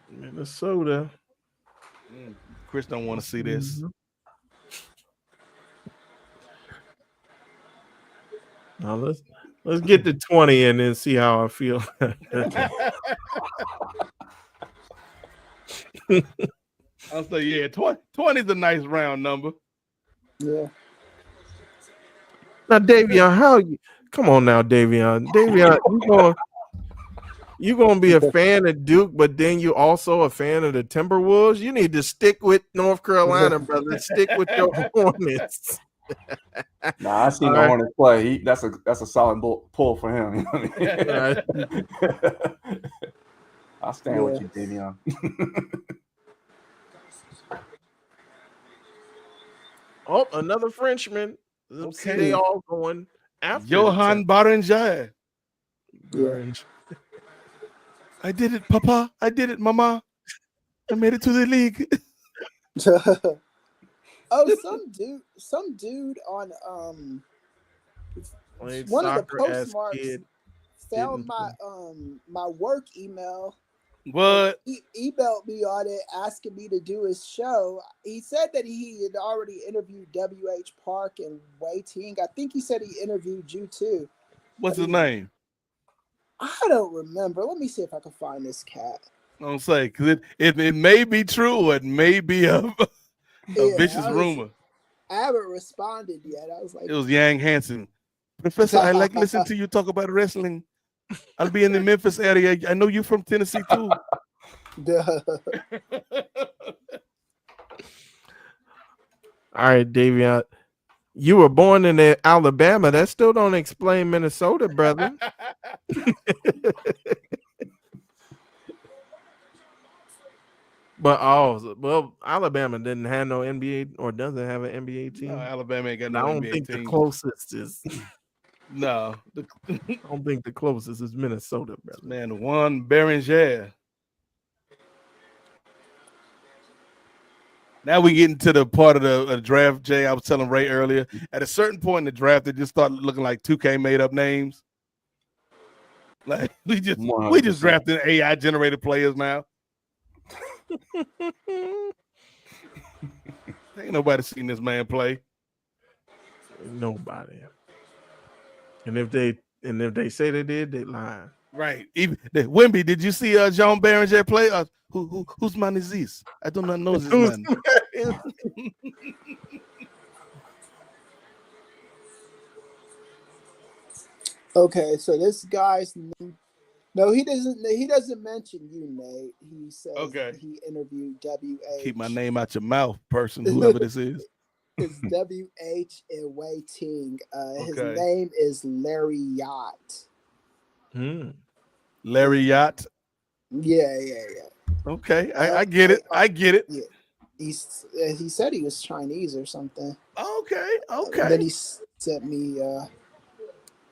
Minnesota. Chris don't want to see this. Now let's get to 20 and then see how I feel. I'll say, yeah, 20 is a nice round number. Yeah. Now, Davion, how you come on now, Davion. Davion, You gonna be a fan of Duke, but then you also a fan of the Timberwolves. You need to stick with North Carolina, brother. Stick with your Hornets. Nah, I seen All the right. Hornets play. That's a solid pull for him. You know what I mean? I'll stand with you, Davion. Oh, another Frenchman. See, they all going after Johan Berenger. Orange. I did it, Papa. I did it, Mama. I made it to the league. Oh, some dude on Played one of the soccer as postmarks kid. found Didn't my my work email. What? He emailed me on it asking me to do his show. He said that he had already interviewed W.H. Park and Wei Ting. I think he said he interviewed you too. What's his name? I don't remember. Let me see if I can find this cat. Don't say, because it may be true or it may be a vicious rumor. I haven't responded yet. I was like, It was Yang Hansen. Professor, I like listening to you talk about wrestling. I'll be in the Memphis area. I know you from Tennessee too. All right, Davion. You were born in Alabama. That still don't explain Minnesota, brother. But well, Alabama didn't have no NBA or doesn't have an NBA team. No, Alabama ain't got no I don't NBA think team. the closest is. No, I don't think the closest is Minnesota, brother. Man, Juan Berenger. Now we get into the part of the draft, Jay. I was telling Ray earlier. At a certain point in the draft, it just started looking like 2K made up names. Like we just 100%. drafted AI generated players now. Ain't nobody seen this man play. Nobody. And if they say they did, they lying. Right. Even Wimby, did you see Jean Berenger play? Whose man is this? I do not know this man. okay, so this guy's name. No, he doesn't mention you, Nate. He says he interviewed W.H. Keep my name out your mouth, person, whoever this is. It's W.H. and Wei Ting. His name is Larry Yacht. Larry Yacht? Yeah. Okay, I get it. I get it. Yeah. He said he was Chinese or something. Okay. Then he sent me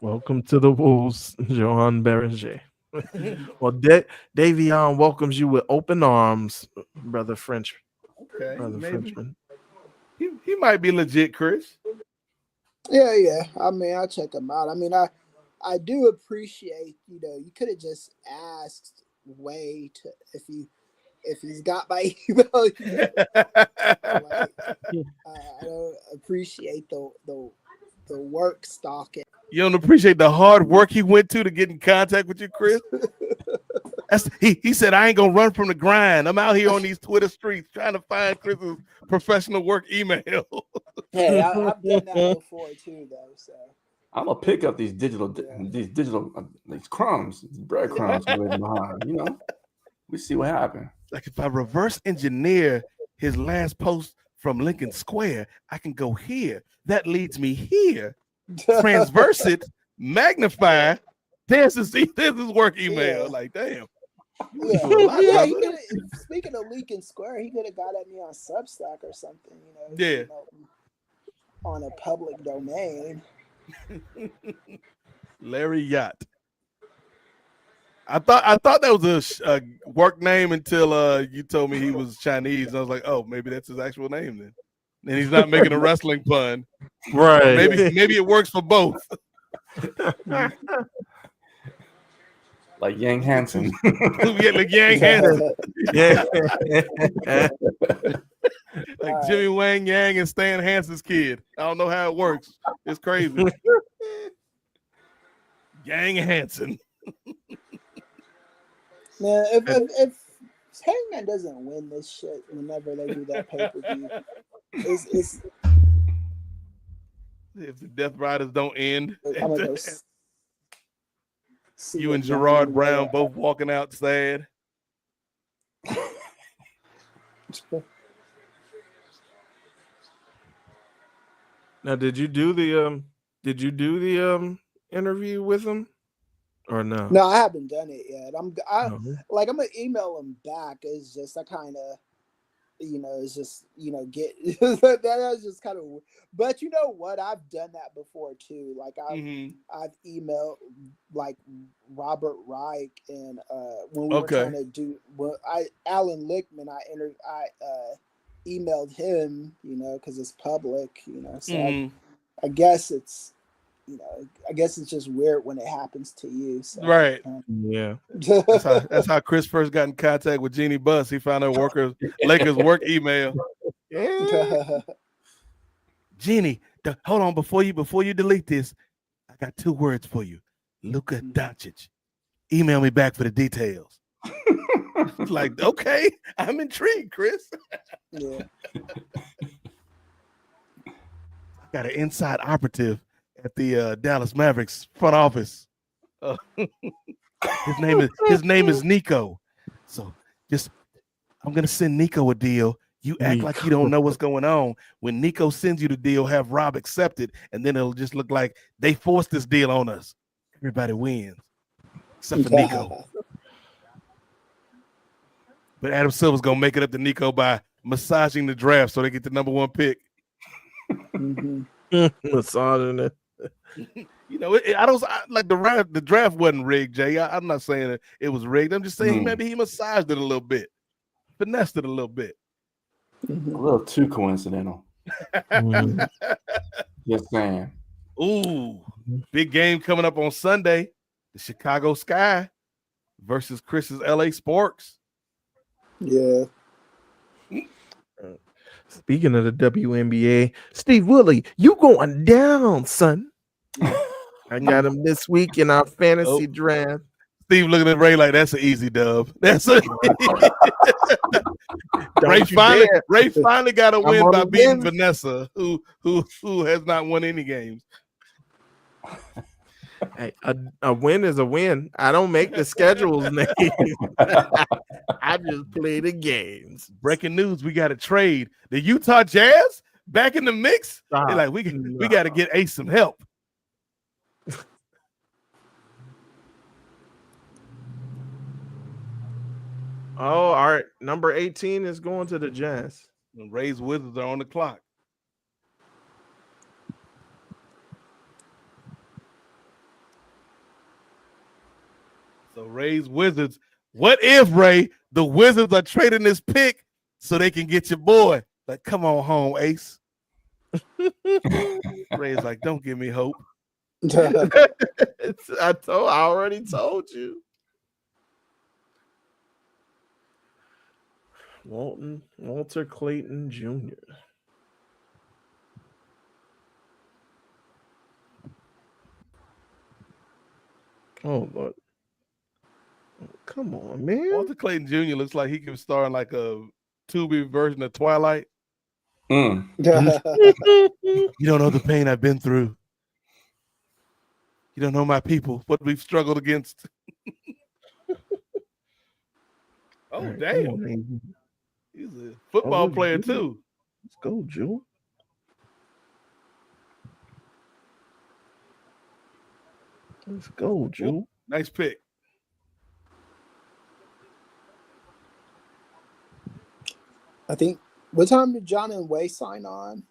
welcome to the Wolves, Johan Berenger. Well, Davion welcomes you with open arms, brother French. Okay, brother Frenchman. He might be legit, Chris. Yeah. I mean, I'll check him out. I mean, I do appreciate, you could have just asked Wei to if he's got my email. I don't appreciate the work stalking. You don't appreciate the hard work he went to get in contact with you, Chris? He said, I ain't gonna run from the grind. I'm out here on these Twitter streets trying to find Chris's professional work email. Hey, I've done that before too, though. So I'm gonna pick up these crumbs, these breadcrumbs behind. We see what happens. Like if I reverse engineer his last post from Lincoln Square, I can go here. That leads me here. Transverse it, magnify. There's his work email. Yeah. Like, damn. Yeah. Speaking of Lincoln Square, he could have got at me on Substack or something. On a public domain. Larry Yacht. I thought that was a work name until you told me he was Chinese. And I was like, oh, maybe that's his actual name then. And he's not making a wrestling pun. Right. Maybe it works for both. Like Yang Hansen. Like Yang Hansen. Yeah. Like Jimmy Wang Yang and Stan Hansen's kid. I don't know how it works. It's crazy. Yang Hansen. Man, if Hangman doesn't win this shit whenever they do that pay-per-view, it's if the Death Riders don't end. I'm gonna go. See You what and John Gerard and Brown Ray both walking out sad. are- Now, did you do the interview with him or no? No, I haven't done it yet. No. I'm gonna email him back. It's just I kind of, it's just get that was just kind of. But you know what? I've done that before too. Like I've emailed like Robert Reich and when we were Okay. trying to do Alan Lichtman. I emailed him, because it's public, so I guess it's. I guess it's just weird when it happens to you. So. Right. Yeah. That's how Chris first got in contact with Jeannie Buss. He found her Lakers work email. Yeah. Jeannie, hold on before you delete this. I got 2 words for you. Luka Doncic. Email me back for the details. Like, okay, I'm intrigued, Chris. Yeah. I got an inside operative at the Dallas Mavericks front office. His name is Nico. So I'm gonna send Nico a deal. You act like you don't know what's going on. When Nico sends you the deal, have Rob accept it, and then it'll just look like they forced this deal on us. Everybody wins, except for Nico. But Adam Silver's gonna make it up to Nico by massaging the draft so they get the number 1 pick. Massaging it. The draft wasn't rigged, Jay. I'm not saying it was rigged. I'm just saying maybe he massaged it a little bit, finessed it a little bit. A little too coincidental. Just saying. Ooh, big game coming up on Sunday. The Chicago Sky versus Chris's LA Sparks. Yeah. Speaking of the WNBA, Steve Willie, you going down, son. I got him this week in our fantasy draft. Steve looking at Ray like that's an easy dub. That's a Ray finally got a win by beating Vanessa, who has not won any games. Hey, a win is a win. I don't make the schedules name. I just play the games. Breaking news: we got to trade the Utah Jazz back in the mix. They're like we got to get Ace some help. Oh, all right. Number 18 is going to the Jazz. And Ray's Wizards are on the clock. So Ray's Wizards. What if, Ray, the Wizards are trading this pick so they can get your boy? Like, come on home, Ace. Ray's like, don't give me hope. I already told you. Walter Clayton Jr. Oh, Lord. Come on, man. Walter Clayton Jr. looks like he can star in like a Tubi version of Twilight. Mm. You don't know the pain I've been through. You don't know my people, what we've struggled against. Oh, Right, damn. He's a football player, too. Let's go, Jewel. Let's go, Jewel. Nice pick. I think, what time did John and Way sign on?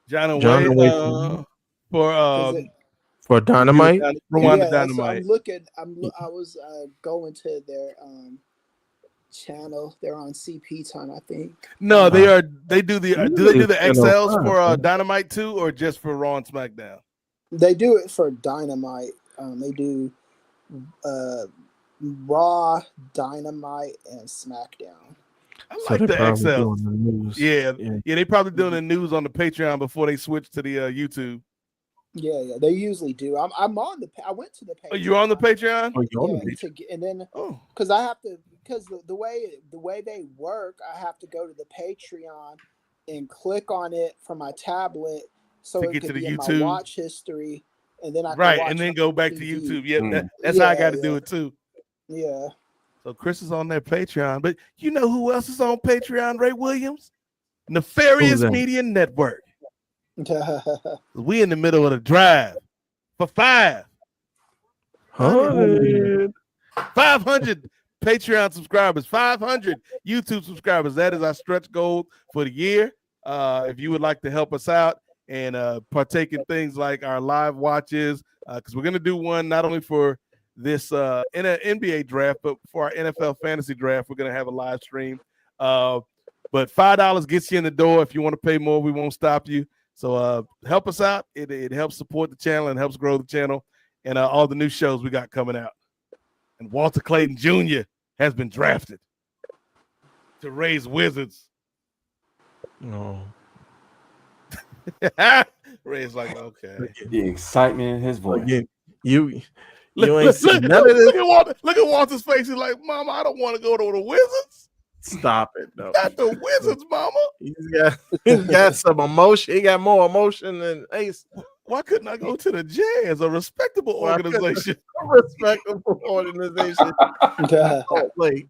John and Wade for Dynamite. Rwanda Yeah, Dynamite. I'm looking. I was going to their channel. They're on CP time, I think. No, they are. They do the. Do they do the Channel XLs 5, for right? Dynamite too, or just for Raw and SmackDown? They do it for Dynamite. They do Raw, Dynamite, and SmackDown. I So like they're the probably XLs. doing the news. Yeah, they probably doing the news on the Patreon before they switch to the YouTube. Yeah, they usually do. I'm on the. I went to the. Oh, you're on the Patreon? Oh, you're on the Yeah, page. and then Oh, because I have to, because the way they work, I have to go to the Patreon and click on it from my tablet so To it get could to the be in YouTube. my watch history, and then I can Right, watch and then it go on back to TV. YouTube. Yep, Mm. that's how I got to Yeah, do yeah. it too. Yeah. So Chris is on their Patreon, but you know who else is on Patreon? Ray Williams, Nefarious that? Media Network. We in the middle of the drive for 500 Patreon subscribers, 500 YouTube subscribers. That is our stretch goal for the year. If you would like to help us out and partake in things like our live watches, because we're going to do one not only for this in an NBA draft, but for our NFL fantasy draft, we're going to have a live stream. But $5 gets you in the door. If you want to pay more, we won't stop you. So help us out. It helps support the channel and helps grow the channel and all the new shows we got coming out. And Walter Clayton Jr. has been drafted to raise Wizards. No. Ray's like, okay. The excitement in his voice. Again, you Look, ain't seen none of look this. at Walter's face. He's like, Mama, I don't want to go to the Wizards. Stop it. No. Not the Wizards, Mama. He's got some emotion. He got more emotion than Ace. Why couldn't I go to the Jazz, a respectable Why couldn't- organization? A respectable organization. Oh, like,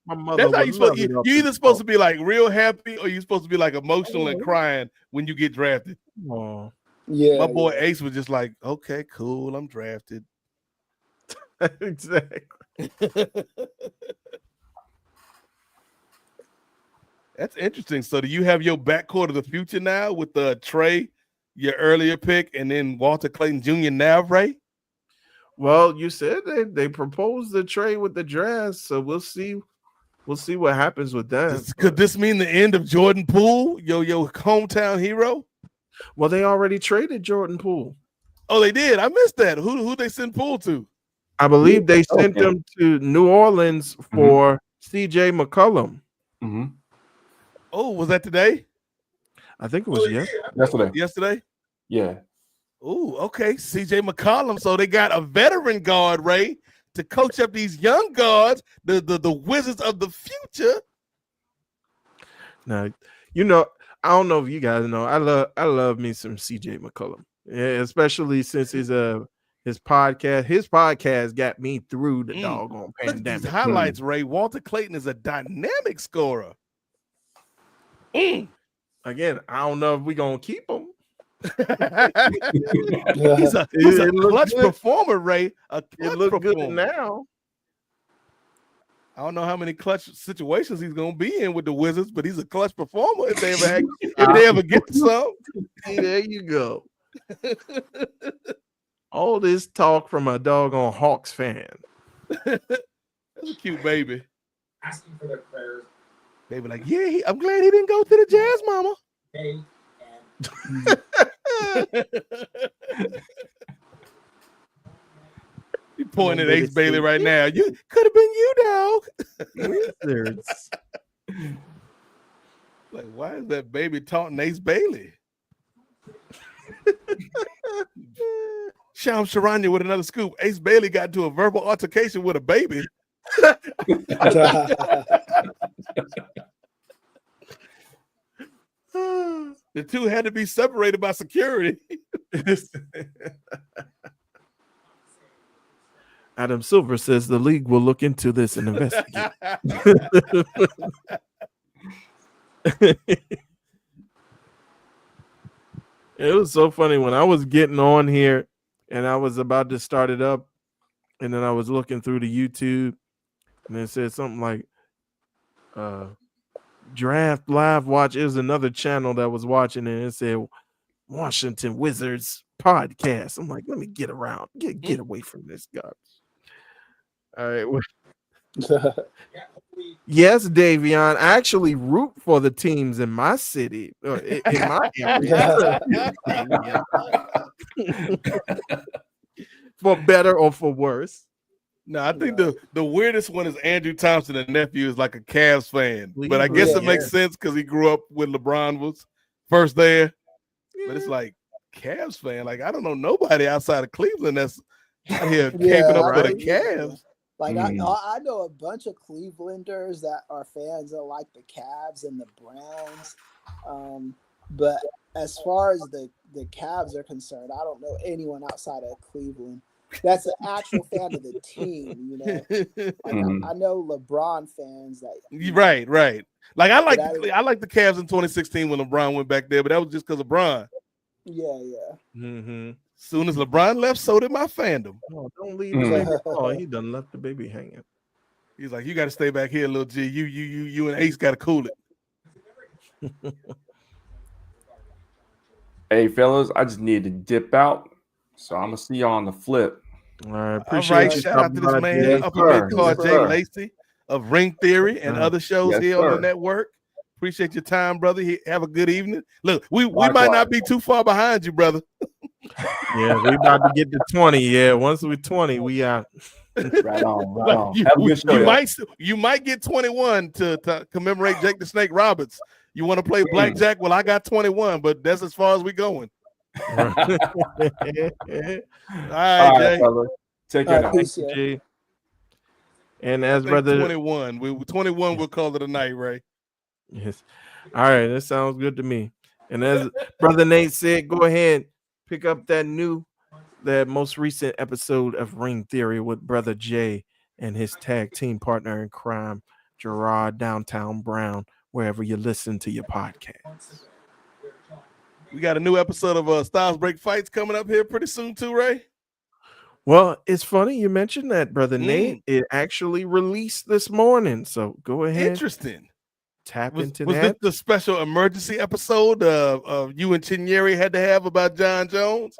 my mother. That's how would you supposed. love it You up either in- supposed to be like real happy, or you supposed to be like emotional and crying when you get drafted. Oh. Yeah. My boy Ace was just like, okay, cool, I'm drafted. Exactly. That's interesting. So, do you have your backcourt of the future now with Trey, your earlier pick, and then Walter Clayton Jr. now, Ray? Well, you said they proposed the trade with the draft, so we'll see. We'll see what happens with that. Could this mean the end of Jordan Poole, your hometown hero? Well, they already traded Jordan Poole. Oh, they did. I missed that. Who they send Poole to? I believe they sent Okay. him to New Orleans for CJ McCollum. Mm-hmm. Oh, was that today? I think it was Yesterday. Yesterday? Yeah. Oh, okay. CJ McCollum. So they got a veteran guard, Ray, to coach up these young guards, the Wizards of the future. Now, I don't know if you guys know. I love me some CJ McCollum. Yeah, especially since his podcast. His podcast got me through the doggone Look at these pandemic. highlights, Ray. Walter Clayton is a dynamic scorer. Again, I don't know if we're gonna keep him. He's a It look clutch good. performer, Ray. A It clutch looks good performer. now. I don't know how many clutch situations he's gonna be in with the Wizards, but he's a clutch performer if they ever get to some. See, there you go. All this talk from a doggone Hawks fan. That's a cute baby. Asking for their prayers. They be like, yeah, I'm glad he didn't go to the Jazz, Mama. They You pointing at Nobody Ace Bailey said right now. You could have been you, dog. Wizards. Like, why is that baby taunting Ace Bailey? Sham Charania with another scoop. Ace Bailey got into a verbal altercation with a baby. The two had to be separated by security. Adam Silver says the league will look into this and investigate. It was so funny when I was getting on here and I was about to start it up, and then I was looking through the YouTube, and it said something like Draft Live Watch. It was another channel that was watching it, and it said Washington Wizards podcast. I'm like, let me get around, get away from this garbage. All right. Well, yes, Davion, I actually root for the teams in my city, or in my area. For better or for worse. No, I think the weirdest one is Andrew Thompson, the nephew, is like a Cavs fan. But I guess it makes sense because he grew up when LeBron was first there. But it's like Cavs fan. Like, I don't know nobody outside of Cleveland that's out here caping up for the Cavs. Like I know a bunch of Clevelanders that are fans of like the Cavs and the Browns. But as far as the Cavs are concerned, I don't know anyone outside of Cleveland that's an actual fan of the team. You know, like Mhm. I know LeBron fans that. Right. Like I like But I like the Cavs in 2016 when LeBron went back there, but that was just because of LeBron. Yeah. Mm-hmm. Soon as LeBron left, so did my fandom. Oh, don't leave the Mm. baby. Oh, he done left the baby hanging. He's like, you got to stay back here, little G. You and Ace got to cool it. Hey, fellas, I just need to dip out. So I'm going to see y'all on the flip. All right, All appreciate right, you. shout out to this stopping by, man, Jay. Upper Mid sir. Card Yes, Jay sir. Lacey of Ring Theory and other shows Yes, here on the sir. network. Appreciate your time, brother. Have a good evening. Look, we might Likewise. not be too far behind you, brother. Yeah, we about to get to 20. Yeah, once we 20, we out. Right on. Right Like, on. Have a good show, y'all. you might get 21 to commemorate Jake the Snake Roberts. You want to play blackjack? Well, I got 21, but that's as far as we going. All right, All right, Jay. fellas. Take care now. Peace, yeah. G. And I as think brother 21. 21 we'll call it a night, Ray. Yes. All right, that sounds good to me. And as brother Nate said, go ahead, pick up that most recent episode of Ring Theory with brother Jay and his tag team partner in crime, Gerard Downtown Brown, wherever you listen to your podcast. We got a new episode of Styles Break Fights coming up here pretty soon too, Ray. Well, it's funny you mentioned that, brother Nate. It actually released this morning, so go ahead, Interesting. tap into Was that. this the special emergency episode of you and Chinyeri had to have about John Jones?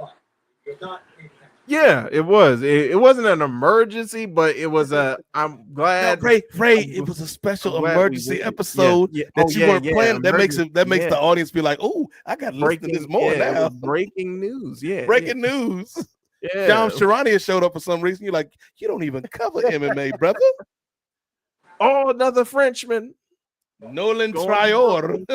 Yeah, it was. It wasn't an emergency, but it was a. I'm glad. No, Ray, it was a special I'm glad we emergency waited. episode Yeah. that Oh, you yeah, weren't yeah, planning. That makes emergency, the audience be like, "Oh, I got to listen to this more it now." was breaking news. Yeah, Breaking news. Yeah. John Sharania showed up for some reason. You're like, you don't even cover MMA, brother. Oh, another Frenchman. Nolan Going Trior.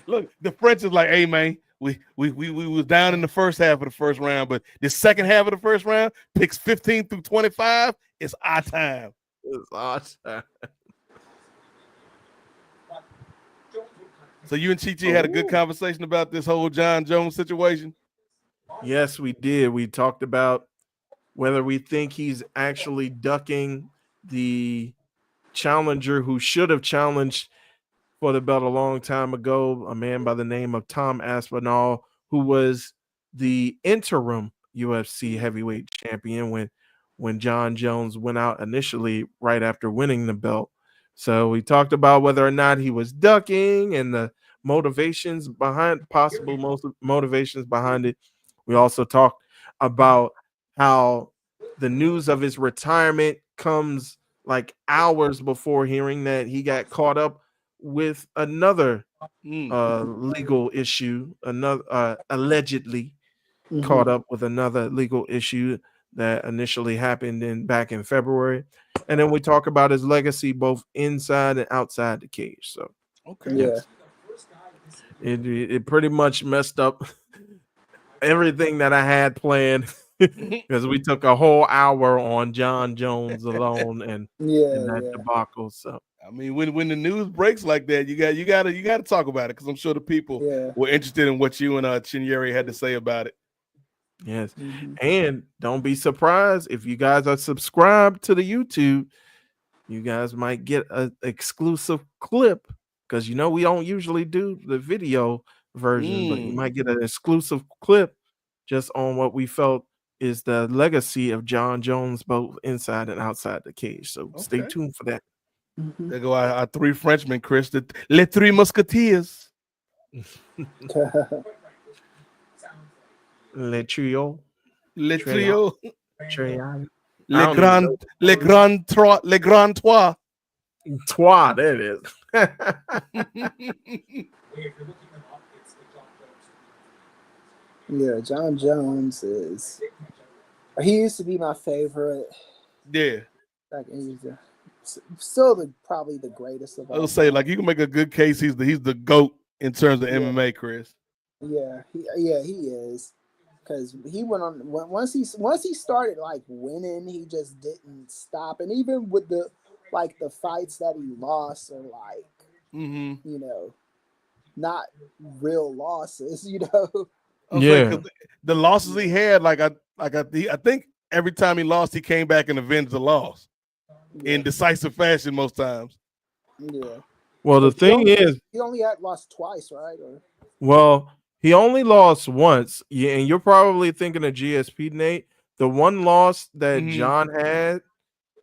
Look, the French is like, hey man, we was down in the first half of the first round, but the second half of the first round, picks 15 through 25, it's our time. It's awesome. So you and Chi had a good conversation about this whole John Jones situation? Yes, we did. We talked about whether we think he's actually ducking the challenger who should have challenged for the belt a long time ago, a man by the name of Tom Aspinall, who was the interim UFC heavyweight champion when John Jones went out initially right after winning the belt. So we talked about whether or not he was ducking and the motivations behind motivations behind it. We also talked about how the news of his retirement comes like hours before hearing that he got caught up with another legal issue, another allegedly caught up with another legal issue that initially happened back in February. And then we talk about his legacy both inside and outside the cage. So okay, Yeah. it pretty much messed up everything that I had planned because we took a whole hour on John Jones alone and that debacle. So I mean, when the news breaks like that, you got to talk about it because I'm sure the people were interested in what you and Chinyeri had to say about it. Yes. And don't be surprised if you guys are subscribed to the YouTube, you guys might get an exclusive clip because we don't usually do the video version, but you might get an exclusive clip just on what we felt is the legacy of John Jones both inside and outside the cage. So stay tuned for that. There go our three Frenchmen, Chris, les three musketeers. Le trio. Le trio. Trio. Le grand trois. Trois, there it is. Yeah, John Jones he used to be my favorite. Yeah. Like he's still probably the greatest of all. I would say, like, you can make a good case. He's the GOAT in terms of MMA, Chris. Yeah, he is. Because he went on once he started like winning, he just didn't stop. And even with the fights that he lost are like Mm-hmm. you know, not real losses, you know. Yeah. The losses he had, I think every time he lost, he came back and avenged the loss Yeah. in decisive fashion most times. Yeah. Well, the But thing is, he only had lost twice, right? Or well, he only lost once. Yeah, and you're probably thinking of GSP, Nate. The one loss that Mhm. John had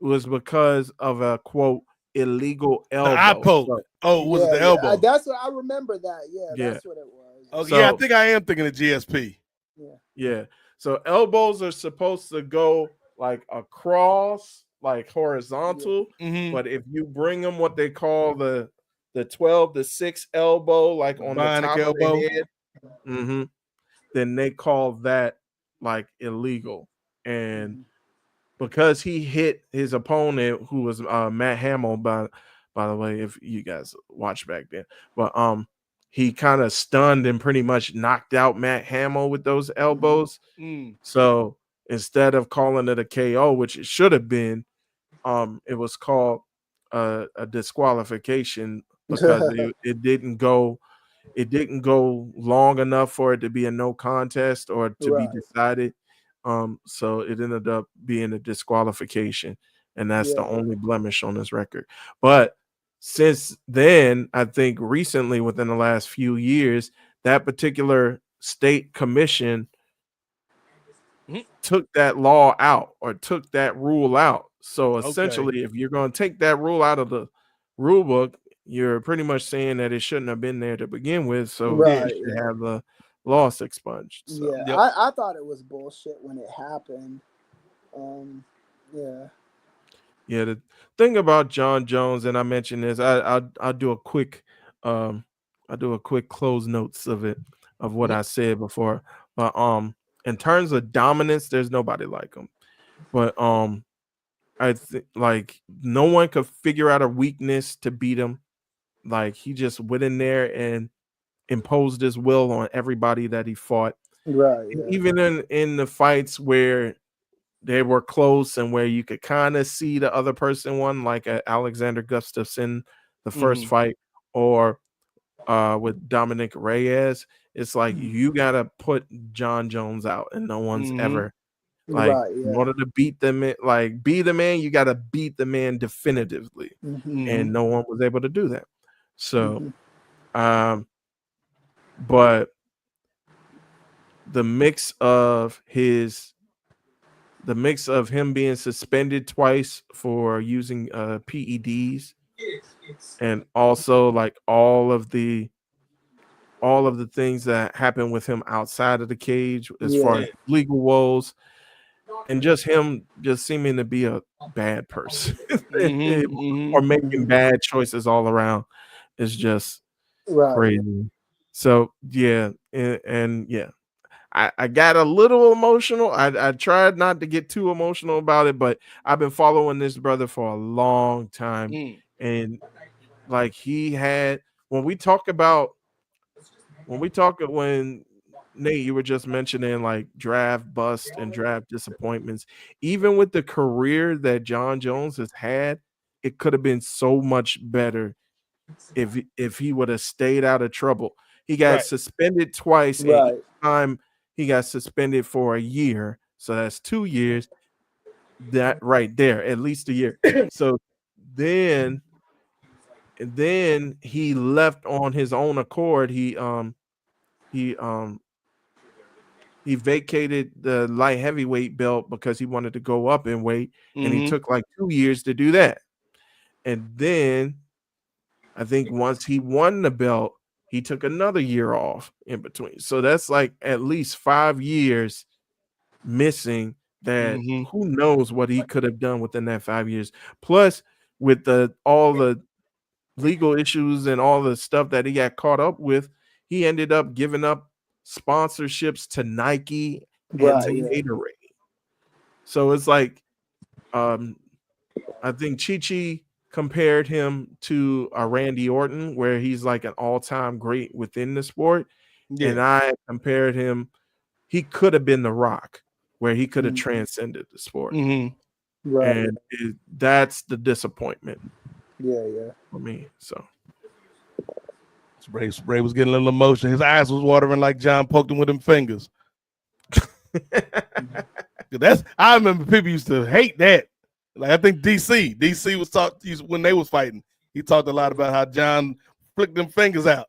was because of a quote illegal The eye elbow. poke. Oh, was it the elbow? that's what I remember. That Yeah. that's what it was. Oh, So- yeah, I think I am thinking of GSP. Yeah. So elbows are supposed to go like across, like horizontal. Mhm. But if you bring them what they call the 12 to 6 elbow, like on the Bionic top elbow. of the head, then they call that like illegal. And because he hit his opponent, who was Matt Hamill, by the way, if you guys watched back then, but he kind of stunned and pretty much knocked out Matt Hamill with those elbows. Mm. So instead of calling it a KO, which it should have been, it was called a disqualification because it didn't go long enough for it to be a no contest or to be Right. decided. So it ended up being a disqualification, and that's the Yeah. only blemish on this record. But since then, I think recently, within the last few years, that particular state commission took that law out or took that rule out. So essentially, if you're going to take that rule out of the rule book, you're pretty much saying that it shouldn't have been there to begin with. So Right, it should yeah. have the loss expunged. So. Yeah, Yep. I thought it was bullshit when it happened. Yeah. Yeah, the thing about John Jones, and I mentioned this, I'll do a quick close notes of it, of what I said before. But in terms of dominance, there's nobody like him. But I think like no one could figure out a weakness to beat him. Like he just went in there and imposed his will on everybody that he fought. Right. And Yeah. even in the fights where they were close and where you could kind of see the other person won, like Alexander Gustafsson, the first fight, or with Dominic Reyes, it's like you gotta put John Jones out, and no one's ever like Right. in Yeah. order to beat them, be the man, you gotta beat the man definitively, and no one was able to do that. So, but the mix of him being suspended twice for using PEDs, and also like all of the things that happen with him outside of the cage as far as legal woes, and just him just seeming to be a bad person or making bad choices all around is just Right. crazy. So yeah, and yeah, I got a little emotional. I tried not to get too emotional about it, but I've been following this brother for a long time. And like when Nate, you were just mentioning like draft bust and draft disappointments, even with the career that John Jones has had, it could have been so much better if he would have stayed out of trouble. He got suspended twice, and each time he got suspended for a year, so that's 2 years. That right there, at least a year. So then he left on his own accord. He vacated the light heavyweight belt because he wanted to go up in weight, and he took like 2 years to do that. And then I think once he won the belt, he took another year off in between. So that's like at least 5 years missing that who knows what he could have done within that 5 years. Plus, with all the legal issues and all the stuff that he got caught up with, he ended up giving up sponsorships to Nike and to Gatorade. So it's like I think Chi compared him to a Randy Orton, where he's like an all-time great within the sport. And I compared him, he could have been The Rock, where he could have transcended the sport. Right. And that's the disappointment Yeah. for me. So Ray was getting a little emotional. His eyes was watering like John poked him with them fingers. I remember people used to hate that. Like I think DC was when they was fighting. He talked a lot about how John flicked them fingers out.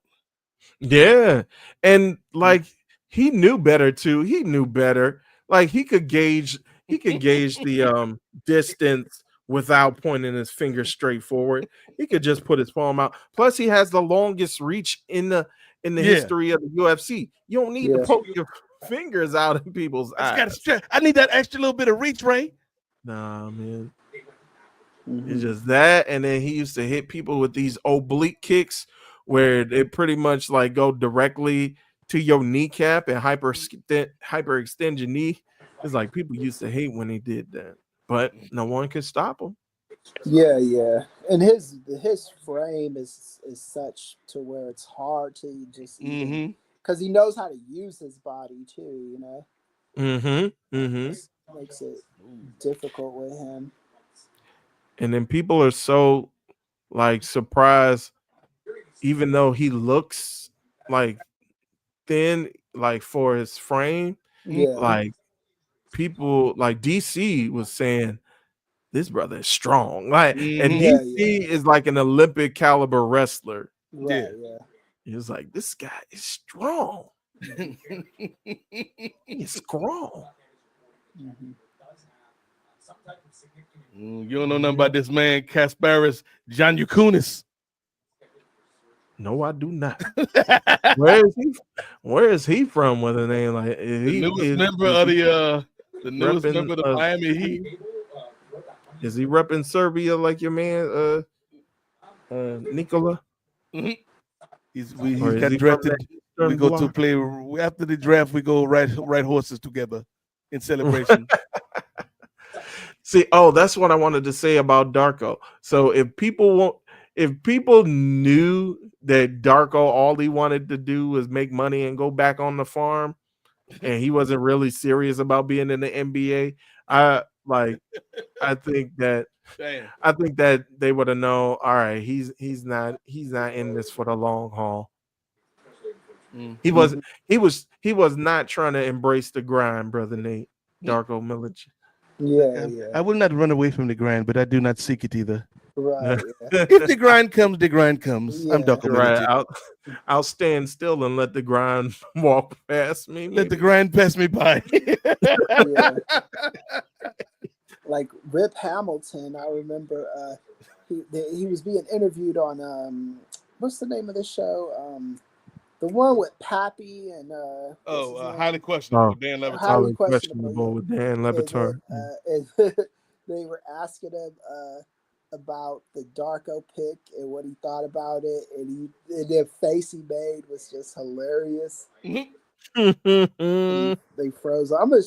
Yeah. And like he knew better too. He knew better. Like he could gauge the distance without pointing his finger straight forward. He could just put his palm out. Plus, he has the longest reach in the history of the UFC. You don't need to poke your fingers out in people's eyes. I need that extra little bit of reach, Ray. Nah, man. It's just that, and then he used to hit people with these oblique kicks where they pretty much like go directly to your kneecap and hyperextend your knee. It's like people used to hate when he did that, but no one could stop him. Yeah, and his frame is such to where it's hard to just because he knows how to use his body too. You know, makes it difficult with him. And then people are so like surprised, even though he looks like thin, like for his frame, like people like DC was saying this brother is strong. Like, and DC is like an Olympic caliber wrestler. Yeah. He was like, this guy is strong. He's strong. You don't know nothing about this man, Kasparis Janukunis. No, I do not. Where is he from with a name like the newest member of the Miami Heat? Is he repping Serbia like your man Nikola? He got drafted. We go to play after the draft. We go ride horses together in celebration. See, that's what I wanted to say about Darko. So if people knew that Darko all he wanted to do was make money and go back on the farm, and he wasn't really serious about being in the NBA, I think that they would have known. All right, he's not in this for the long haul. He was not trying to embrace the grind, brother Nate. Darko Milicic. Yeah. I will not run away from the grind, but I do not seek it either. Right. If the grind comes, the grind comes. Yeah. I'm Darko Milicic. I'll stand still and let the grind walk past me. Let the grind pass me by. Like Rip Hamilton, I remember he was being interviewed on what's the name of the show? The one with Pappy and highly questionable. Dan Le Batard. Highly questionable with Dan Le Batard. And they were asking him about the Darko pick and what he thought about it, and the face he made was just hilarious. They froze. I'm gonna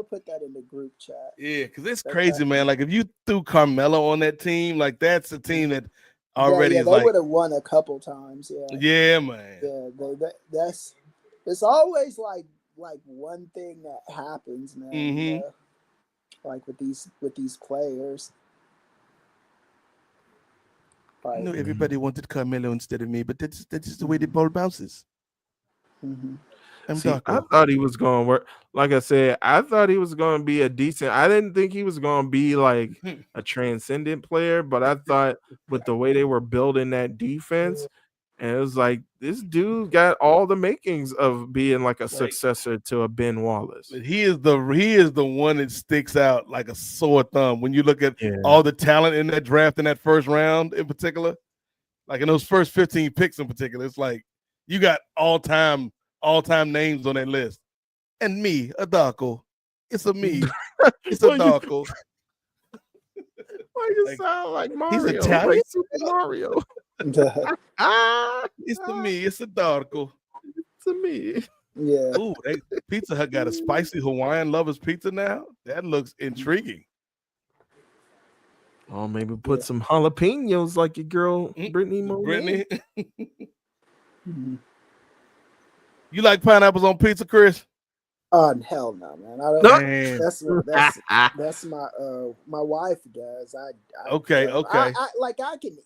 put that in the group chat. Yeah, because it's crazy, man. Like if you threw Carmelo on that team, like that's a team that already is they like would have won a couple times. Yeah, man. Yeah, it's always like one thing that happens, man. Like with these players. I know everybody wanted Carmelo instead of me, but that's just the way the ball bounces. I thought he was going to work. Like I said, I thought he was going to be a decent. I didn't think he was going to be like a transcendent player, but I thought with the way they were building that defense, and it was like this dude got all the makings of being like a successor to a Ben Wallace. He is the one that sticks out like a sore thumb when you look at all the talent in that draft in that first round in particular. Like in those first 15 picks in particular, it's like you got all-time names on that list. And me, a Darko. It's a me. It's a Darko. Why you sound like Mario? He's Italian. Like Super Mario. It's to me. It's a Darko. It's a me. Yeah. Ooh, Pizza Hut got a spicy Hawaiian lovers pizza now. That looks intriguing. Oh, maybe put some jalapenos like your girl Brittany Monet. You like pineapples on pizza, Chris? Hell no, man. I don't. That's my my wife does. I okay. I can.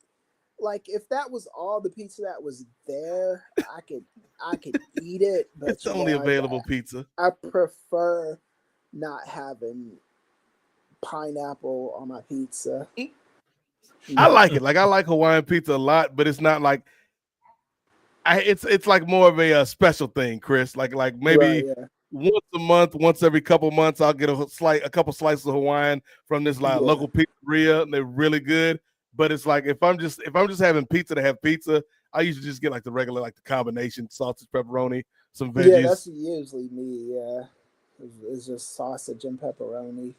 like if that was all the pizza that was there, I could eat it. But It's the only available pizza. I prefer not having pineapple on my pizza. I like it. Like I like Hawaiian pizza a lot, but it's not like it's like more of a special thing, Chris. Like maybe Right, yeah. once a month, once every couple months, I'll get a couple slices of Hawaiian from this like Yeah. local pizzeria, and they're really good. But it's like if I'm just having pizza to have pizza, I usually just get like the regular, like the combination sausage, pepperoni, some veggies. Yeah, that's usually me. Yeah, it's just sausage and pepperoni.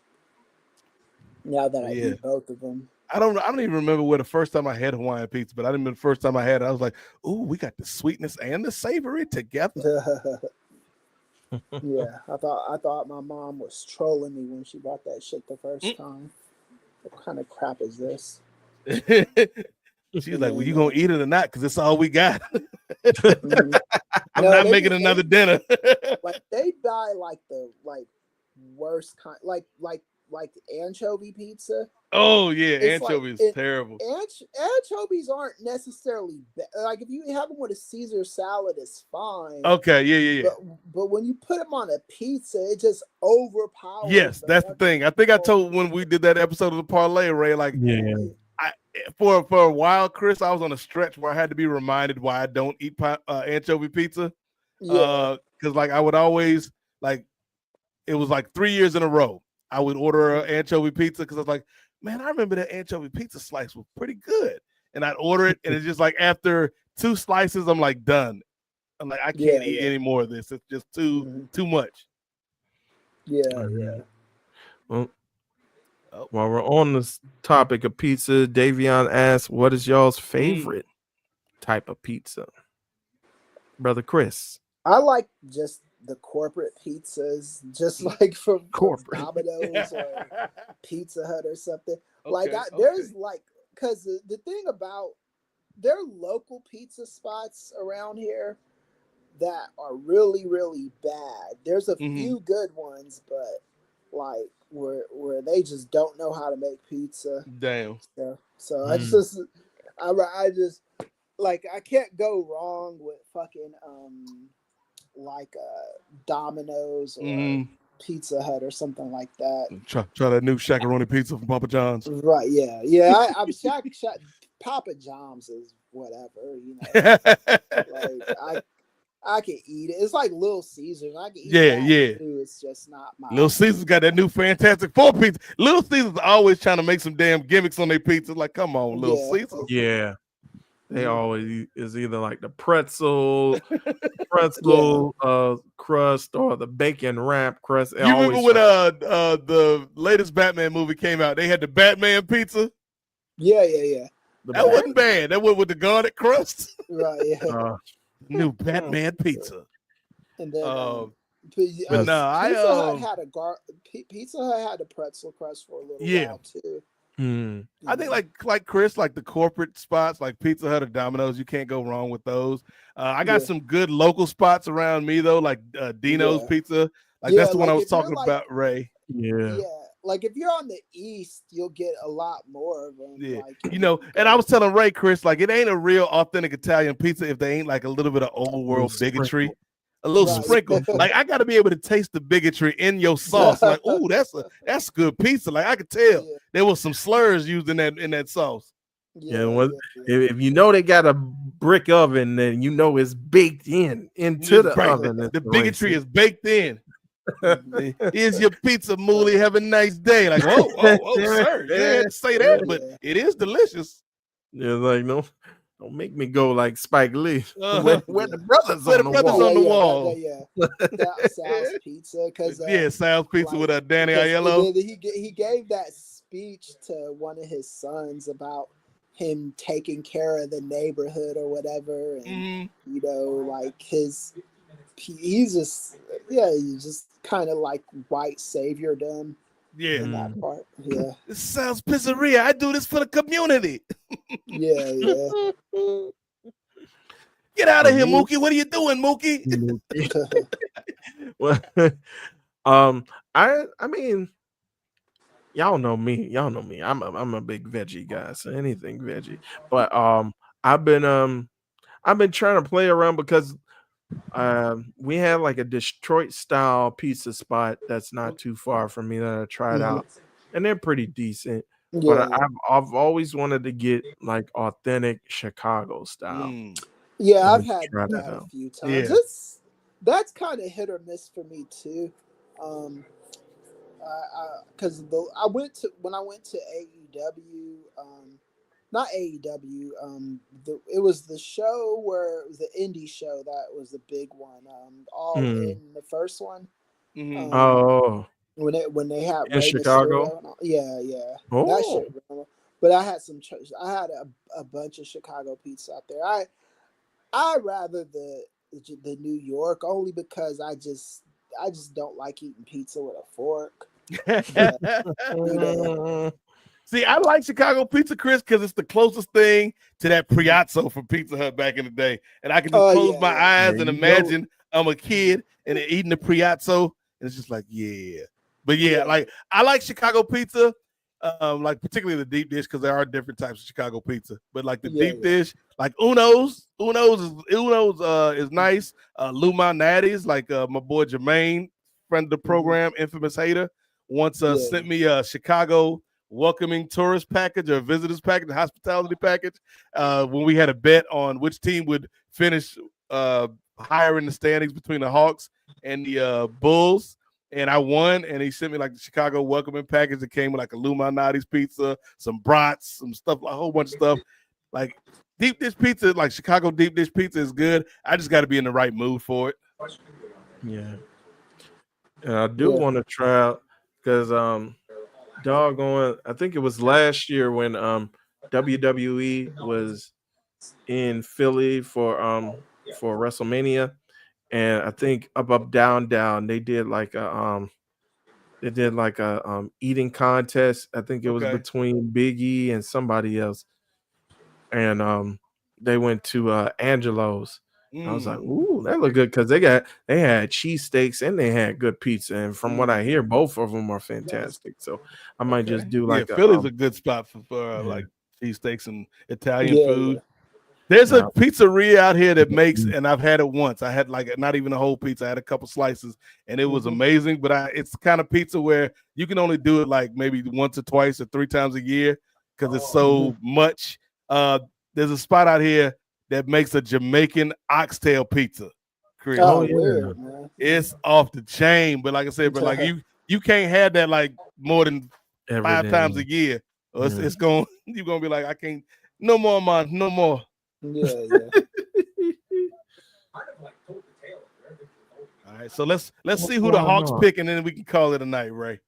Now that I eat both of them. I don't even remember where the first time I had Hawaiian pizza, but I remember the first time I had it, I was like, "Ooh, we got the sweetness and the savory together." Yeah, I thought my mom was trolling me when she bought that shit the first time. What kind of crap is this? She's like, "Well, you gonna eat it or not? Because it's all we got." Mhm. I'm No, not they making just- another dinner. Like they buy like the worst kind, like anchovy pizza. Oh yeah, It's like- anchovy is terrible. Anchovies aren't necessarily like if you have them with a Caesar salad, it's fine. Okay, yeah. But when you put them on a pizza, it just overpowers. Yes, that's the thing. I think I told when we did that episode of the parlay, Ray, like for a while, Chris, I was on a stretch where I had to be reminded why I don't eat anchovy pizza. Yeah. Because like I would always like it was like 3 years in a row. I would order an anchovy pizza because I was like, man, I remember that anchovy pizza slice was pretty good. And I'd order it, and it's just like after 2 slices, I'm like done. I'm like, I can't eat any more of this. It's just too much. Yeah. Well, while we're on this topic of pizza, Davion asks, "What is y'all's favorite type of pizza?" Brother Chris. I like just the corporate pizzas, just like from Corporate. Domino's or Pizza Hut or something. There's like, because the thing about there are local pizza spots around here that are really, really bad. There's a few good ones, but like where they just don't know how to make pizza. Damn. So I just like I can't go wrong with fucking like Domino's or Pizza Hut or something like that. Try that new shakaroni pizza from Papa John's. Right? Yeah. I'm Papa John's is whatever, you know. Like I can eat it. It's like Little Caesars. I can eat that too. It's just not my Little Caesars got that new Fantastic Four pizza. Little Caesars always trying to make some damn gimmicks on their pizza. Like, come on, Little Caesars. Yeah. They always is either like the pretzel crust or the bacon wrap crust. You remember when the latest Batman movie came out? They had the Batman pizza. Yeah. That wasn't bad. That went with the garlic crust. Right. Yeah. New Batman pizza. And then Pizza Hut had a pretzel crust for a little while too. I think like Chris, like the corporate spots like Pizza Hut or Domino's, you can't go wrong with those. I got some good local spots around me though, like Dino's Pizza. Like that's the one I was talking about, Ray. Yeah. Like if you're on the east, you'll get a lot more of them. Yeah, like, and I was telling Ray, Chris, like it ain't a real authentic Italian pizza if they ain't like a little bit of old world bigotry. A little sprinkle. Like I got to be able to taste the bigotry in your sauce. Like, ooh, that's good pizza. Like I could tell there was some slurs used in that sauce. If you know they got a brick oven, then you know it's baked into the oven. The bigotry is baked in. Here's your pizza, Mooly. Have a nice day. Like, oh, sir. You didn't say that, but it is delicious. Yeah, like no. Don't make me go like Spike Lee. Where the brothers on the wall. Sal's Pizza, because Sal's Pizza with Danny Aiello. He gave that speech to one of his sons about him taking care of the neighborhood or whatever, and you know, like he's just kind of like white saviordom. Yeah, in that part. Yeah, this sounds pizzeria. I do this for the community. Yeah. Get out of here, Mookie. What are you doing, Mookie? Well, I mean, Y'all know me. Y'all know me. I'm a big veggie guy, so anything veggie. But I've been trying to play around because we have like a Detroit style pizza spot that's not too far from me that I tried Mhm. out, and they're pretty decent. But Yeah, I've always wanted to get like authentic Chicago style. yeah, Let I've me had try that that a out. few times. Yeah. That's kind of hit or miss for me too. Um, because I went to when I went to AEW, not AEW, it was the show where it was the indie show that was the big one. All Mm. in the first one. Mhm. Oh, When they had in Rey Chicago. Mysterio, and all, yeah, that Oh, shit. But I had I had a bunch of Chicago pizza out there. I rather the New York only because I just don't like eating pizza with a fork. But you know, mm, See, I like Chicago pizza, Chris, because it's the closest thing to that Priazzo from Pizza Hut back in the day. And I can just oh close my yeah, there eyes and you go. imagine I'm a kid and eating the Priazzo. And it's just like, yeah. But yeah, yeah, like I like Chicago pizza, like particularly the deep dish, because there are different types of Chicago pizza. But like the yeah, deep dish, like Uno's is nice. Lou Malnati's, like my boy Jermaine, friend of the hmm program, infamous hater, once yeah, sent me a Chicago welcoming tourist package or visitors package, hospitality package, when we had a bet on which team would finish higher in the standings between the Hawks and the Bulls. And I won, and he sent me like the Chicago welcoming package that came with like a Lou Malnati's pizza, some brats, some stuff, a whole bunch of stuff. Like deep dish pizza, like Chicago deep dish pizza is good. I just got to be in the right mood for it. Yeah, and I do yeah. want to try out because doggone, I think it was last year when WWE was in Philly for WrestleMania, and I think up down down they did like a eating contest. I think it was Okay. between Big E and somebody else, and they went to Angelo's. I was like, Mm, "Ooh, that looked good," because they had cheesesteaks and they had good pizza. And from what I mm, hear, both of them are fantastic. So I might just okay. do Yeah, like Philly's a good spot for yeah, like cheesesteaks and Italian Yeah, food. yeah. There's a yeah. pizzeria out here that makes, and I've had it once. I had like not even a whole pizza. I had a couple slices, and it was hmm amazing. But it's the kind of pizza where you can only do it like maybe once or twice or 3 times a year because it's hmm so much. Uh, there's a spot out here that makes a Jamaican oxtail pizza, Oh Chris. Oh, yeah, weird, man. It's off the chain, but like I said, but like you can't have that like more than every 5 times day. a year, or Yeah. it's going you're gonna be like, I can't, no more, man, no more. Yeah, yeah. All right, so let's see who the Why Hawks not? pick, and then we can call it a night, Ray.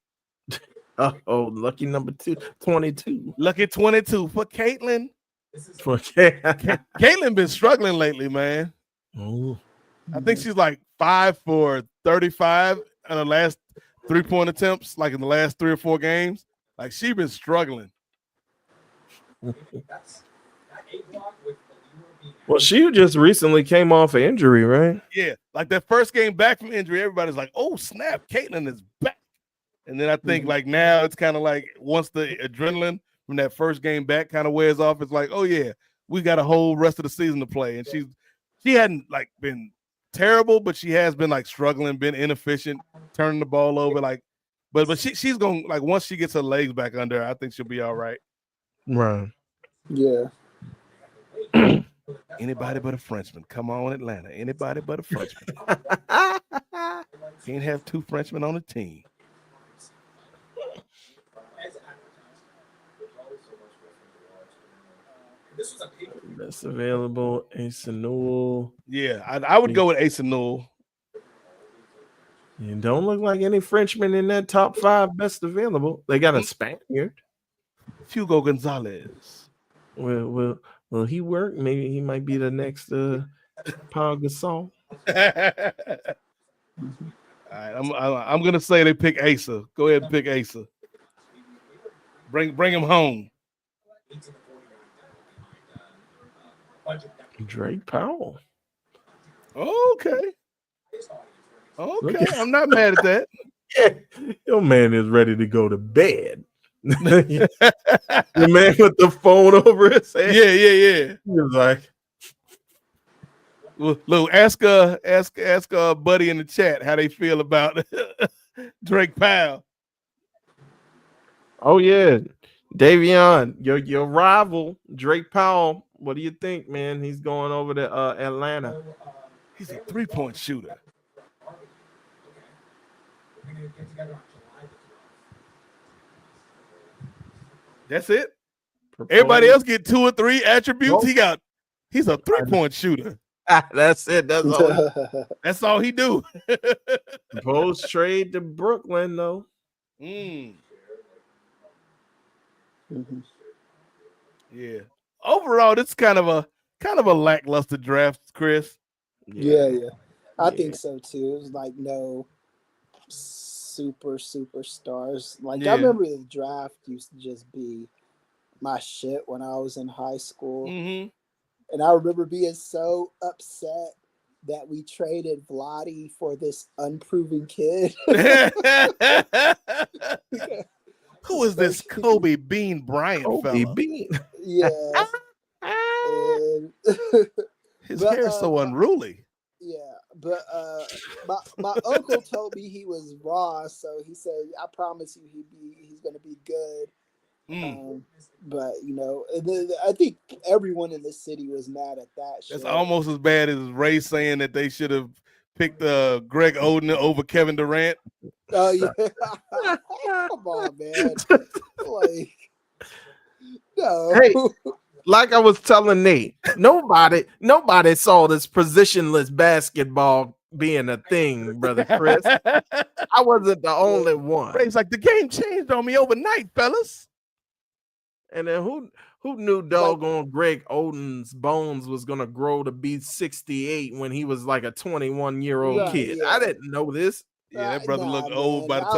Oh, lucky number 22. Lucky 22 for Caitlin. Okay. Caitlin been struggling lately, man. Oh, I think she's like 5 for 35 in the last 3-point attempts, like in the last 3 or 4 games. Like she been struggling. well, she just recently came off an injury, right? Yeah, like that first game back from injury, everybody's like, "Oh snap, Caitlin is back." And then I think like now it's kind of like once the adrenaline from that first game back kind of wears off, it's like, "Oh yeah, we got a whole rest of the season to play." And she hadn't like been terrible, but she has been like struggling, been inefficient, turning the ball over. Like, but she's gonna like once she gets her legs back under her, I think she'll be all right. Right. Yeah. Anybody but a Frenchman. Come on, Atlanta. Anybody but a Frenchman. Can't have 2 Frenchmen on the team. That's available. Ace and Newell. Yeah, I would go with Ace and Newell. You don't look like any Frenchman in that top 5 best available. They got a Spaniard. Hugo Gonzalez. Will he work? Maybe he might be the next Paul Gasol. All right, I'm gonna say they pick Asa. Go ahead and pick Asa. Bring him home. Drake Powell. Okay. I'm not mad at that. Your man is ready to go to bed. The man with the phone over his head. Yeah. He was like, Look, ask buddy in the chat how they feel about Drake Powell. "Oh yeah, Davion, your rival Drake Powell. What do you think, man? He's going over to Atlanta." He's a 3-point shooter. We're gonna get together on July the 12th. That's it. Everybody else get 2 or 3 attributes. Nope. He's a 3-point shooter. That's it. That's all. That's all he do. Proposed trade to Brooklyn, though. Mm, Mhm. yeah. Overall, it's kind of a lackluster draft, Chris. Yeah, I Yeah. think so too. It was like no superstars. Like Yeah. I remember the draft used to just be my shit when I was in high school. Mm-hmm. And I remember being so upset that we traded Vladi for this unproven kid. Who is this Kobe Bean Bryant Kobe fella? Bean. Yeah. And His But, hair's so unruly. yeah, but my uncle told me he was raw, so he said, "I promise you, he's gonna be good." Mm. But you know, I think everyone in the city was mad at that. That's shit. almost as bad as Ray saying that they should have picked Greg Oden over Kevin Durant. Oh yeah, come on, man. Like, no. Hey. Like I was telling Nate, nobody saw this positionless basketball being a thing, brother Chris. I wasn't the only one. Ray's like, the game changed on me overnight, fellas. And then who knew doggone Greg Oden's bones was gonna grow to be 68 when he was like a 21-year-old Right, kid? yeah. I didn't know this. Yeah, that brother Nah, looked old by man. the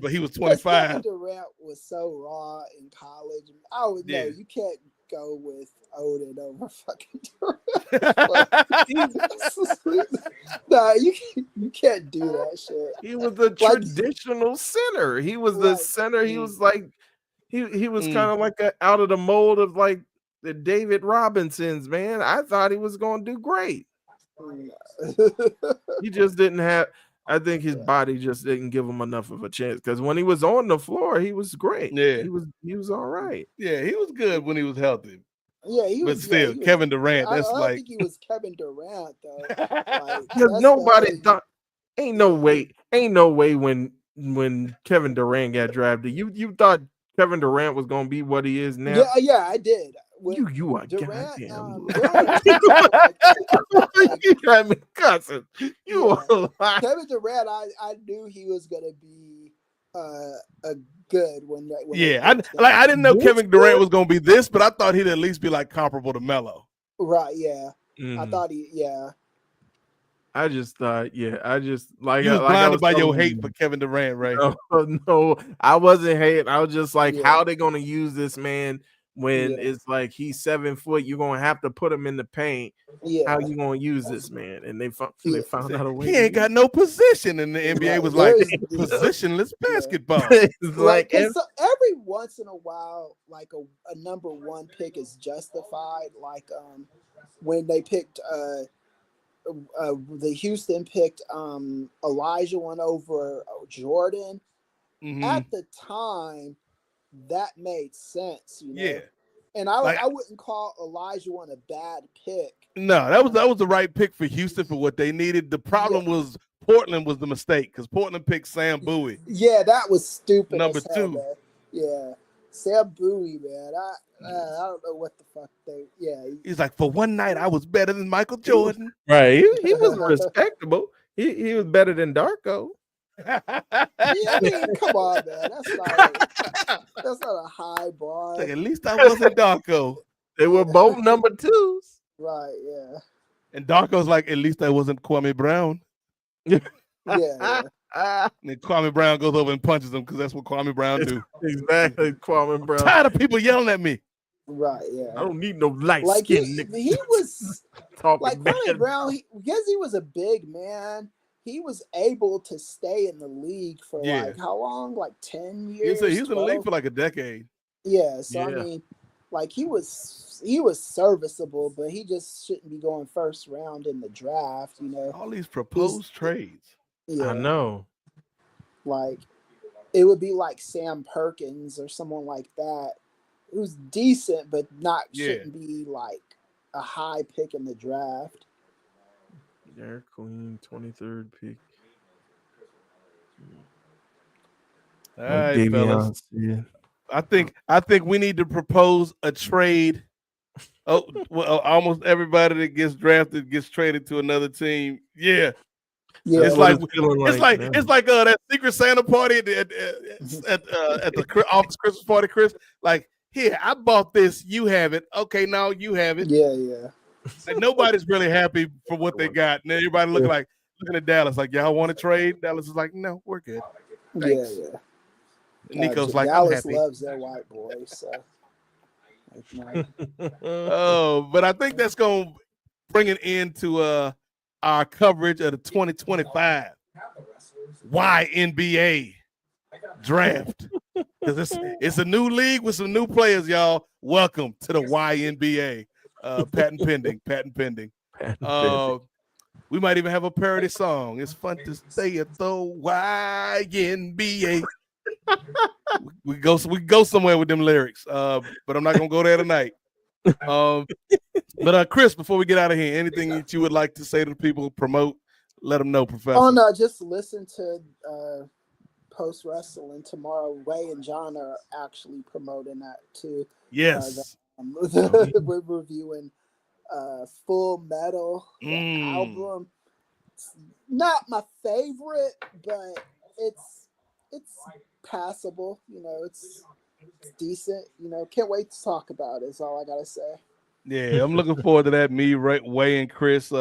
time he was 25. Kevin Durant was so raw in college. I would know Yeah. you can't go with Odin over fucking Durant. Nah, you can't do that shit. He was a traditional center. He was the Right. center. He was like he was Mm. kind of like out of the mold of like the David Robinsons, man. I thought he was going to do great. He just didn't have. I think his body just didn't give him enough of a chance because when he was on the floor, he was great. Yeah. he was all right. Yeah, he was good when he was healthy. Yeah, he But was. still, he was- Kevin Durant, I that's don't like think he was Kevin Durant though. Like, Because that's nobody the- thought. Ain't no way when Kevin Durant got drafted, you thought Kevin Durant was going to be what he is now. Yeah, I did. When You are Durant, goddamn. really- You got me cussing. You Yeah. are lying. Kevin Durant, I knew he was gonna be a good when they yeah, I picked him. didn't know This Kevin Durant good? was gonna be this, but I thought he'd at least be like comparable to Melo. Right, yeah. I Mhm. thought yeah. I just thought, yeah, I just like You was like I blinded was by your telling hate you. for Kevin Durant, right? No, I wasn't hating. I was just like, Yeah. how they gonna use this man when Yeah. it's like he's 7 foot? You're gonna have to put him in the paint. Yeah. How you gonna use this man? And they Yeah. found out a way. He to ain't use got no position, and the NBA was There like is- positionless basketball. it. It's Like, like 'cause so every once in a while, like a number one pick is justified. Like when they picked the Houston picked Elijah one over Jordan. Mhm. At the time, that made sense, you know. Yeah, And I Like- I wouldn't call Elijah one a bad pick. no, that was the right pick for Houston for what they needed. The problem was Portland was the mistake because Portland picked Sam Bowie. Yeah, that was stupid. Number as hell, 2. man. Yeah, Sam Bowie, man. I don't know what the fuck they. Yeah, He's like, for one night, I was better than Michael Jordan. right. He was respectable. He was better than Darko. yeah, I mean, come on, man. That's not a high bar. Like, at least I wasn't Darko. They were both number 2s. Right? Yeah. And Darko's like, at least I wasn't Kwame Brown. Yeah. Ah, And then Kwame Brown goes over and punches him because that's what Kwame Brown do. exactly, Kwame Brown. Tired of people yelling at me. Right. Yeah. I don't need no light Like skin he nigga was talking like bad. Kwame Brown. Because he was a big man. he was able to stay in the league for Yeah. like how long? Like 10 He years. was in the league 12? for like a decade. Yeah, so I Yeah. mean, like he was serviceable, but he just shouldn't be going first round in the draft, you know. All these proposed trades. Yeah, I know. like it would be like Sam Perkins or someone like that, who's decent but not Yeah. shouldn't be like a high pick in the draft. Derek Queen, 23rd pick. All right, fellas. Yeah. I think we need to propose a trade. Oh, well, almost everybody that gets drafted gets traded to another team. Yeah, Yeah, it's what like it's feeling it's like like now. it's like that Secret Santa party at the office Christmas party. Chris, like, here, I bought this. You have it. Okay, now you have it. yeah. And nobody's really happy for what they got. And everybody looking at Dallas like, y'all want to trade? Dallas is like, no, we're good. Thanks. Yeah. And Nico's like, I'm Dallas happy. loves their white boys, so like, Oh, but I think that's going to bring an end to our coverage of the 2025 YNBA draft. Because it's a new league with some new players, y'all. Welcome to the YNBA. Patent pending. We might even have a parody song. It's fun to stay at the YNBA. we go somewhere with them lyrics, but I'm not gonna go there tonight. But Chris, before we get out of here, anything that you would like to say to people, promote, let them know, Professor. Oh no, just listen to Post Wrestling tomorrow. Way and John are actually promoting that too. Yes. We're reviewing Full Metal the album. It's not my favorite, but it's passable. You know, it's decent. You know, can't wait to talk about it. Is all I gotta say. Yeah, I'm looking forward to that. Me, Way, and Chris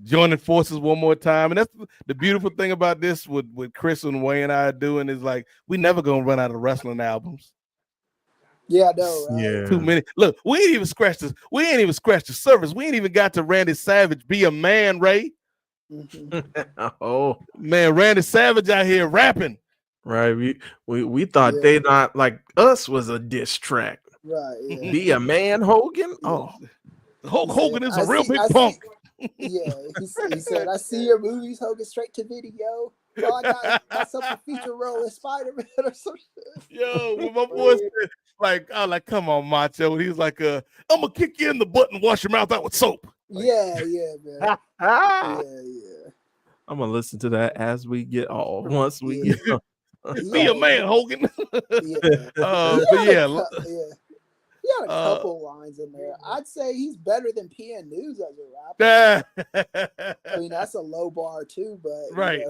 joining forces one more time. And that's the beautiful thing about this with Chris and Way and I doing is like we never gonna run out of wrestling albums. Yeah, I know, right? Yeah. Too many. Look, we ain't even scratched this. We ain't even scratched the surface. We ain't even got to Randy Savage. Be a man, Ray. Oh, Man, Randy Savage out here rapping. right. We thought Yeah. They Not Like Us was a diss track. Right. Yeah. Be a man, Hogan. Oh, Hulk Hogan is a I real see- big I see- punk. Yeah, he said, "I see your movies, Hogan, straight to video. Oh, I got something feature role in Spider-Man or some shit." Yo, when my boy said, I was like, come on, Macho. He was like, I'm gonna kick you in the butt and wash your mouth out with soap. Yeah, man. Yeah. I'm gonna listen to that as we get once we Yeah. get. Be a man, Hogan. Yeah. But yeah, He had a couple lines in there. I'd say he's better than PN News as a rapper. I mean, that's a low bar too, but Right.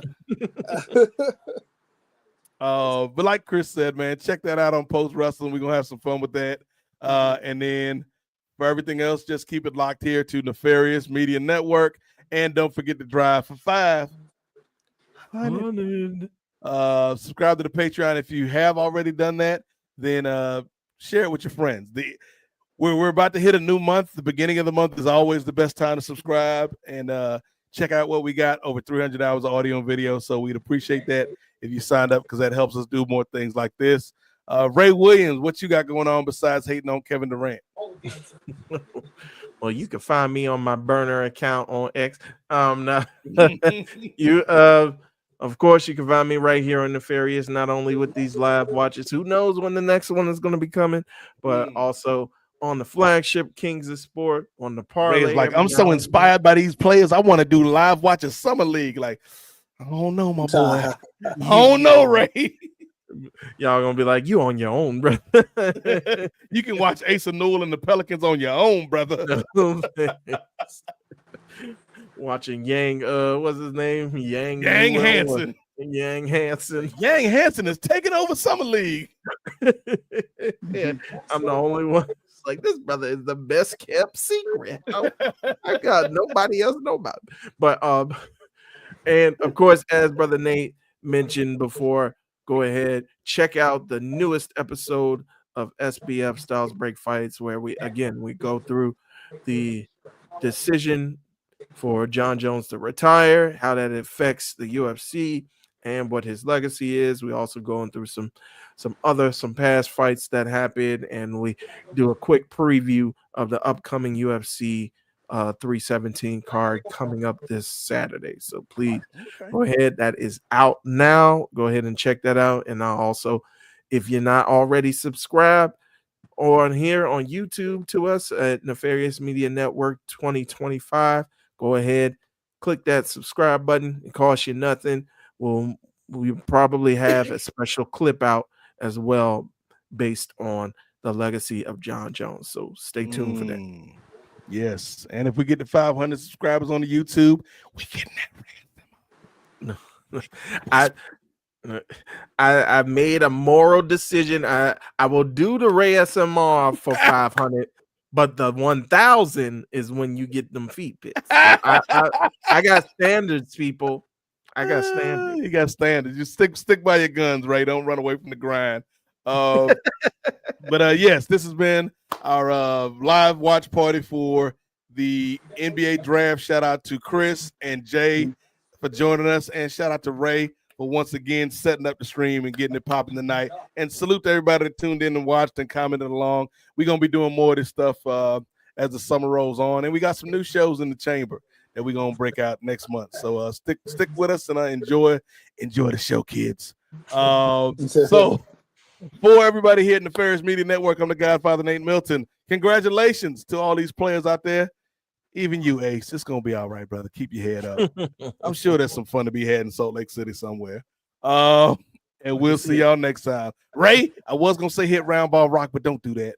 know. But like Chris said, man, check that out on Post Wrestling. We're gonna have some fun with that. And then for everything else, just keep it locked here to Nefarious Media Network. And don't forget to drive for 500. Subscribe to the Patreon if you have already done that. Then share it with your friends. We're about to hit a new month. The beginning of the month is always the best time to subscribe and check out what we got. Over 300 hours of audio and video. So we'd appreciate that if you signed up because that helps us do more things like this. Ray Williams, what you got going on besides hating on Kevin Durant? Well, you can find me on my burner account on X. Now, you of course you can find me right here on Nefarious, not only with these live watches. Who knows when the next one is going to be coming, but also on the flagship Kings of Sport, on the parlay. Ray's like, I'm so inspired by these players. I want to do live watches summer league. Like, I don't know, my boy. I don't know, Ray. Y'all gonna be like, you on your own, brother. You can watch Asa Newell and the Pelicans on your own, brother. Watching Yang, what's his name? Yang Newell, Hansen. Yang Hansen. Yang Hansen is taking over summer league. Yeah, I'm the only one. It's like, this brother is the best kept secret. I got nobody else know about it. But and of course, as Brother Nate mentioned before, go ahead, check out the newest episode of SBF Styles Break Fights, where we go through the decision for John Jones to retire, how that affects the UFC, and what his legacy is. We also going through some past fights that happened, and we do a quick preview of the upcoming UFC 317 card coming up this Saturday. So please go ahead. That is out now. Go ahead and check that out. And I'll also, if you're not already subscribed on here on YouTube to us at Nefarious Media Network 2025, go ahead, click that subscribe button. It costs you nothing. We probably have a special clip out as well based on the legacy of John Jones. So stay tuned for that. Yes, and if we get to 500 subscribers on the YouTube, we getting that. I made a moral decision. I will do the Ray SMR for 500, but the 1,000 is when you get them feet picks. So I got standards, people. I got standards. You got standards. You stick by your guns, Ray. Don't run away from the grind. But yes, this has been our live watch party for the NBA draft. Shout out to Chris and Jay for joining us, and shout out to Ray for once again setting up the stream and getting it popping tonight. And salute to everybody that tuned in and watched and commented along. We're gonna be doing more of this stuff as the summer rolls on, and we got some new shows in the chamber that we're gonna break out next month. So stick with us and enjoy the show, kids. So for everybody here at the Nefarious Media Network, I'm the Godfather Nate Milton. Congratulations to all these players out there. Even you, Ace. It's gonna be all right, brother. Keep your head up. I'm sure there's some fun to be had in Salt Lake City somewhere. And we'll see y'all next time. Ray, I was gonna say hit round ball rock, but don't do that.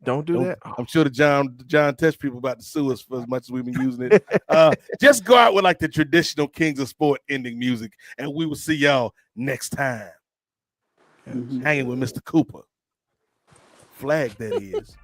Don't do that. I'm sure the John Test people about to sue us for as much as we've been using it. Just go out with like the traditional Kings of Sport ending music, and we will see y'all next time. Hanging with Mr. Cooper. Flag that is.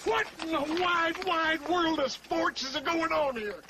What in the wide world of sports is going on here?